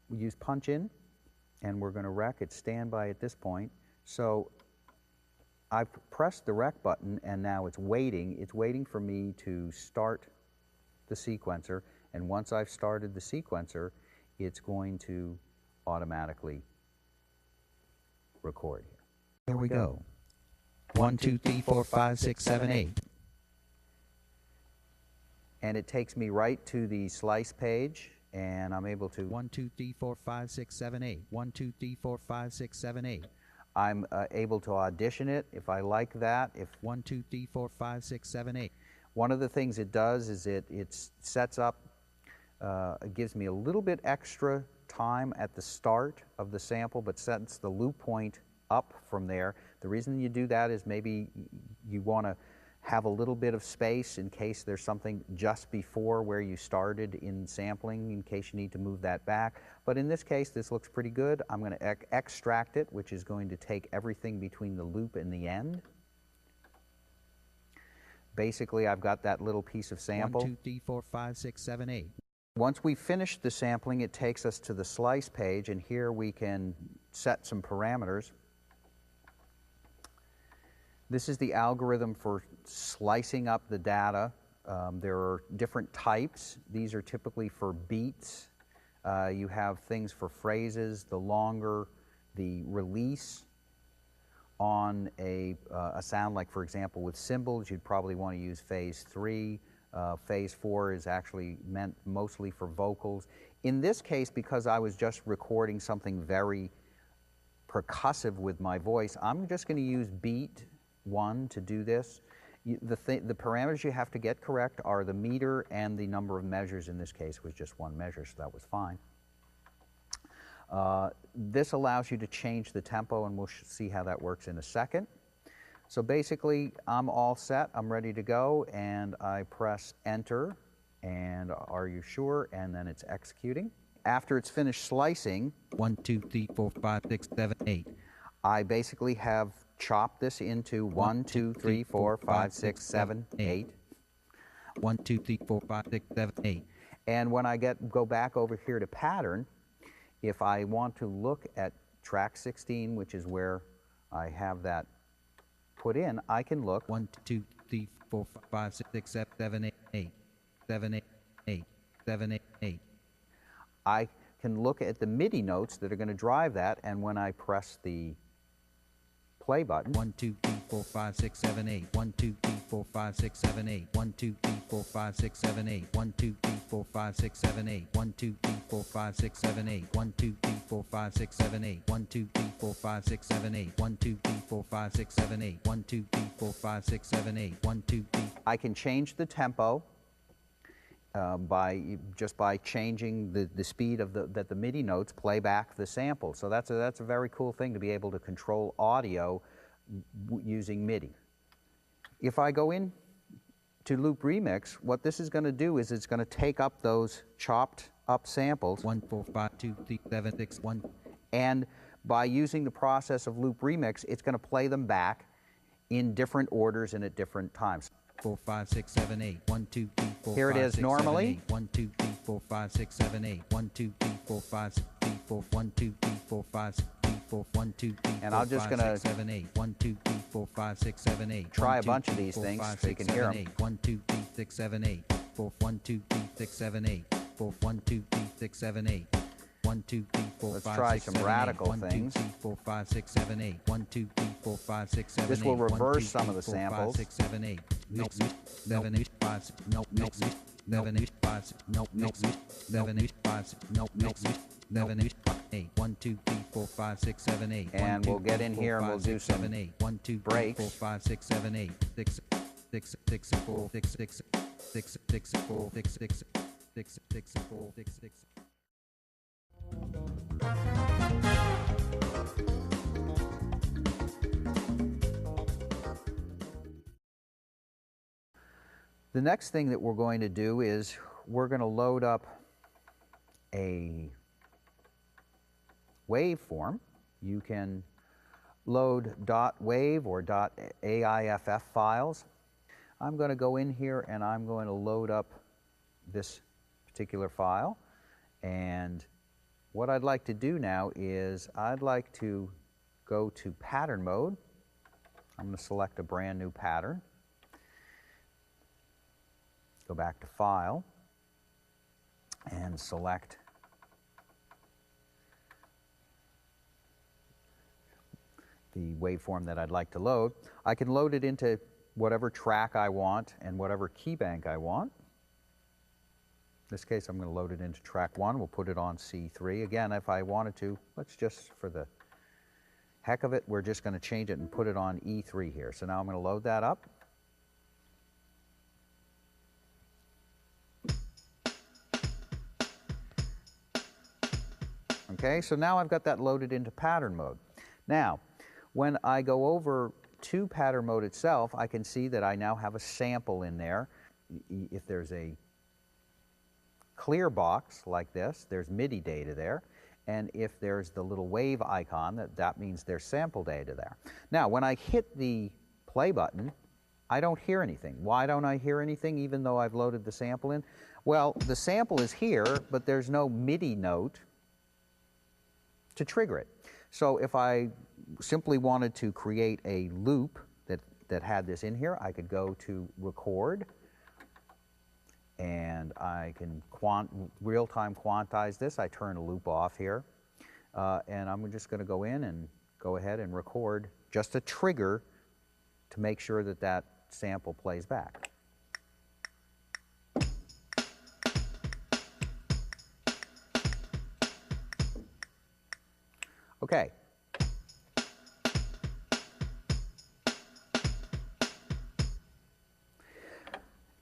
We use punch in, and we're going to rec. It's standby at this point. So I've pressed the rec button, and now it's waiting. It's waiting for me to start the sequencer, and once I've started the sequencer, it's going to automatically record here. There we go. 1, 2, 3, 4, 5, 6, 7, 8. And it takes me right to the slice page, and I'm able to 1, 2, 3, 4, 5, 6, 7, 8. 1, 2, 3, 4, 5, 6, 7, 8. I'm able to audition it if I like that. If 1, 2, 3, 4, 5, 6, 7, 8. one of the things it does is it sets up, it gives me a little bit extra time at the start of the sample, but sets the loop point up from there. The reason you do that is maybe you want to have a little bit of space in case there's something just before where you started in sampling, in case you need to move that back. But in this case, this looks pretty good. I'm going to extract it, which is going to take everything between the loop and the end. Basically, I've got that little piece of sample. 1, 2, 3, 4, 5, 6, 7, 8. Once we finish the sampling, it takes us to the slice page, and here we can set some parameters. This is the algorithm for slicing up the data. There are different types. These are typically for beats. You have things for phrases. The longer the release on a sound, like for example with cymbals, you'd probably want to use phase 3. Phase 4 is actually meant mostly for vocals. In this case, because I was just recording something very percussive with my voice, I'm just going to use beat 1 to do this. The parameters you have to get correct are the meter and the number of measures. In this case was just 1 measure, so that was fine. This allows you to change the tempo, and we'll see how that works in a second. So basically, I'm all set, I'm ready to go, and I press enter, and are you sure? And then it's executing. After it's finished slicing, 1, 2, 3, 4, 5, 6, 7, 8. I basically have chopped this into 1, 2, 3, 4, 5, 6, 7, 8. 1, 2, 3, 4, 5, 6, 7, 8. And when I go back over here to pattern, if I want to look at track 16, which is where I have that put in, I can look 1, 2, 3, 4, 5, 6, 7, 8, 8, 7, 8, 8, 7, 8, 8. I can look at the MIDI notes that are going to drive that, and when I press the play button, 1, 2, 3, 4, 5, 6, 7, 8. 1, 2, 3, 4, 5, 6, 7, 8. 1, 2, 3, 4, 5, 6, 7, 8. 1, 2, 3, 4, 5, 6, 7, 8. 1, 2, 3, 4, 5, 6, 7, 8. 1, 2, 3, 4, 5, 6, 7, 8. 1, 2, 3, 4, 5, 6, 7, 8. 1, 2, 3, 4, 5, 6, 7, 8. 1, 2, 3, 4, 5, 6, 7, 8. 1, 2, 3. I can change the tempo by changing the speed of that the MIDI notes play back the sample. So that's a very cool thing to be able to control audio using MIDI. If I go in to Loop Remix, what this is going to do is it's going to take up those chopped up samples. 1, 4, 5, 2, 3, 7, 6, 1. And by using the process of Loop Remix, it's going to play them back in different orders and at different times. 4, 5, 6, 7, 8. 1, 2, 3, 4, Here it 5, is 6, normally. 7, 8. 1, 2, 3, 4, 5, 6, 7, 8. 1, 2, 3, 4, 5, 6, 3, 4. 1, 2, 3, 4, 5, 6, 3, 4. 1, 2, 3, 4, And I'm just 5, gonna 6, 7, 8. 1, 2, 3, 4, 5, 6, 7, 8. Try 1, a 2, bunch of 3, these 4, things 5, so you 6, can hear 7, 'em. 8. 1, 2, 3, 6, 7, 8. 4, 1, 2, 3, 6, 7, 8. 4, 1, 2, 3, 6, 7, 8. 1, 2, 3, 4, Let's 5, try 6, some 7, 8. radical 1, 2, things. 3, 4, 5, 6, 7, 8. 1, 2, 3, 4, 5, 6, 7, 8. This will 1, 2, reverse 3, some of the 4, 5, samples. 6, 7, 8. Nope, 7, 8, 5, 6, nope, 7, 8, 5, 6, nope, 7, 8, 5, 6, nope, 7, 8, 8. 1, 2, 3, 4, 5, 6, 7, 8. And we'll get in here and we'll do some 7, 8. 1, 2, 3, breaks. 4, 5, 6, 7, 8. 6, 6, 6, 4, 6, 6, 6, 6, 4, 6, 6, 6, 6, 4, 6, 6. The next thing that we're going to do is we're going to load up a waveform. You can load .wav or .aiff files. I'm going to go in here and I'm going to load up this particular file. And what I'd like to do now is I'd like to go to pattern mode. I'm going to select a brand new pattern. Go back to File and select the waveform that I'd like to load. I can load it into whatever track I want and whatever key bank I want. In this case, I'm going to load it into track 1. We'll put it on C3. Again, if I wanted to, let's just, for the heck of it, we're just going to change it and put it on E3 here. So now I'm going to load that up. Okay, so now I've got that loaded into pattern mode. Now, when I go over to pattern mode itself, I can see that I now have a sample in there. If there's a clear box like this, there's MIDI data there. And if there's the little wave icon, that means there's sample data there. Now, when I hit the play button, I don't hear anything. Why don't I hear anything even though I've loaded the sample in? Well, the sample is here, but there's no MIDI note to trigger it. So if I simply wanted to create a loop that had this in here, I could go to record, and I can real-time quantize this. I turn a loop off here, and I'm just going to go in and go ahead and record just a trigger to make sure that that sample plays back. Okay.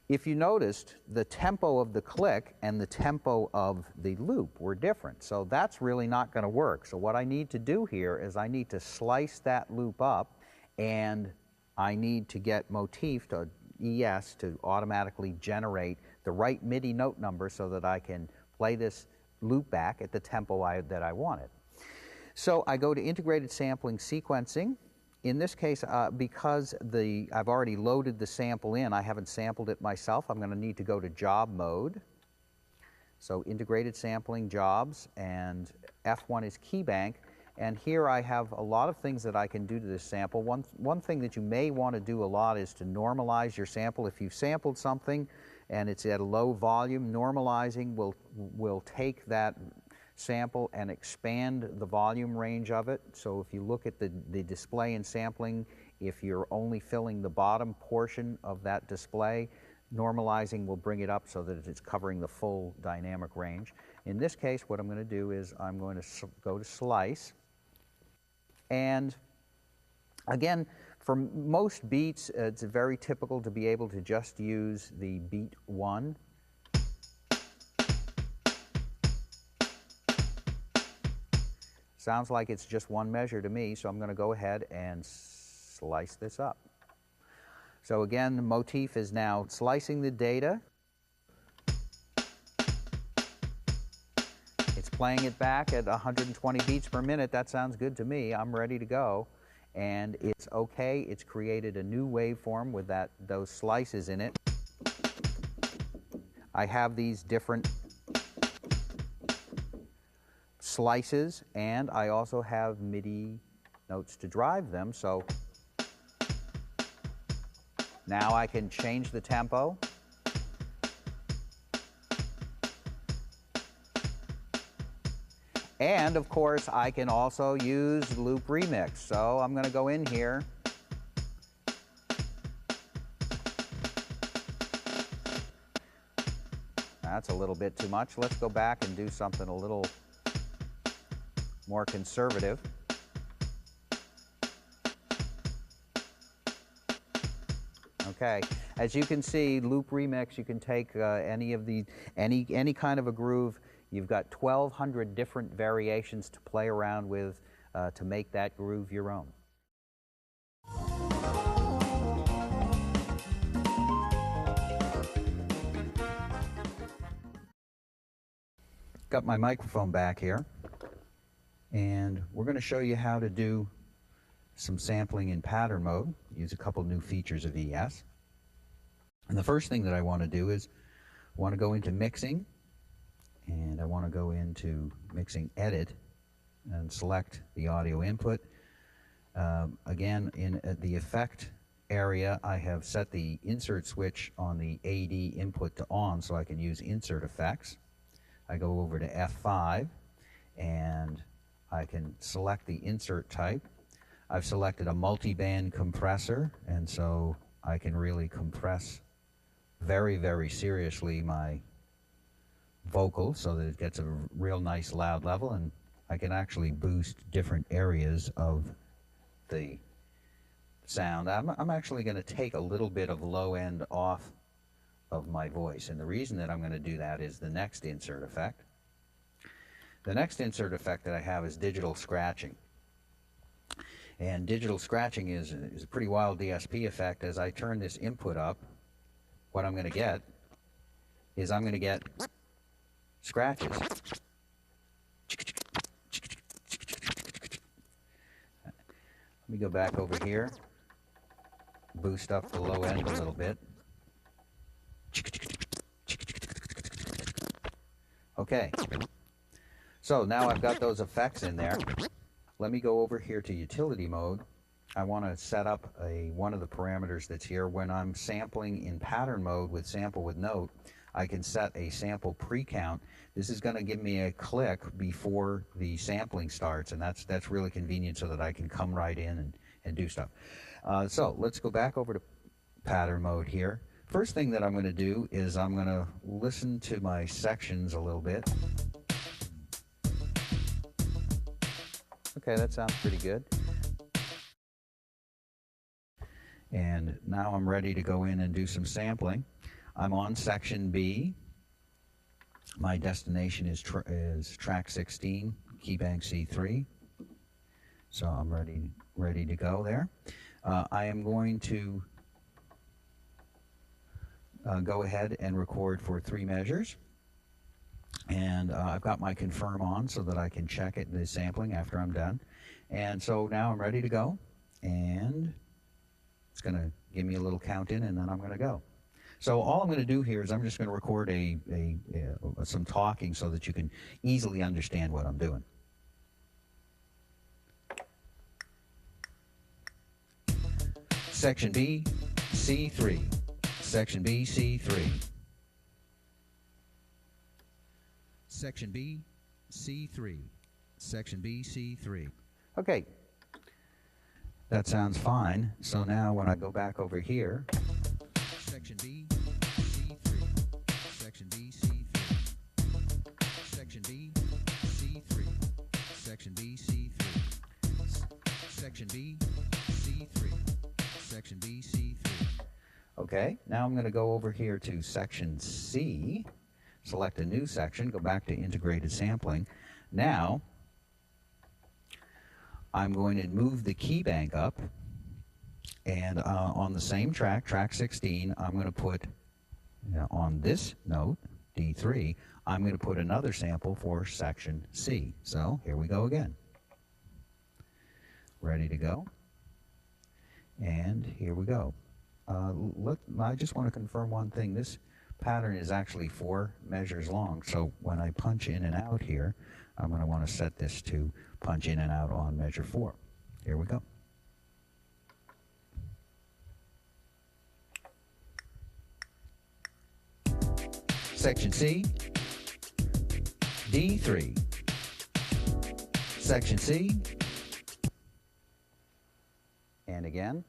If you noticed, the tempo of the click and the tempo of the loop were different. So that's really not going to work. So what I need to do here is I need to slice that loop up, and I need to get Motif to ES to automatically generate the right MIDI note number so that I can play this loop back at the tempo that I want it. So I go to integrated sampling sequencing. In this case, because I've already loaded the sample in, I haven't sampled it myself, I'm going to need to go to job mode. So integrated sampling jobs, and F1 is key bank. And here I have a lot of things that I can do to this sample. One thing that you may want to do a lot is to normalize your sample. If you've sampled something and it's at a low volume, normalizing will take that sample and expand the volume range of it. So if you look at the display and sampling, if you're only filling the bottom portion of that display, normalizing will bring it up so that it's covering the full dynamic range. In this case, what I'm going to do is I'm going to go to slice. And again, for most beats, it's very typical to be able to just use the beat 1. Sounds like it's just one measure to me, so I'm going to go ahead and slice this up. So again, the Motif is now slicing the data. It's playing it back at 120 beats per minute. That sounds good to me. I'm ready to go. And it's okay. It's created a new waveform with those slices in it. I have these different slices, and I also have MIDI notes to drive them. So now I can change the tempo. And of course, I can also use loop remix. So I'm going to go in here. That's a little bit too much. Let's go back and do something a little more conservative. Okay, as you can see, loop remix, you can take any kind of a groove. You've got 1,200 different variations to play around with to make that groove your own. Got my microphone back here, and we're going to show you how to do some sampling in pattern mode, use a couple new features of ES. And the first thing that I want to do is I want to go into mixing, and I want to go into mixing edit and select the audio input. Again, in the effect area, I have set the insert switch on the AD input to on so I can use insert effects. I go over to F5 and I can select the insert type. I've selected a multi-band compressor, and so I can really compress very, very seriously my vocal so that it gets a real nice loud level, and I can actually boost different areas of the sound. I'm actually going to take a little bit of low end off of my voice, and the reason that I'm going to do that is the next insert effect. The next insert effect that I have is digital scratching. And digital scratching is a pretty wild DSP effect. As I turn this input up, what I'm going to get is I'm going to get scratches. Let me go back over here, boost up the low end a little bit. Okay, so now I've got those effects in there. Let me go over here to utility mode. I want to set up one of the parameters that's here. When I'm sampling in pattern mode with sample with note, I can set a sample pre-count. This is going to give me a click before the sampling starts, and that's really convenient so that I can come right in and do stuff. So let's go back over to pattern mode here. First thing that I'm going to do is I'm going to listen to my sections a little bit. Okay, that sounds pretty good. And now I'm ready to go in and do some sampling. I'm on section B. My destination is track 16, key bank C3. So I'm ready to go there. I am going to go ahead and record for 3 measures. And I've got my confirm on so that I can check it, the sampling, after I'm done. And so now I'm ready to go. And it's going to give me a little count in, and then I'm going to go. So all I'm going to do here is I'm just going to record some talking so that you can easily understand what I'm doing. Section B, C3. Section B, C3. Section B, C3. Section B, C3. Okay. That sounds fine. So now when I go back over here, Section B, C3. Section B, C3. Section B, C3. Section B, C3. Section B, C3. Section B, C3. okay, now I'm going to go over here to section C, select a new section, go back to integrated sampling. Now, I'm going to move the key bank up, and on the same track, track 16, I'm going to put, on this note, D3, I'm going to put another sample for section C. So here we go again. Ready to go. And here we go. I just want to confirm one thing. This pattern is actually 4 measures long, so when I punch in and out here, I'm going to want to set this to punch in and out on measure 4. Here we go. Section C, D3. Section C, and again,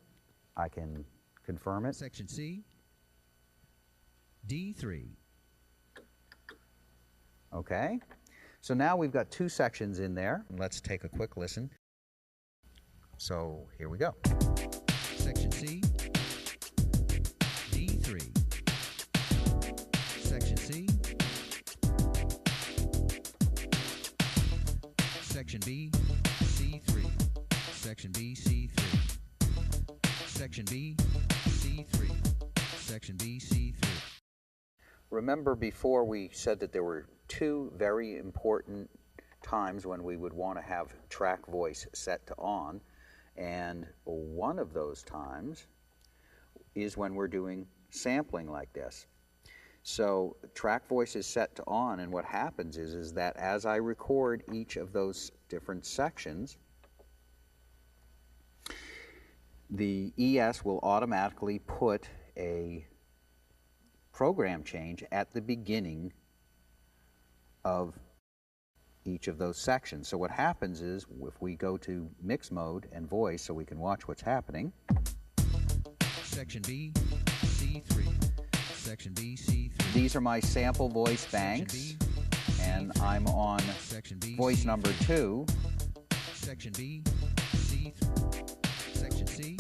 I can confirm it. Section C, D3. Okay, so now we've got 2 sections in there. Let's take a quick listen. So here we go. Section C, D3. Section C. Section B, C3. Section B, C3. Section B, C3. Section B, C3. Remember before we said that there were 2 very important times when we would want to have track voice set to on, and one of those times is when we're doing sampling like this. So track voice is set to on, and what happens is that as I record each of those different sections, the ES will automatically put a program change at the beginning of each of those sections. So what happens is, if we go to mix mode and voice so we can watch what's happening. Section B, C3. Section B, C3. These are my sample voice Section banks. B, and I'm on Section B, voice C, number 2. Section B, C, Section C.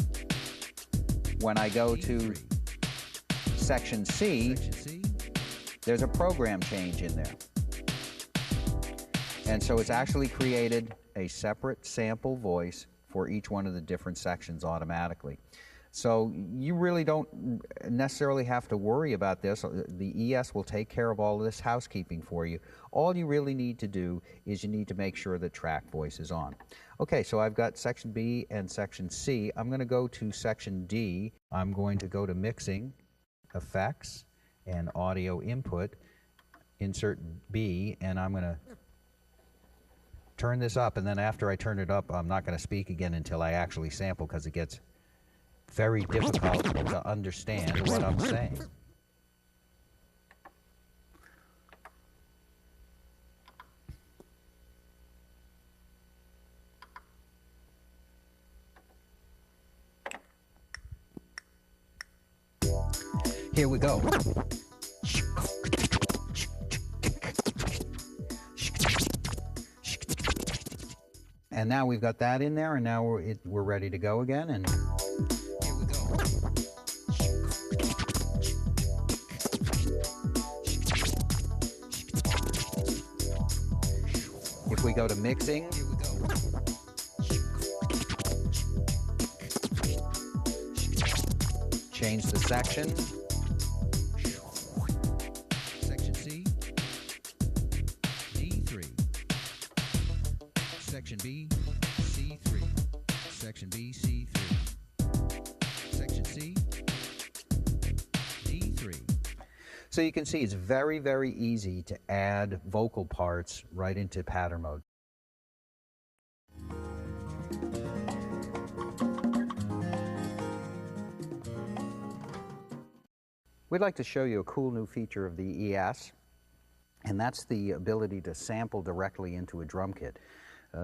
When I go to Section C, Section C. there's a program change in there. And so it's actually created a separate sample voice for each one of the different sections automatically. So you really don't necessarily have to worry about this. The ES will take care of all of this housekeeping for you. All you really need to do is you need to make sure that track voice is on. Okay, so I've got Section B and Section C. I'm going to go to Section D. I'm going to go to Mixing, Effects, and Audio Input, insert B, and I'm going to turn this up, and then after I turn it up, I'm not going to speak again until I actually sample, because it gets very difficult to understand what I'm saying. Here we go. And now we've got that in there, and now we're ready to go again. And Here we go. if we go to mixing, Here we go. change the section, Section C, D3. Section B, C3. Section B, C3. Section C, D3. So you can see it's very, very easy to add vocal parts right into pattern mode. We'd like to show you a cool new feature of the ES, and that's the ability to sample directly into a drum kit.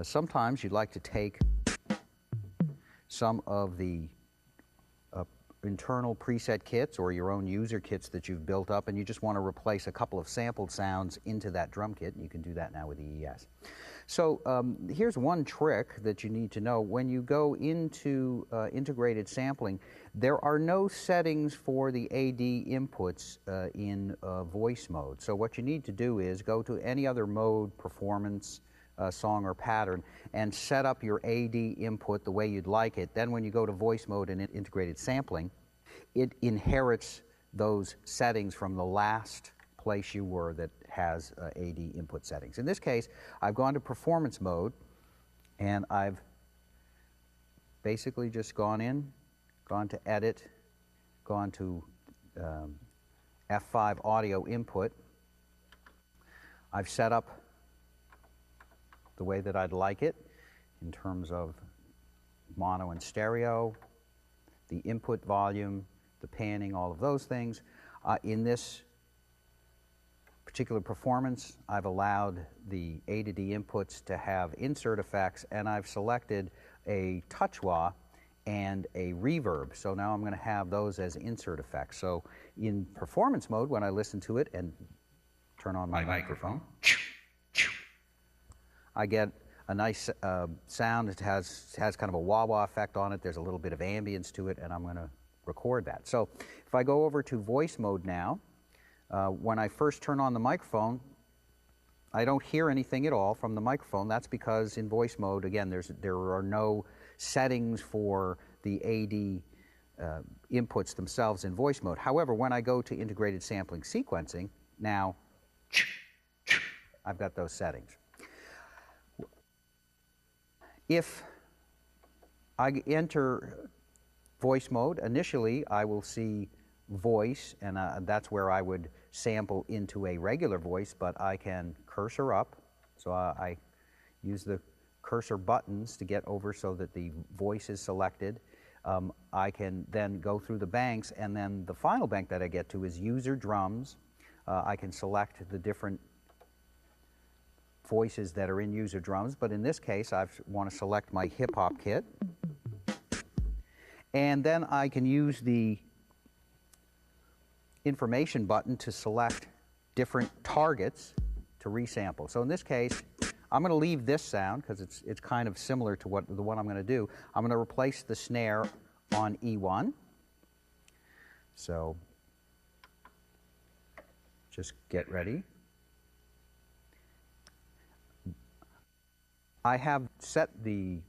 Sometimes you'd like to take some of the internal preset kits or your own user kits that you've built up, and you just want to replace a couple of sampled sounds into that drum kit. You can do that now with the ES. So here's one trick that you need to know. When you go into integrated sampling, there are no settings for the AD inputs in voice mode. So what you need to do is go to any other mode, performance, song or pattern, and set up your AD input the way you'd like it. Then when you go to voice mode and integrated sampling, it inherits those settings from the last place you were that has AD input settings. In this case, I've gone to performance mode, and I've basically just gone to edit, gone to F5 audio input. I've set up the way that I'd like it in terms of mono and stereo, the input volume, the panning, all of those things. In this particular performance, I've allowed the A to D inputs to have insert effects, and I've selected a touch wah and a reverb. So now I'm going to have those as insert effects. So in performance mode, when I listen to it and turn on my microphone, I get a nice sound. It has kind of a wah-wah effect on it. There's a little bit of ambience to it, and I'm going to record that. So if I go over to voice mode now, when I first turn on the microphone, I don't hear anything at all from the microphone. That's because in voice mode, again, there are no settings for the AD inputs themselves in voice mode. However, when I go to integrated sampling sequencing, now I've got those settings. If I enter voice mode, initially I will see voice, and that's where I would sample into a regular voice, but I can cursor up. So I use the cursor buttons to get over so that the voice is selected. I can then go through the banks, and then the final bank that I get to is user drums. I can select the different voices that are in user drums, but in this case I want to select my hip-hop kit, and then I can use the information button to select different targets to resample. So in this case, I'm going to leave this sound because it's kind of similar to the one I'm going to do. I'm going to replace the snare on E1. So just get ready. I have set the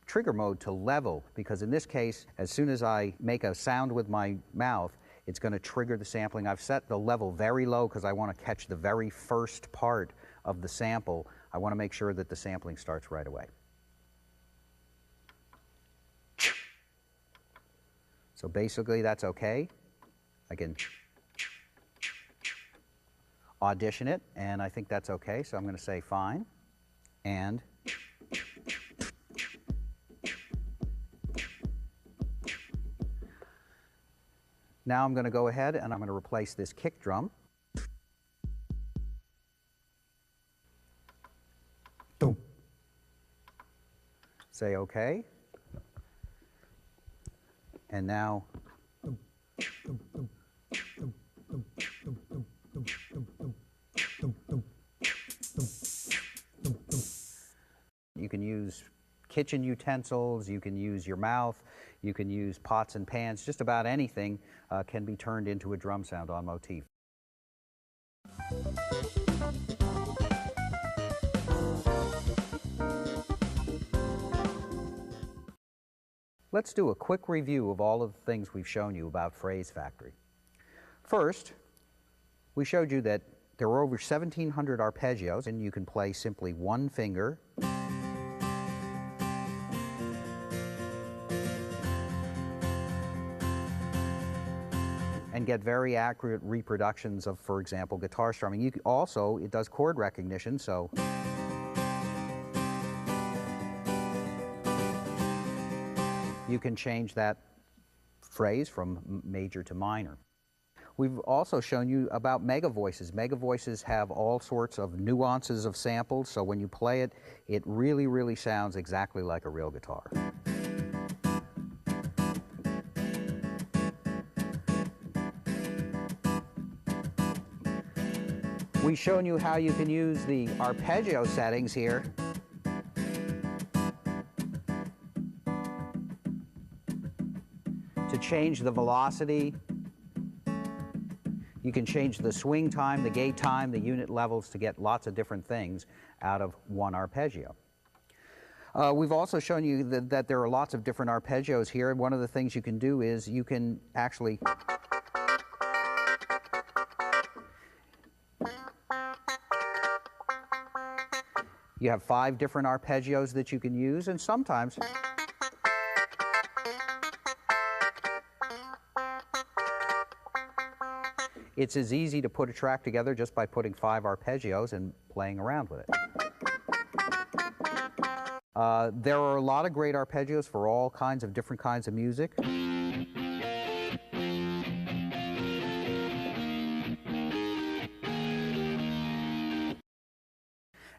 trigger mode to level because in this case, as soon as I make a sound with my mouth, it's going to trigger the sampling. I've set the level very low because I want to catch the very first part of the sample. I want to make sure that the sampling starts right away. So basically that's okay. I can audition it, and I think that's okay, so I'm going to say fine. And now I'm going to go ahead and I'm going to replace this kick drum. Boom. Say OK. And now you can use kitchen utensils, you can use your mouth, you can use pots and pans, just about anything can be turned into a drum sound on Motif. Let's do a quick review of all of the things we've shown you about Phrase Factory. First, we showed you that there were over 1,700 arpeggios, and you can play simply one finger and get very accurate reproductions of, for example, guitar strumming. You can also, it does chord recognition, so you can change that phrase from major to minor. We've also shown you about mega voices. Mega voices have all sorts of nuances of samples, so when you play it, it really, really sounds exactly like a real guitar. We've shown you how you can use the arpeggio settings here to change the velocity. You can change the swing time, the gate time, the unit levels to get lots of different things out of one arpeggio. We've also shown you that there are lots of different arpeggios here. One of the things you can do is you can actually you have 5 different arpeggios that you can use, and sometimes it's as easy to put a track together just by putting 5 arpeggios and playing around with it. There are a lot of great arpeggios for all kinds of different kinds of music.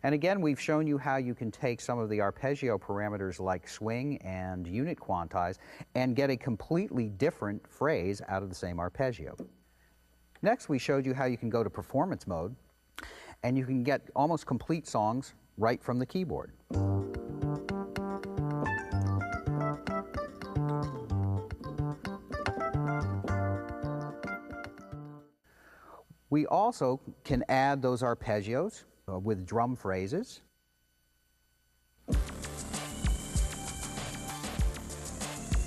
And again, we've shown you how you can take some of the arpeggio parameters like swing and unit quantize and get a completely different phrase out of the same arpeggio. Next, we showed you how you can go to performance mode and you can get almost complete songs right from the keyboard. We also can add those arpeggios with drum phrases.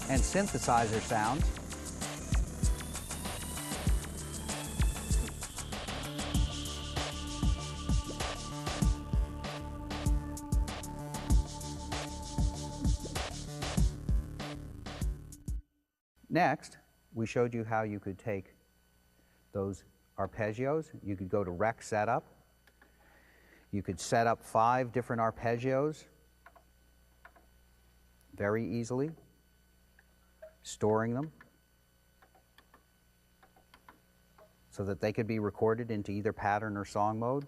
And synthesizer sounds. Next, we showed you how you could take those arpeggios. You could go to Rec Setup. You could set up 5 different arpeggios very easily, storing them so that they could be recorded into either pattern or song mode.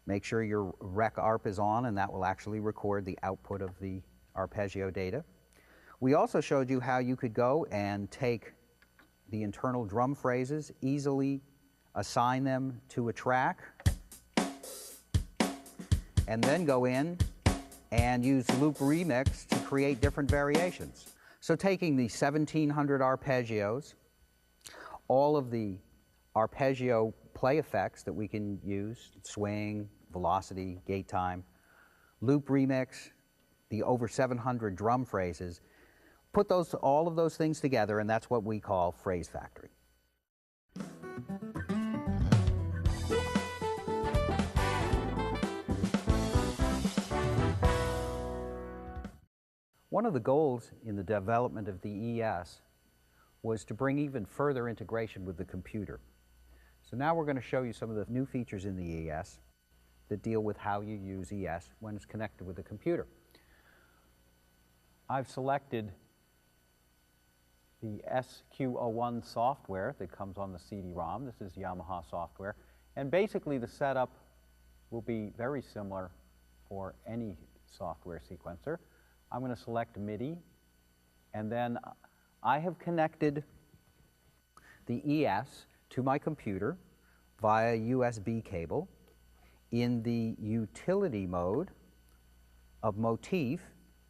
Make sure your Rec ARP is on, and that will actually record the output of the arpeggio data. We also showed you how you could go and take the internal drum phrases, easily assign them to a track, and then go in and use Loop Remix to create different variations. So taking the 1700 arpeggios, all of the arpeggio play effects that we can use, swing, velocity, gate time, Loop Remix, the over 700 drum phrases, put all of those things together, and that's what we call Phrase Factory. One of the goals in the development of the ES was to bring even further integration with the computer. So now we're going to show you some of the new features in the ES that deal with how you use ES when it's connected with the computer. I've selected the SQ01 software that comes on the CD-ROM. This is Yamaha software. And basically the setup will be very similar for any software sequencer. I'm going to select MIDI, and then I have connected the ES to my computer via USB cable. In the utility mode of Motif,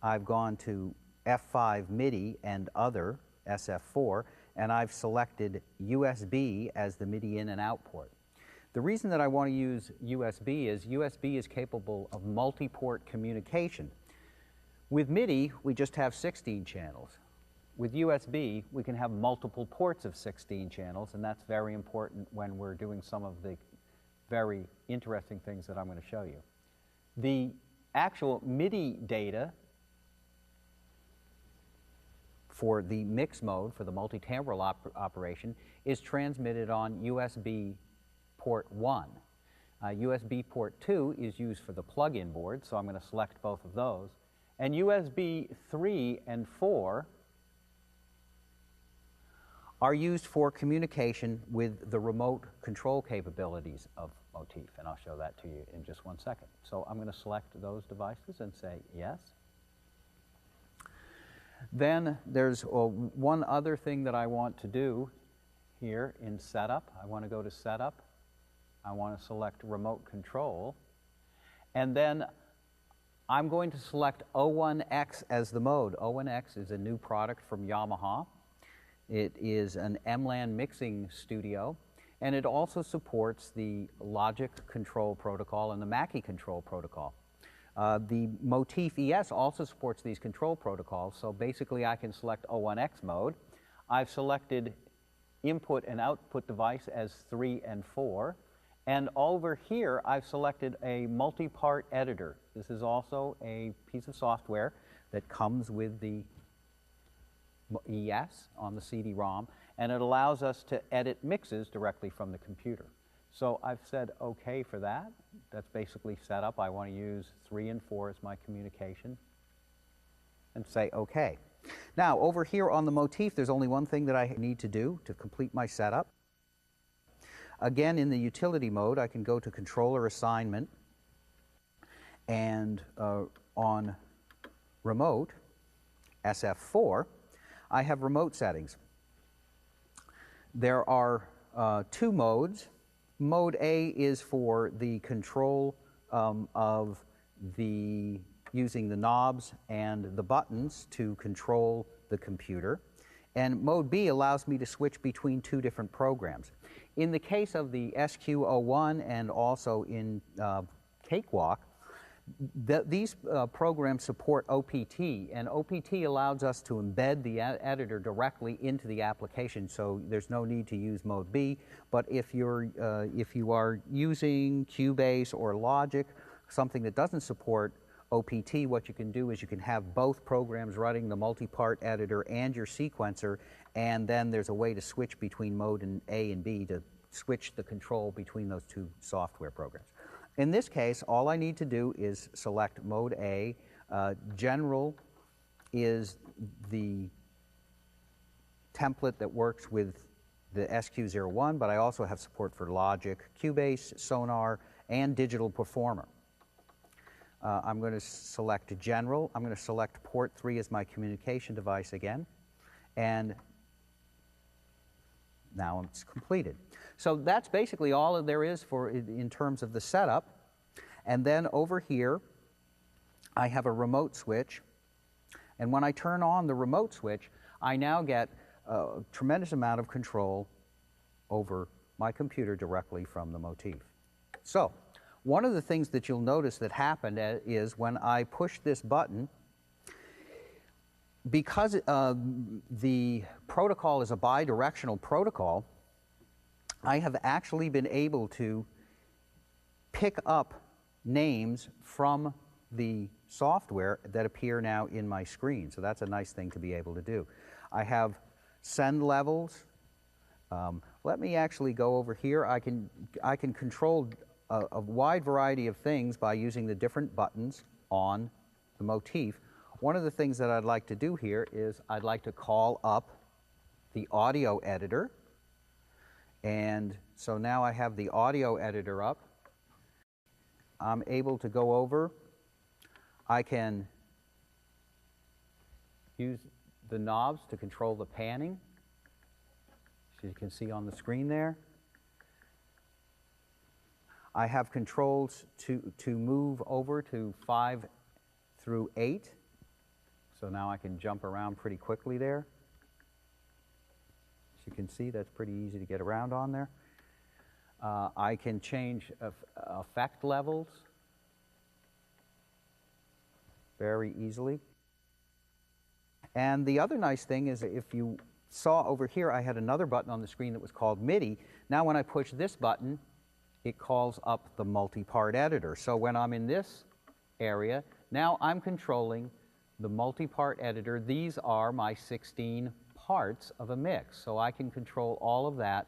I've gone to F5 MIDI and other, SF4, and I've selected USB as the MIDI in and out port. The reason that I want to use USB is capable of multi-port communication. With MIDI, we just have 16 channels. With USB, we can have multiple ports of 16 channels, and that's very important when we're doing some of the very interesting things that I'm going to show you. The actual MIDI data for the mix mode, for the multi-timbral operation, is transmitted on USB port 1. USB port 2 is used for the plug-in board, so I'm going to select both of those. And USB 3 and 4 are used for communication with the remote control capabilities of Motif, and I'll show that to you in just one second. So I'm going to select those devices and say yes. Then there's one other thing that I want to do here in Setup. I want to go to Setup. I want to select Remote Control, and then I'm going to select O1X as the mode. O1X is a new product from Yamaha. It is an MLAN mixing studio, and it also supports the Logic control protocol and the Mackie control protocol. The Motif ES also supports these control protocols, so basically I can select O1X mode. I've selected input and output device as 3 and 4. And over here, I've selected a multi-part editor. This is also a piece of software that comes with the ES on the CD-ROM, and it allows us to edit mixes directly from the computer. So I've said OK for that. That's basically set up. I want to use 3 and 4 as my communication, and say OK. Now, over here on the Motif, there's only one thing that I need to do to complete my setup. Again, in the utility mode, I can go to controller assignment, and on remote, SF4, I have remote settings. There are 2 modes. Mode A is for the control of using the knobs and the buttons to control the computer. And mode B allows me to switch between 2 different programs. In the case of the SQ01 and also in Cakewalk, these programs support OPT, and OPT allows us to embed the editor directly into the application, so there's no need to use mode B. But if you are using Cubase or Logic, something that doesn't support OPT, what you can do is you can have both programs running, the multi-part editor and your sequencer, and then there's a way to switch between mode and A and B to switch the control between those 2 software programs. In this case, all I need to do is select mode A. General is the template that works with the SQ01, but I also have support for Logic, Cubase, Sonar, and Digital Performer. I'm going to select General. I'm going to select port 3 as my communication device again, and now it's completed. So that's basically all there is in terms of the setup. And then over here, I have a remote switch. And when I turn on the remote switch, I now get a tremendous amount of control over my computer directly from the Motif. So, one of the things that you'll notice that happened is when I push this button, because the protocol is a bidirectional protocol, I have actually been able to pick up names from the software that appear now in my screen. So that's a nice thing to be able to do. I have send levels. Let me actually go over here. I can control a wide variety of things by using the different buttons on the Motif. One of the things that I'd like to do here is I'd like to call up the audio editor. And so now I have the audio editor up. I'm able to go over. I can use the knobs to control the panning, as you can see on the screen there. I have controls to move over to 5 through 8. So now I can jump around pretty quickly there. As you can see, that's pretty easy to get around on there. I can change effect levels very easily. And the other nice thing is, if you saw over here, I had another button on the screen that was called MIDI. Now when I push this button, it calls up the multi-part editor. So when I'm in this area, now I'm controlling the multi-part editor. These are my 16 parts of a mix. So I can control all of that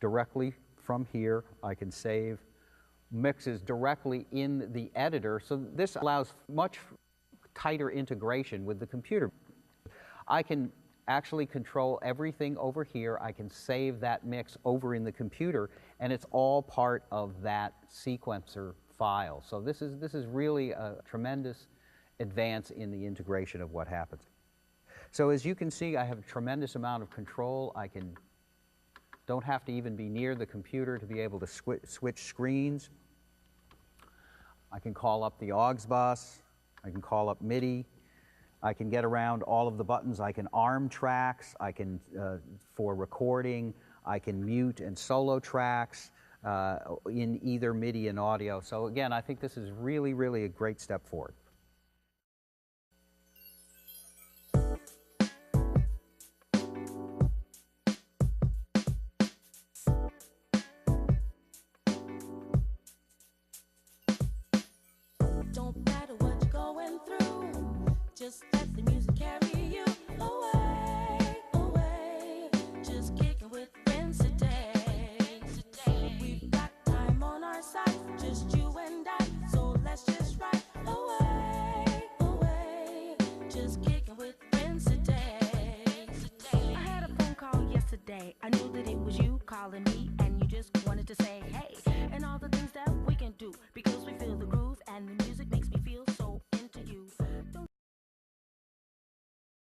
directly from here. I can save mixes directly in the editor. So this allows much tighter integration with the computer. I can actually control everything over here. I can save that mix over in the computer, and it's all part of that sequencer file. So this is really a tremendous advance in the integration of what happens. So as you can see, I have a tremendous amount of control. Don't have to even be near the computer to be able to switch screens. I can call up the aux bus. I can call up MIDI. I can get around all of the buttons. I can arm tracks. I can, for recording, I can mute and solo tracks in either MIDI and audio. So again, I think this is really, really a great step forward. Don't matter what you're going through, just let the music carry you away, away. Just kicking with friends today. We've got time on our side, just you and I, so let's just ride away, away. Just kicking with friends today. I had a phone call yesterday. I knew that it was you calling me.